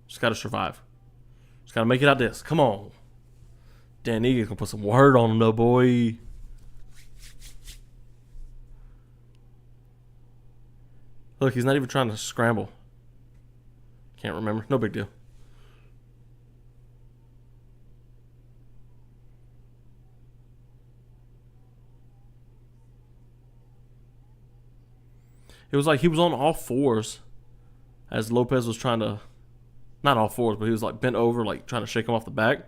Just got to survive. Just got to make it out this. Come on. Dan Egan's going to put some word on him, though, boy. Look, he's not even trying to scramble. Can't remember. No big deal. It was like he was on all fours as Lopes was trying to, not all fours, but he was like bent over, like trying to shake him off the back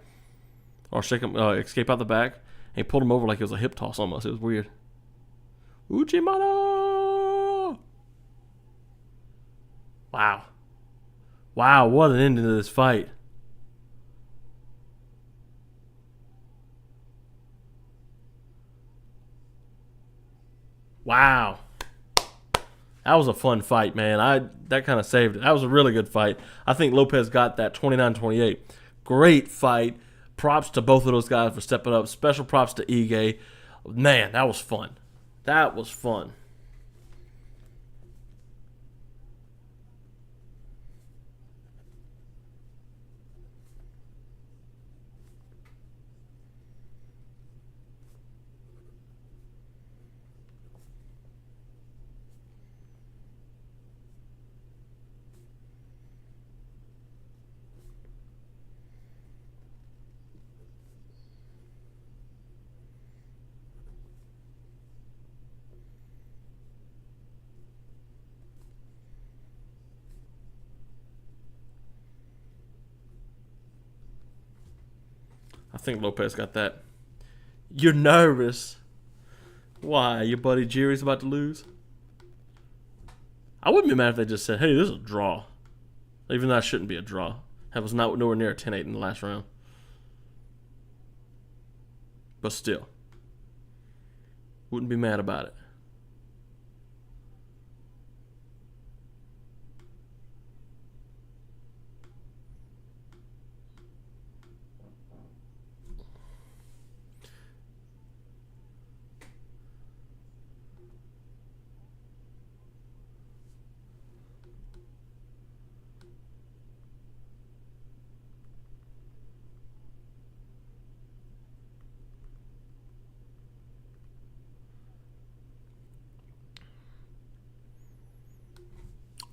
or shake him, escape out the back. And he pulled him over like it was a hip toss almost. It was weird. Uchimata! Wow. Wow, what an ending to this fight. Wow. That was a fun fight, man. That kind of saved it. That was a really good fight. I think Lopes got that 29-28. Great fight. Props to both of those guys for stepping up. Special props to Ige. Man, that was fun. That was fun. I think Lopes got that. You're nervous. Why? Your buddy Jiri's about to lose? I wouldn't be mad if they just said, hey, this is a draw. Even though that shouldn't be a draw. That was nowhere near a 10-8 in the last round. But still. Wouldn't be mad about it.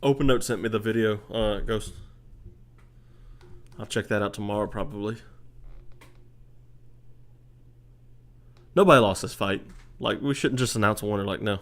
Open Note sent me the video, Ghost. I'll check that out tomorrow, probably. Nobody lost this fight. Like, we shouldn't just announce a winner. Like, no.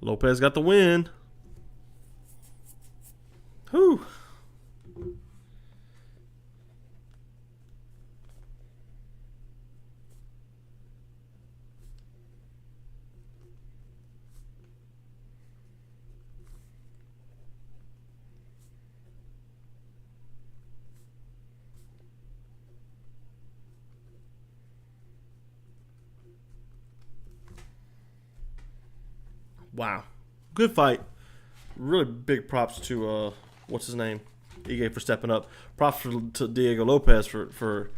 Lopes got the win. Whew. Wow. Good fight. Really big props to, what's his name? Ige for stepping up. Props to Diego Lopes for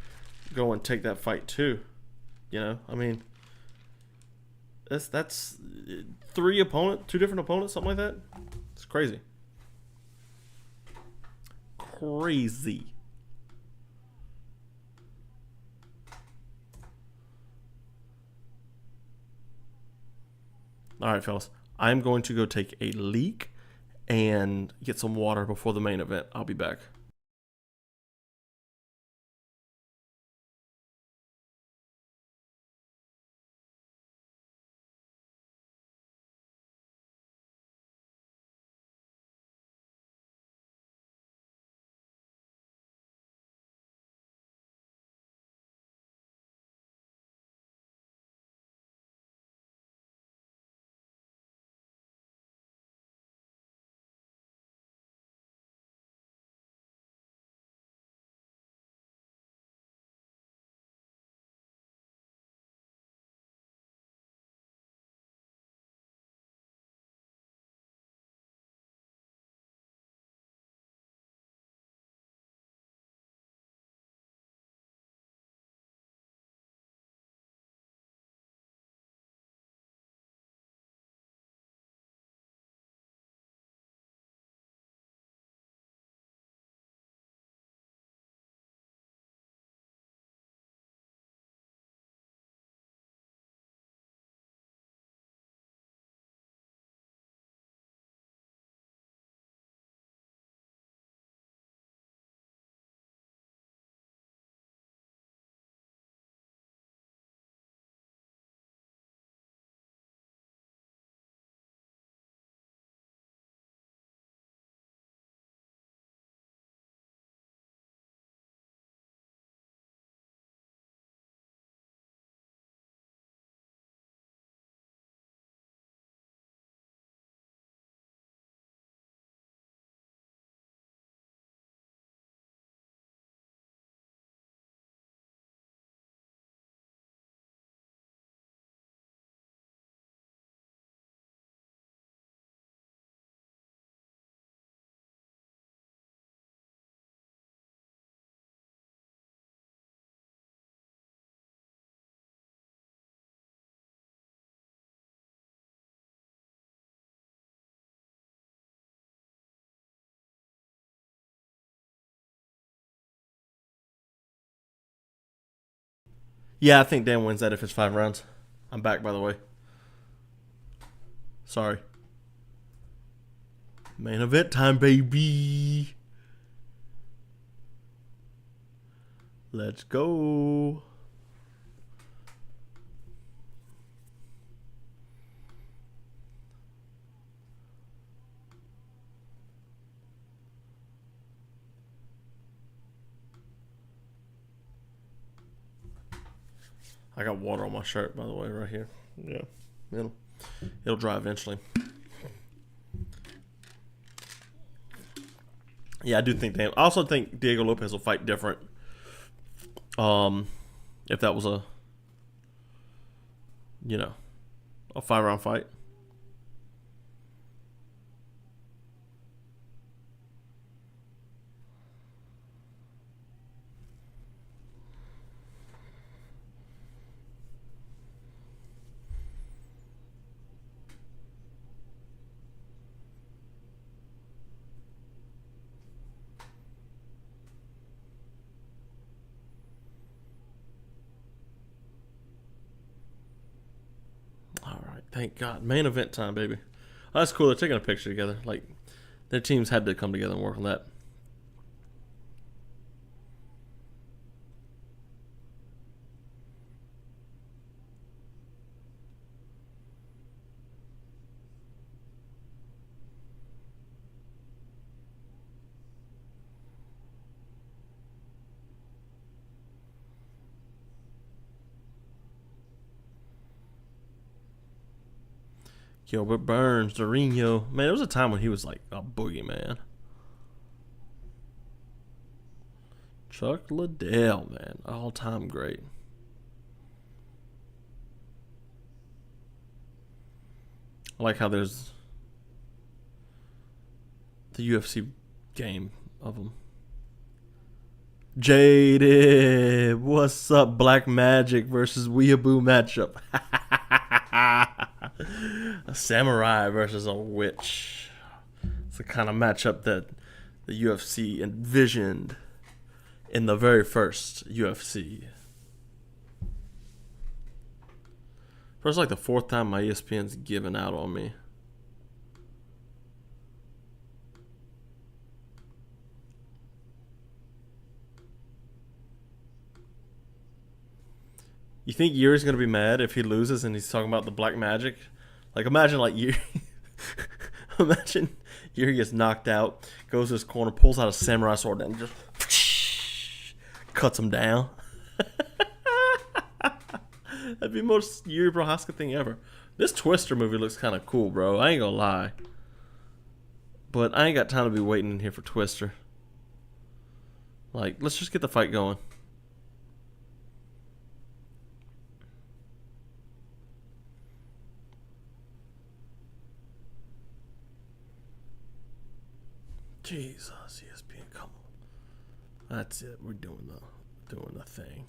going take that fight too. You know, I mean, that's two different opponents, something like that. It's crazy. Crazy. All right, fellas. I'm going to go take a leak and get some water before the main event. I'll be back. Yeah, I think Dan wins that if it's 5 rounds. I'm back, by the way. Sorry. Main event time, baby. Let's go. I got water on my shirt, by the way, right here. Yeah, it'll dry eventually. Yeah, I do think I also think Diego Lopes will fight different. If that was a 5-round fight. Thank God. Main event time, baby. Oh, that's cool. They're taking a picture together. Like, their teams had to come together and work on that. Gilbert Burns, Dorino. Man, there was a time when he was like a boogeyman. Chuck Liddell, man. All-time great. I like how there's the UFC game of them. Jaded, what's up? Black Magic versus Weeaboo matchup. A samurai versus a witch. It's the kind of matchup that the UFC envisioned in the very first UFC. First, like the fourth time my ESPN's given out on me. You think Yuri's gonna be mad if he loses and he's talking about the black magic? Like, imagine like Yuri. Imagine Yuri gets knocked out, goes to his corner, pulls out a samurai sword, and just cuts him down. That'd be the most Jiri Prochazka thing ever. This Twister movie looks kind of cool, bro. I ain't gonna lie. But I ain't got time to be waiting in here for Twister. Like, let's just get the fight going. Jesus, ESPN, come on. That's it. We're doing the thing.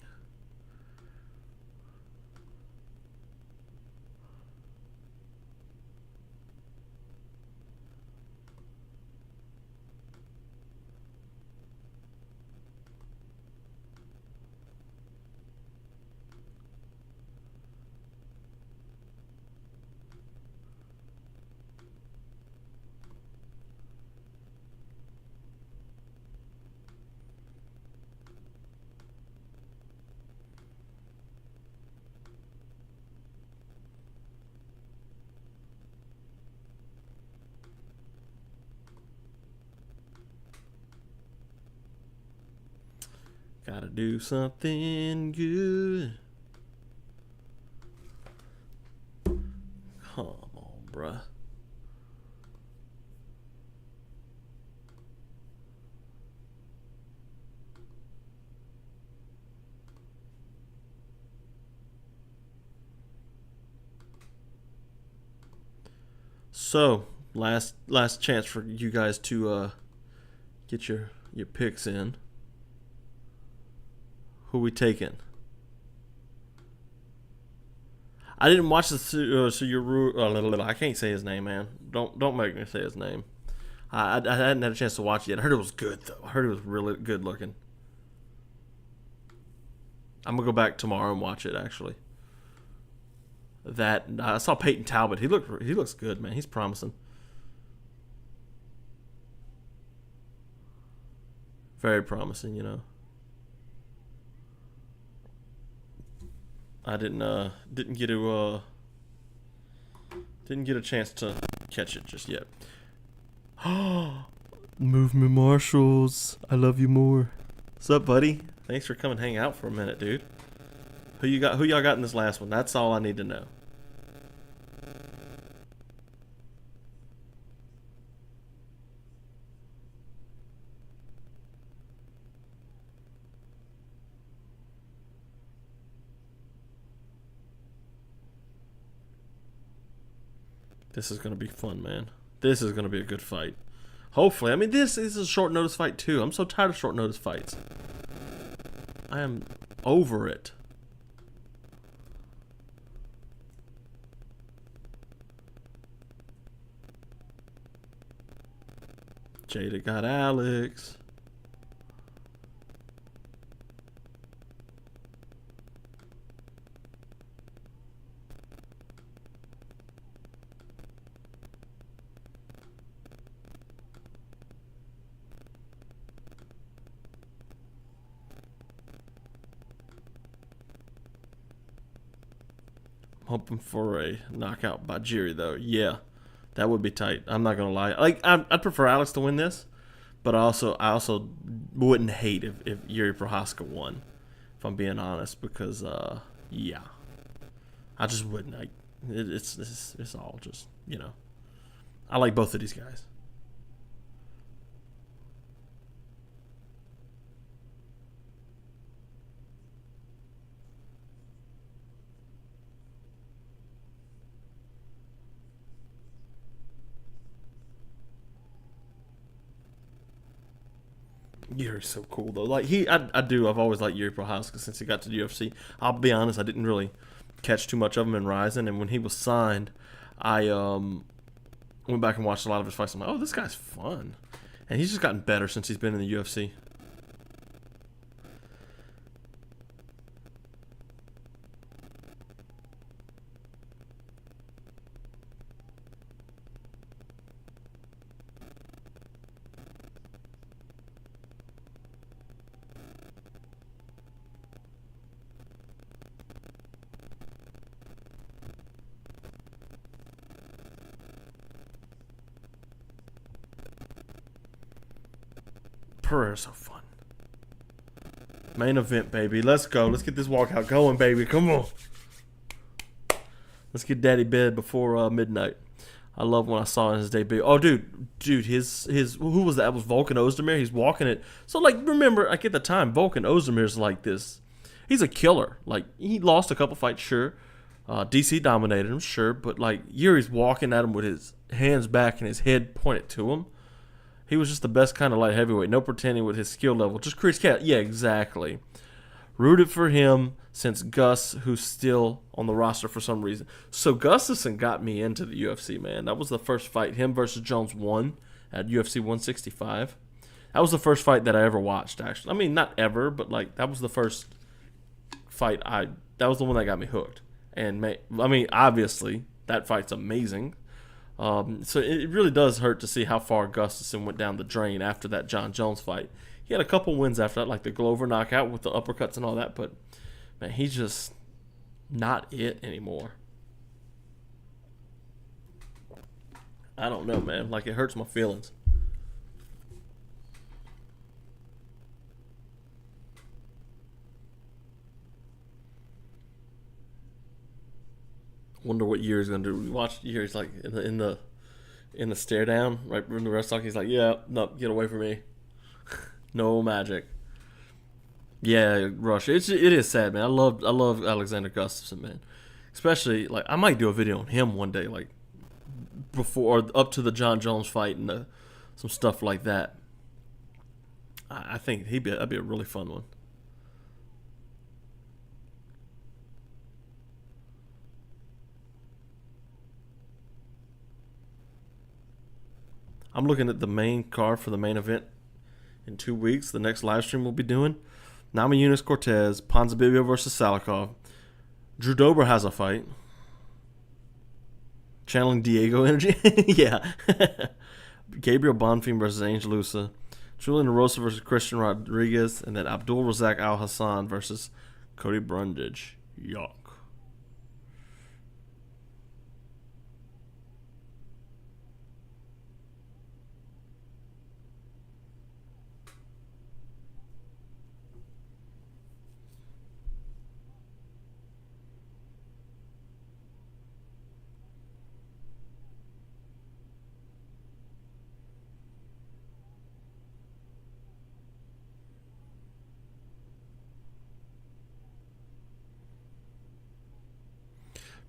Gotta do something good. Come on, bruh. So, last chance for you guys to get your picks in. Who we taking? I didn't watch the Tsuruya. I can't say his name, man. Don't make me say his name. I hadn't had a chance to watch it yet. I heard it was good though. I heard it was really good looking. I'm gonna go back tomorrow and watch it. Actually, I saw Payton Talbott. He looks good, man. He's promising. Very promising, you know. I didn't get a chance to catch it just yet. Movement Marshals, I love you more. What's up, buddy? Thanks for coming hang out for a minute, dude. Who y'all got in this last one? That's all I need to know. This is going to be fun, man. This is going to be a good fight. Hopefully. I mean, this is a short notice fight, too. I'm so tired of short notice fights. I am over it. Jada got Alex. Hoping for a knockout by Jiri, though. Yeah, that would be tight. I'm not gonna lie. Like, I'd prefer Alex to win this, but I also wouldn't hate if Jiri Prochazka won, if I'm being honest, because yeah, I just wouldn't. It's all just, you know. I like both of these guys. Yuri's so cool though. Like I've always liked Jiri Prochazka since he got to the UFC. I'll be honest, I didn't really catch too much of him in Ryzen, and when he was signed, I went back and watched a lot of his fights. I'm like, oh, this guy's fun, and he's just gotten better since he's been in the UFC. Pereira's so fun. Main event, baby. Let's go. Let's get this walkout going, baby. Come on. Let's get daddy bed before midnight. I love when I saw his debut. Oh, dude, his who was that? That was Volkan Ozdemir. He's walking it. So, like, remember, like, at the time, Volkan Ozdemir's like this. He's a killer. Like, he lost a couple fights, sure. DC dominated him, sure. But, like, Yuri's walking at him with his hands back and his head pointed to him. He was just the best kind of light heavyweight. No pretending with his skill level. Just Chris Cat. Yeah, exactly. Rooted for him since Gus, who's still on the roster for some reason. So Gustafsson got me into the UFC, man. That was the first fight. Him versus Jones won at UFC 165. That was the first fight that I ever watched, actually. I mean, not ever, but, like, that was the first fight that was the one that got me hooked. And, I mean, obviously, that fight's amazing. So it really does hurt to see how far Gustafsson went down the drain after that John Jones fight. He had a couple wins after that, like the Glover knockout with the uppercuts and all that, but, man, he's just not it anymore. I don't know, man. Like, it hurts my feelings. Wonder what Yuri's gonna do. We watched Yuri's like in the stare down right when the rest talk. He's like, yeah, no, get away from me. No magic. Yeah, Rush. It is sad, man. I love Alexander Gustafsson, man. Especially, like, I might do a video on him one day, like before or up to the John Jones fight and some stuff like that. I think that'd be a really fun one. I'm looking at the main card for the main event in 2 weeks. The next live stream we'll be doing. Namajunas Cortez, Ponzinibbio versus Salikov. Drew Dober has a fight. Channeling Diego energy. Yeah. Gabriel Bonfim versus Angel Lusa. Julian Rosa versus Christian Rodriguez. And then Abdul Razak Al Hassan versus Cody Brundage. Yuck.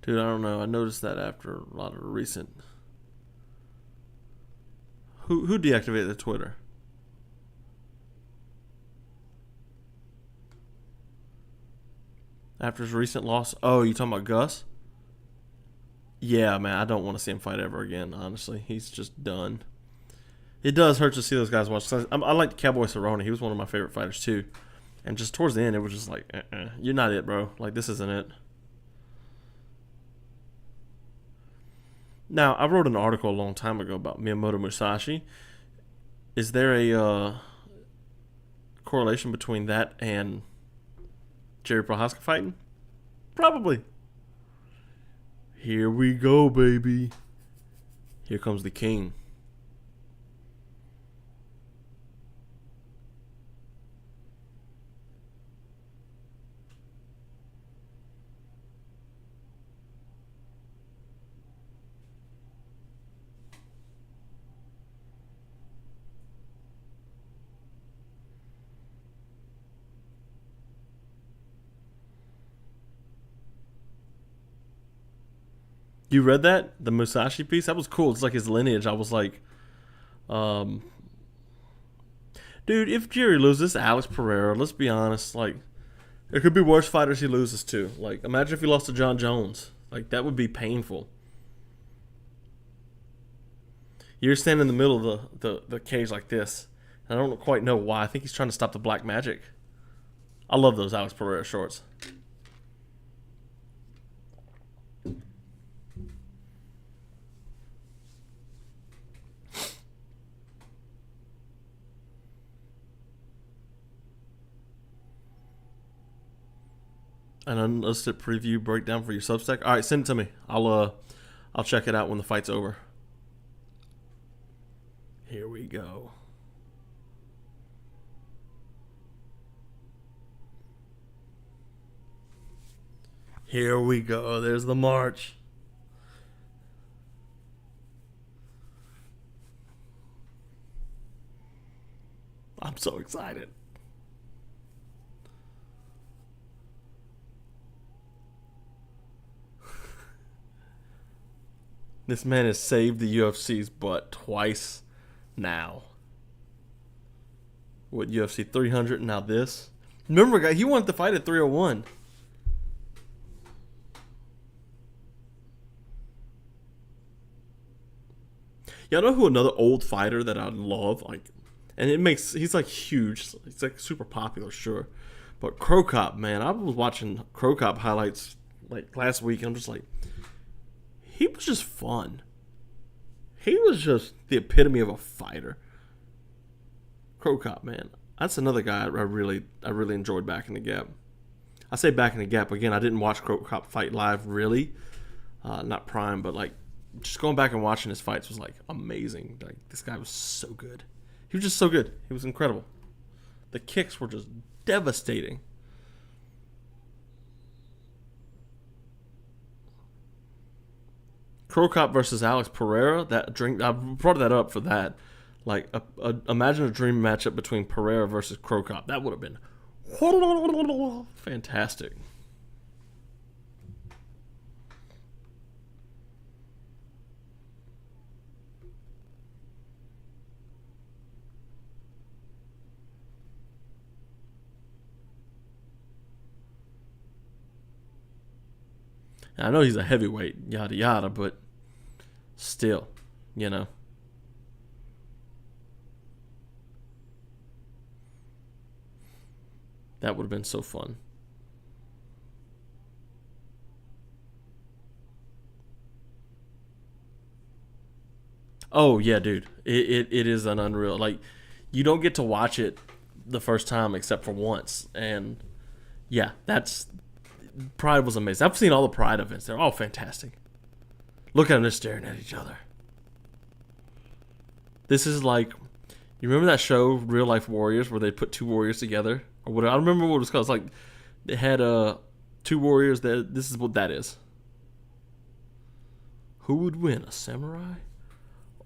Dude, I don't know. I noticed that after a lot of recent. Who deactivated the Twitter? After his recent loss. Oh, you talking about Gus? Yeah, man. I don't want to see him fight ever again. Honestly, he's just done. It does hurt to see those guys watch. I like Cowboy Cerrone. He was one of my favorite fighters too. And just towards the end, it was just like, you're not it, bro. Like, this isn't it. Now, I wrote an article a long time ago about Miyamoto Musashi. Is there a correlation between that and Jiri Prochazka fighting? Probably. Here we go, baby. Here comes the king. You read that? The Musashi piece? That was cool. It's like his lineage. I was like, dude, Dude, if Jiri loses Alex Pereira, let's be honest, like, there could be worse fighters he loses to. Like, imagine if he lost to John Jones. Like, that would be painful. You're standing in the middle of the cage like this. And I don't quite know why. I think he's trying to stop the black magic. I love those Alex Pereira shorts. An unlisted preview breakdown for your Substack. All right, send it to me. I'll check it out when the fight's over. Here we go. Here we go. There's the march. I'm so excited. This man has saved the UFC's butt twice now. What, UFC 300 and now this? Remember, guy, he wanted to fight at 301. Y'all know who another old fighter that I love? Like, and he's like huge. He's like super popular, sure. But Cro Cop, man, I was watching Cro Cop highlights like last week, and I'm just like, he was just fun. He was just the epitome of a fighter. Cro Cop, man. That's another guy I really enjoyed back in the Gap. I say back in the Gap, again, I didn't watch Cro Cop fight live, really. Not Prime, but like, just going back and watching his fights was like amazing. Like, this guy was so good. He was just so good. He was incredible. The kicks were just devastating. Cro Cop versus Alex Pereira. I brought that up for that. Like, imagine a dream matchup between Pereira versus Cro Cop. That would have been fantastic. I know he's a heavyweight, yada yada, but still, you know. That would have been so fun. Oh yeah, dude. It is an unreal. Like, you don't get to watch it the first time except for once, and yeah, Pride was amazing. I've seen all the Pride events. They're all fantastic. Look at them just staring at each other. This is like, you remember that show, Real Life Warriors, where they put two warriors together? Or what? I don't remember what it was called. It's like, they had two warriors. This is what that is. Who would win, a samurai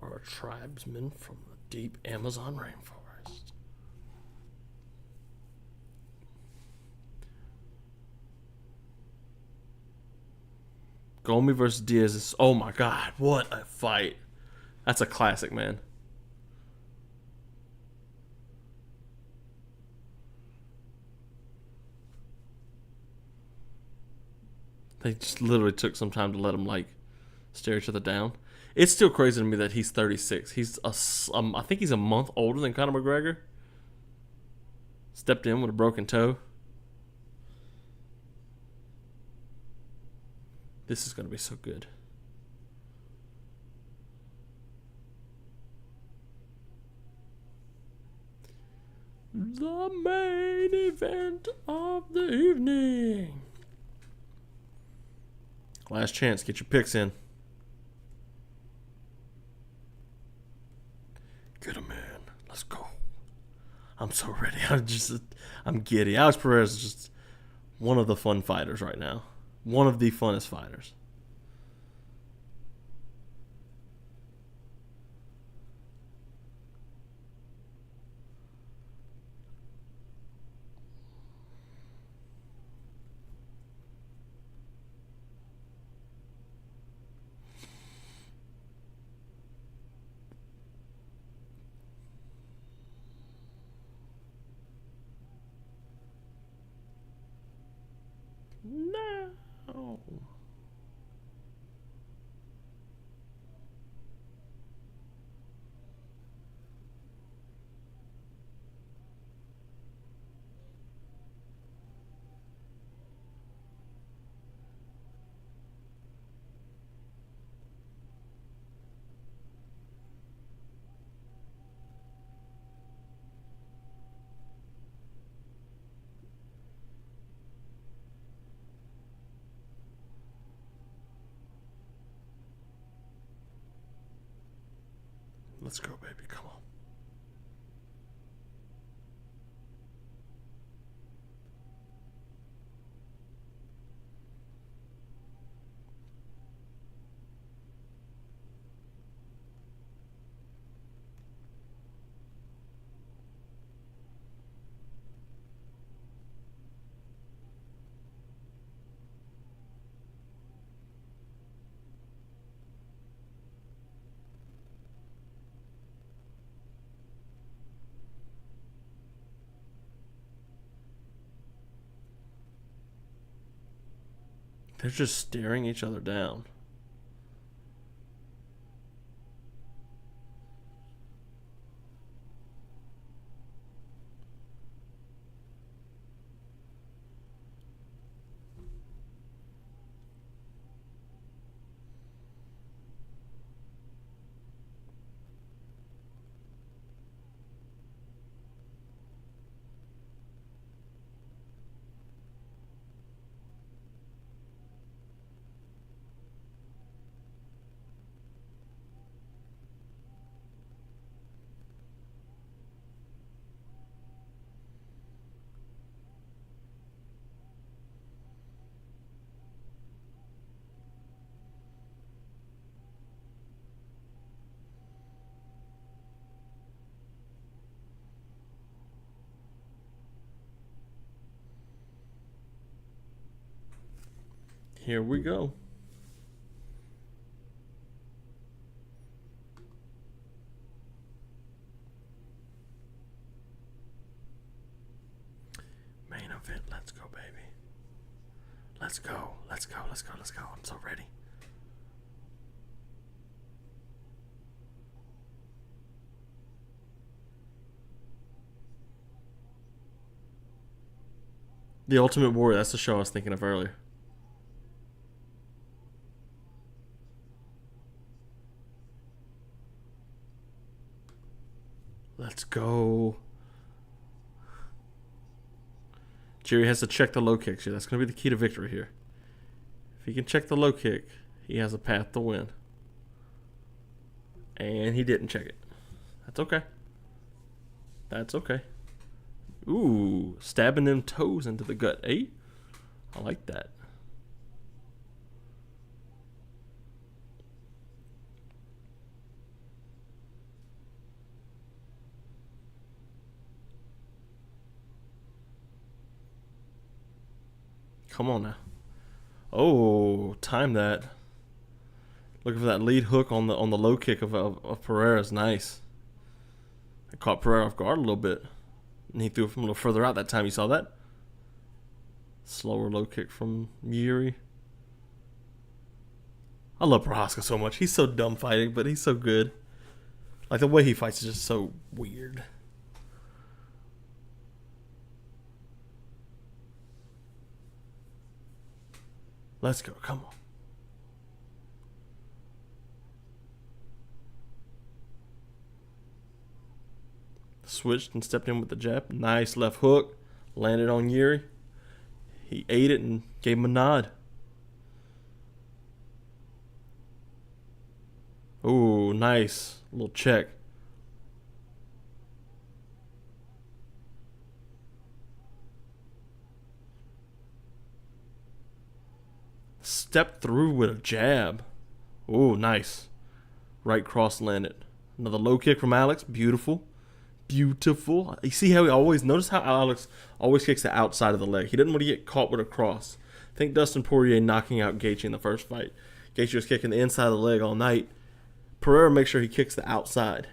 or a tribesman from the deep Amazon rainforest? Gomi versus Diaz is, oh my god, what a fight. That's a classic, man. They just literally took some time to let him, like, stare each other down. It's still crazy to me that he's 36. I think he's a month older than Conor McGregor. Stepped in with a broken toe. This is going to be so good. The main event of the evening. Last chance. Get your picks in. Get him in. Let's go. I'm so ready. I'm giddy. Alex Pereira is just one of the fun fighters right now. One of the funnest fighters. Oh. Let's go, baby. Come on. They're just staring each other down. Here we go. Main event. Let's go, baby. Let's go. Let's go. Let's go. Let's go. I'm so ready. The Ultimate Warrior. That's the show I was thinking of earlier. Let's go. Jiri has to check the low kicks here. That's going to be the key to victory here. If he can check the low kick, he has a path to win. And he didn't check it. That's okay. That's okay. Ooh, stabbing them toes into the gut. Eh? I like that. Come on now. Oh, time that. Looking for that lead hook on the low kick of Pereira's. Nice. I caught Pereira off guard a little bit. And he threw it from a little further out that time. You saw that? Slower low kick from Jiri. I love Prochazka so much. He's so dumb fighting, but he's so good. Like, the way he fights is just so weird. Let's go. Come on. Switched and stepped in with the jab. Nice left hook. Landed on Jiri. He ate it and gave him a nod. Ooh, nice. Little check. Stepped through with a jab. Ooh, nice. Right cross landed. Another low kick from Alex. Beautiful. Beautiful. You see how he always... Notice how Alex always kicks the outside of the leg. He didn't want to get caught with a cross. I think Dustin Poirier knocking out Gaethje in the first fight. Gaethje was kicking the inside of the leg all night. Pereira makes sure he kicks the outside.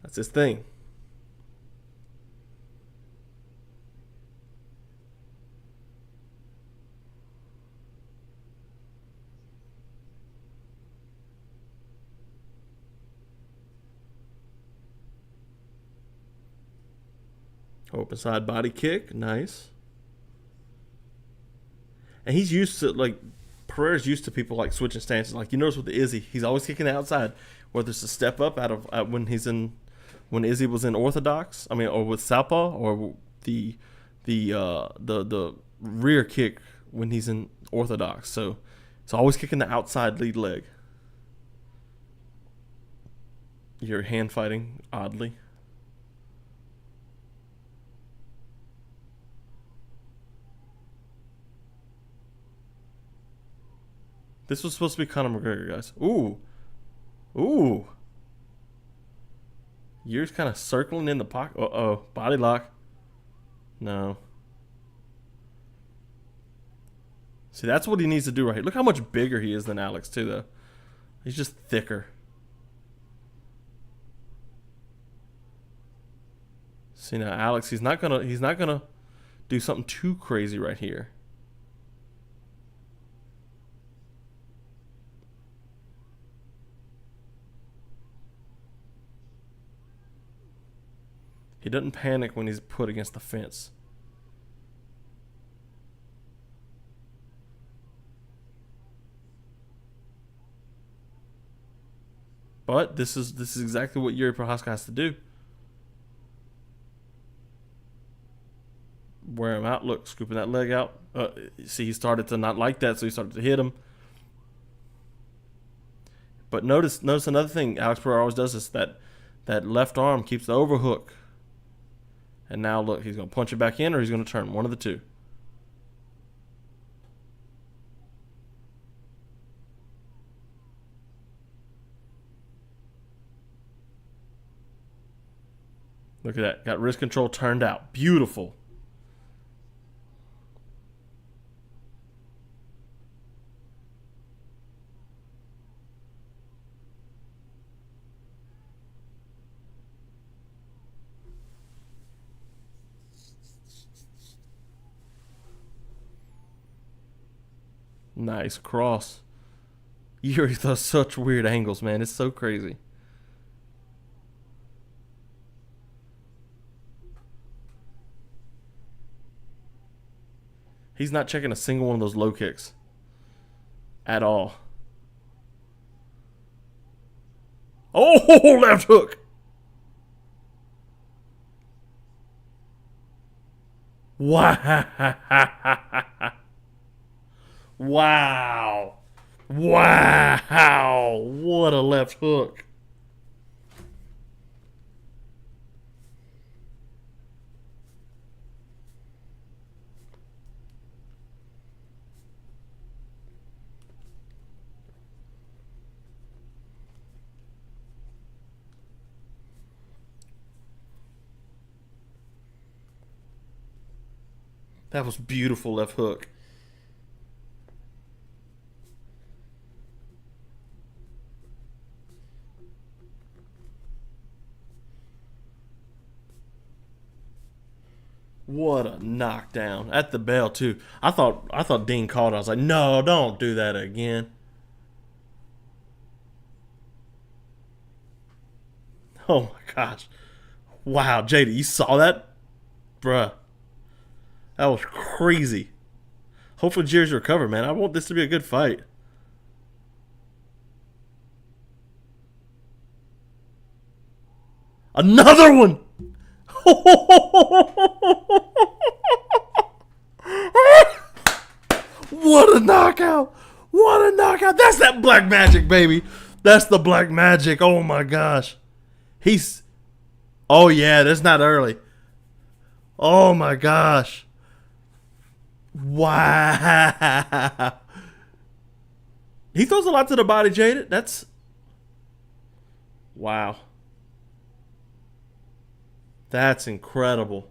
That's his thing. Open side body kick. Nice. And he's used to, like, Pereira's used to people, like, switching stances. Like, you notice with the Izzy, he's always kicking the outside, whether it's a step up out of when Izzy was in orthodox, or with southpaw, or the rear kick when he's in orthodox. So it's always kicking the outside lead leg. You're hand fighting, oddly. This was supposed to be Conor McGregor, guys. Ooh. Ooh. You're kind of circling in the pocket. Uh-oh. Body lock. No. See, that's what he needs to do right here. Look how much bigger he is than Alex, too, though. He's just thicker. See, now Alex, he's not gonna do something too crazy right here. He doesn't panic when he's put against the fence. But this is exactly what Jiri Prochazka has to do. Wear him out. Look, scooping that leg out. See, he started to not like that, so he started to hit him. But notice another thing Alex Pereira always does is that left arm keeps the overhook. And now look, he's going to punch it back in or he's going to turn. One of the two. Look at that. Got wrist control turned out. Beautiful. Nice cross. Jiri does such weird angles, man. It's so crazy. He's not checking a single one of those low kicks at all. Oh, left hook. Wow. Wow. Wow. What a left hook. That was beautiful left hook. What a knockdown at the bell too. I thought Dean called it. I was like, no, don't do that again. Oh my gosh. Wow, JD, you saw that? Bruh. That was crazy. Hopefully Jiri's recovered, man. I want this to be a good fight. Another one! What a knockout! What a knockout! That's that black magic, baby. That's the black magic. Oh my gosh. Oh yeah, that's not early. Oh my gosh. Wow. He throws a lot to the body, Jaded. That's... Wow. That's incredible.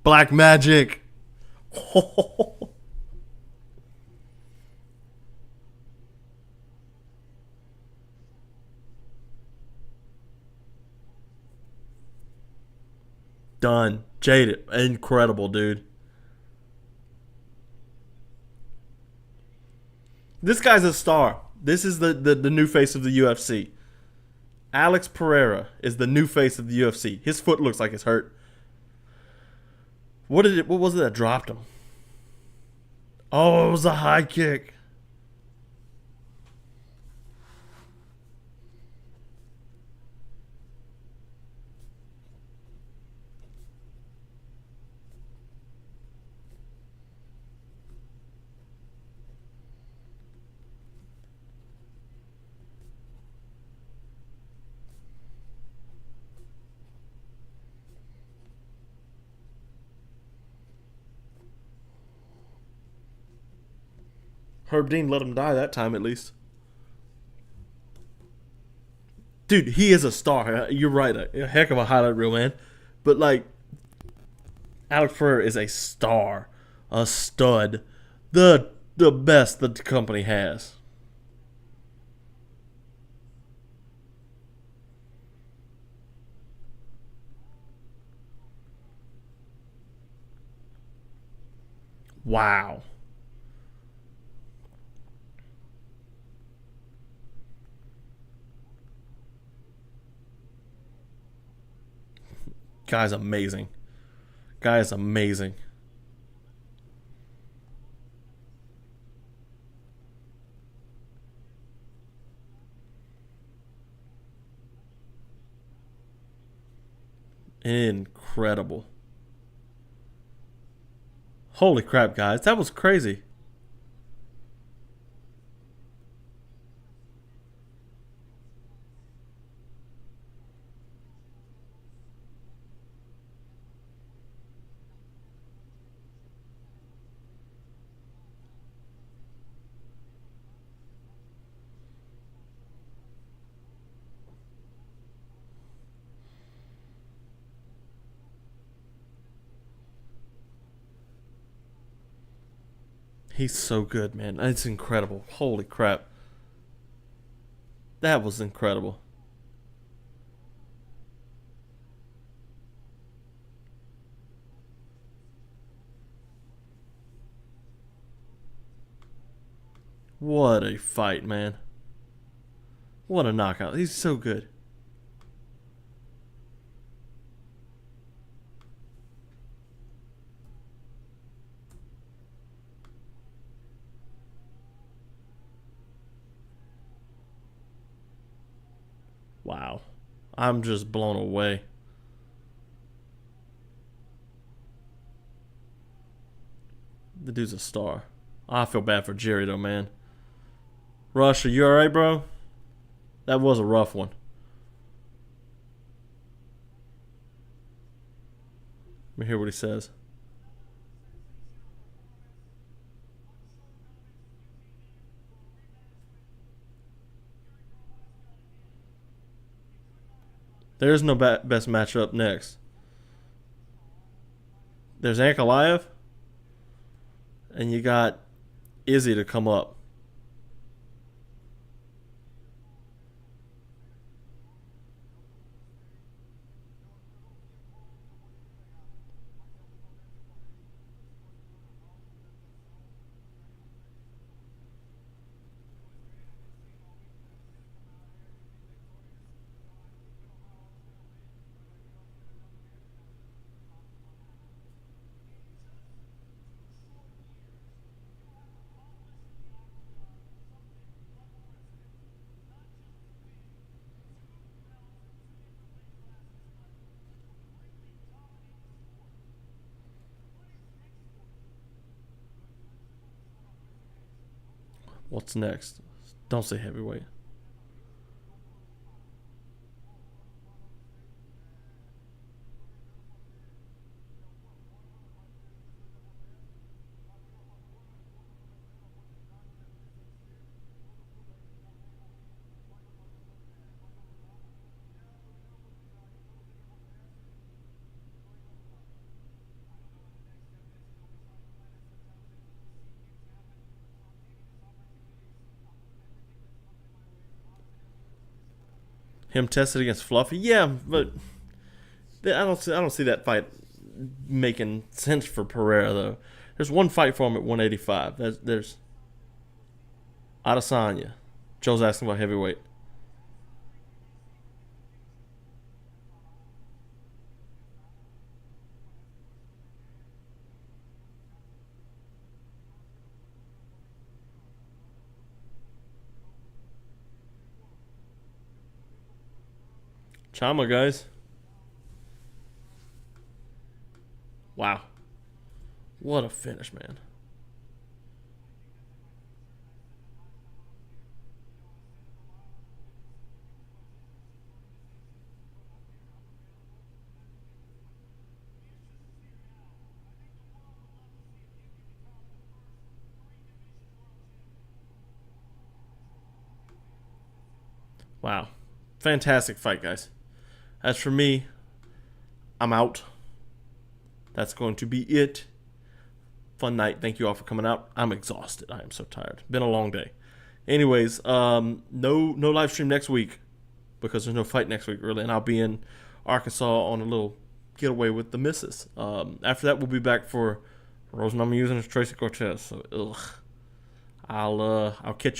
Black magic. Done. Jaded. Incredible, dude. This guy's a star. This is the new face of the UFC. Alex Pereira is the new face of the UFC. His foot looks like it's hurt. What was it that dropped him? Oh, it was a high kick. Herb Dean let him die that time at least. Dude, he is a star. You're right. A heck of a highlight reel, man. But, like, Alex Pereira is a star. A stud. The best that the company has. Wow. Guy's amazing. Guy is amazing. Incredible. Holy crap, guys. That was crazy. He's so good, man. It's incredible. Holy crap. That was incredible. What a fight, man. What a knockout. He's so good. Wow. I'm just blown away. The dude's a star. I feel bad for Jiri, though, man. Rush, are you alright, bro? That was a rough one. Let me hear what he says. There's no best matchup next. There's Ankalaev. And you got Izzy to come up. What's next? Don't say heavyweight. Him tested against Fluffy, yeah, but I don't see that fight making sense for Pereira though. There's one fight for him at 185. There's Adesanya, Joe's asking about heavyweight. Chama, guys. Wow. What a finish, man. Wow. Fantastic fight, guys. As for me, I'm out. That's going to be it. Fun night. Thank you all for coming out. I'm exhausted. I am so tired. Been a long day. Anyways, no live stream next week because there's no fight next week, really. And I'll be in Arkansas on a little getaway with the missus. After that, we'll be back for Rosen. I'm using is Tracy Cortez. So, I'll catch you.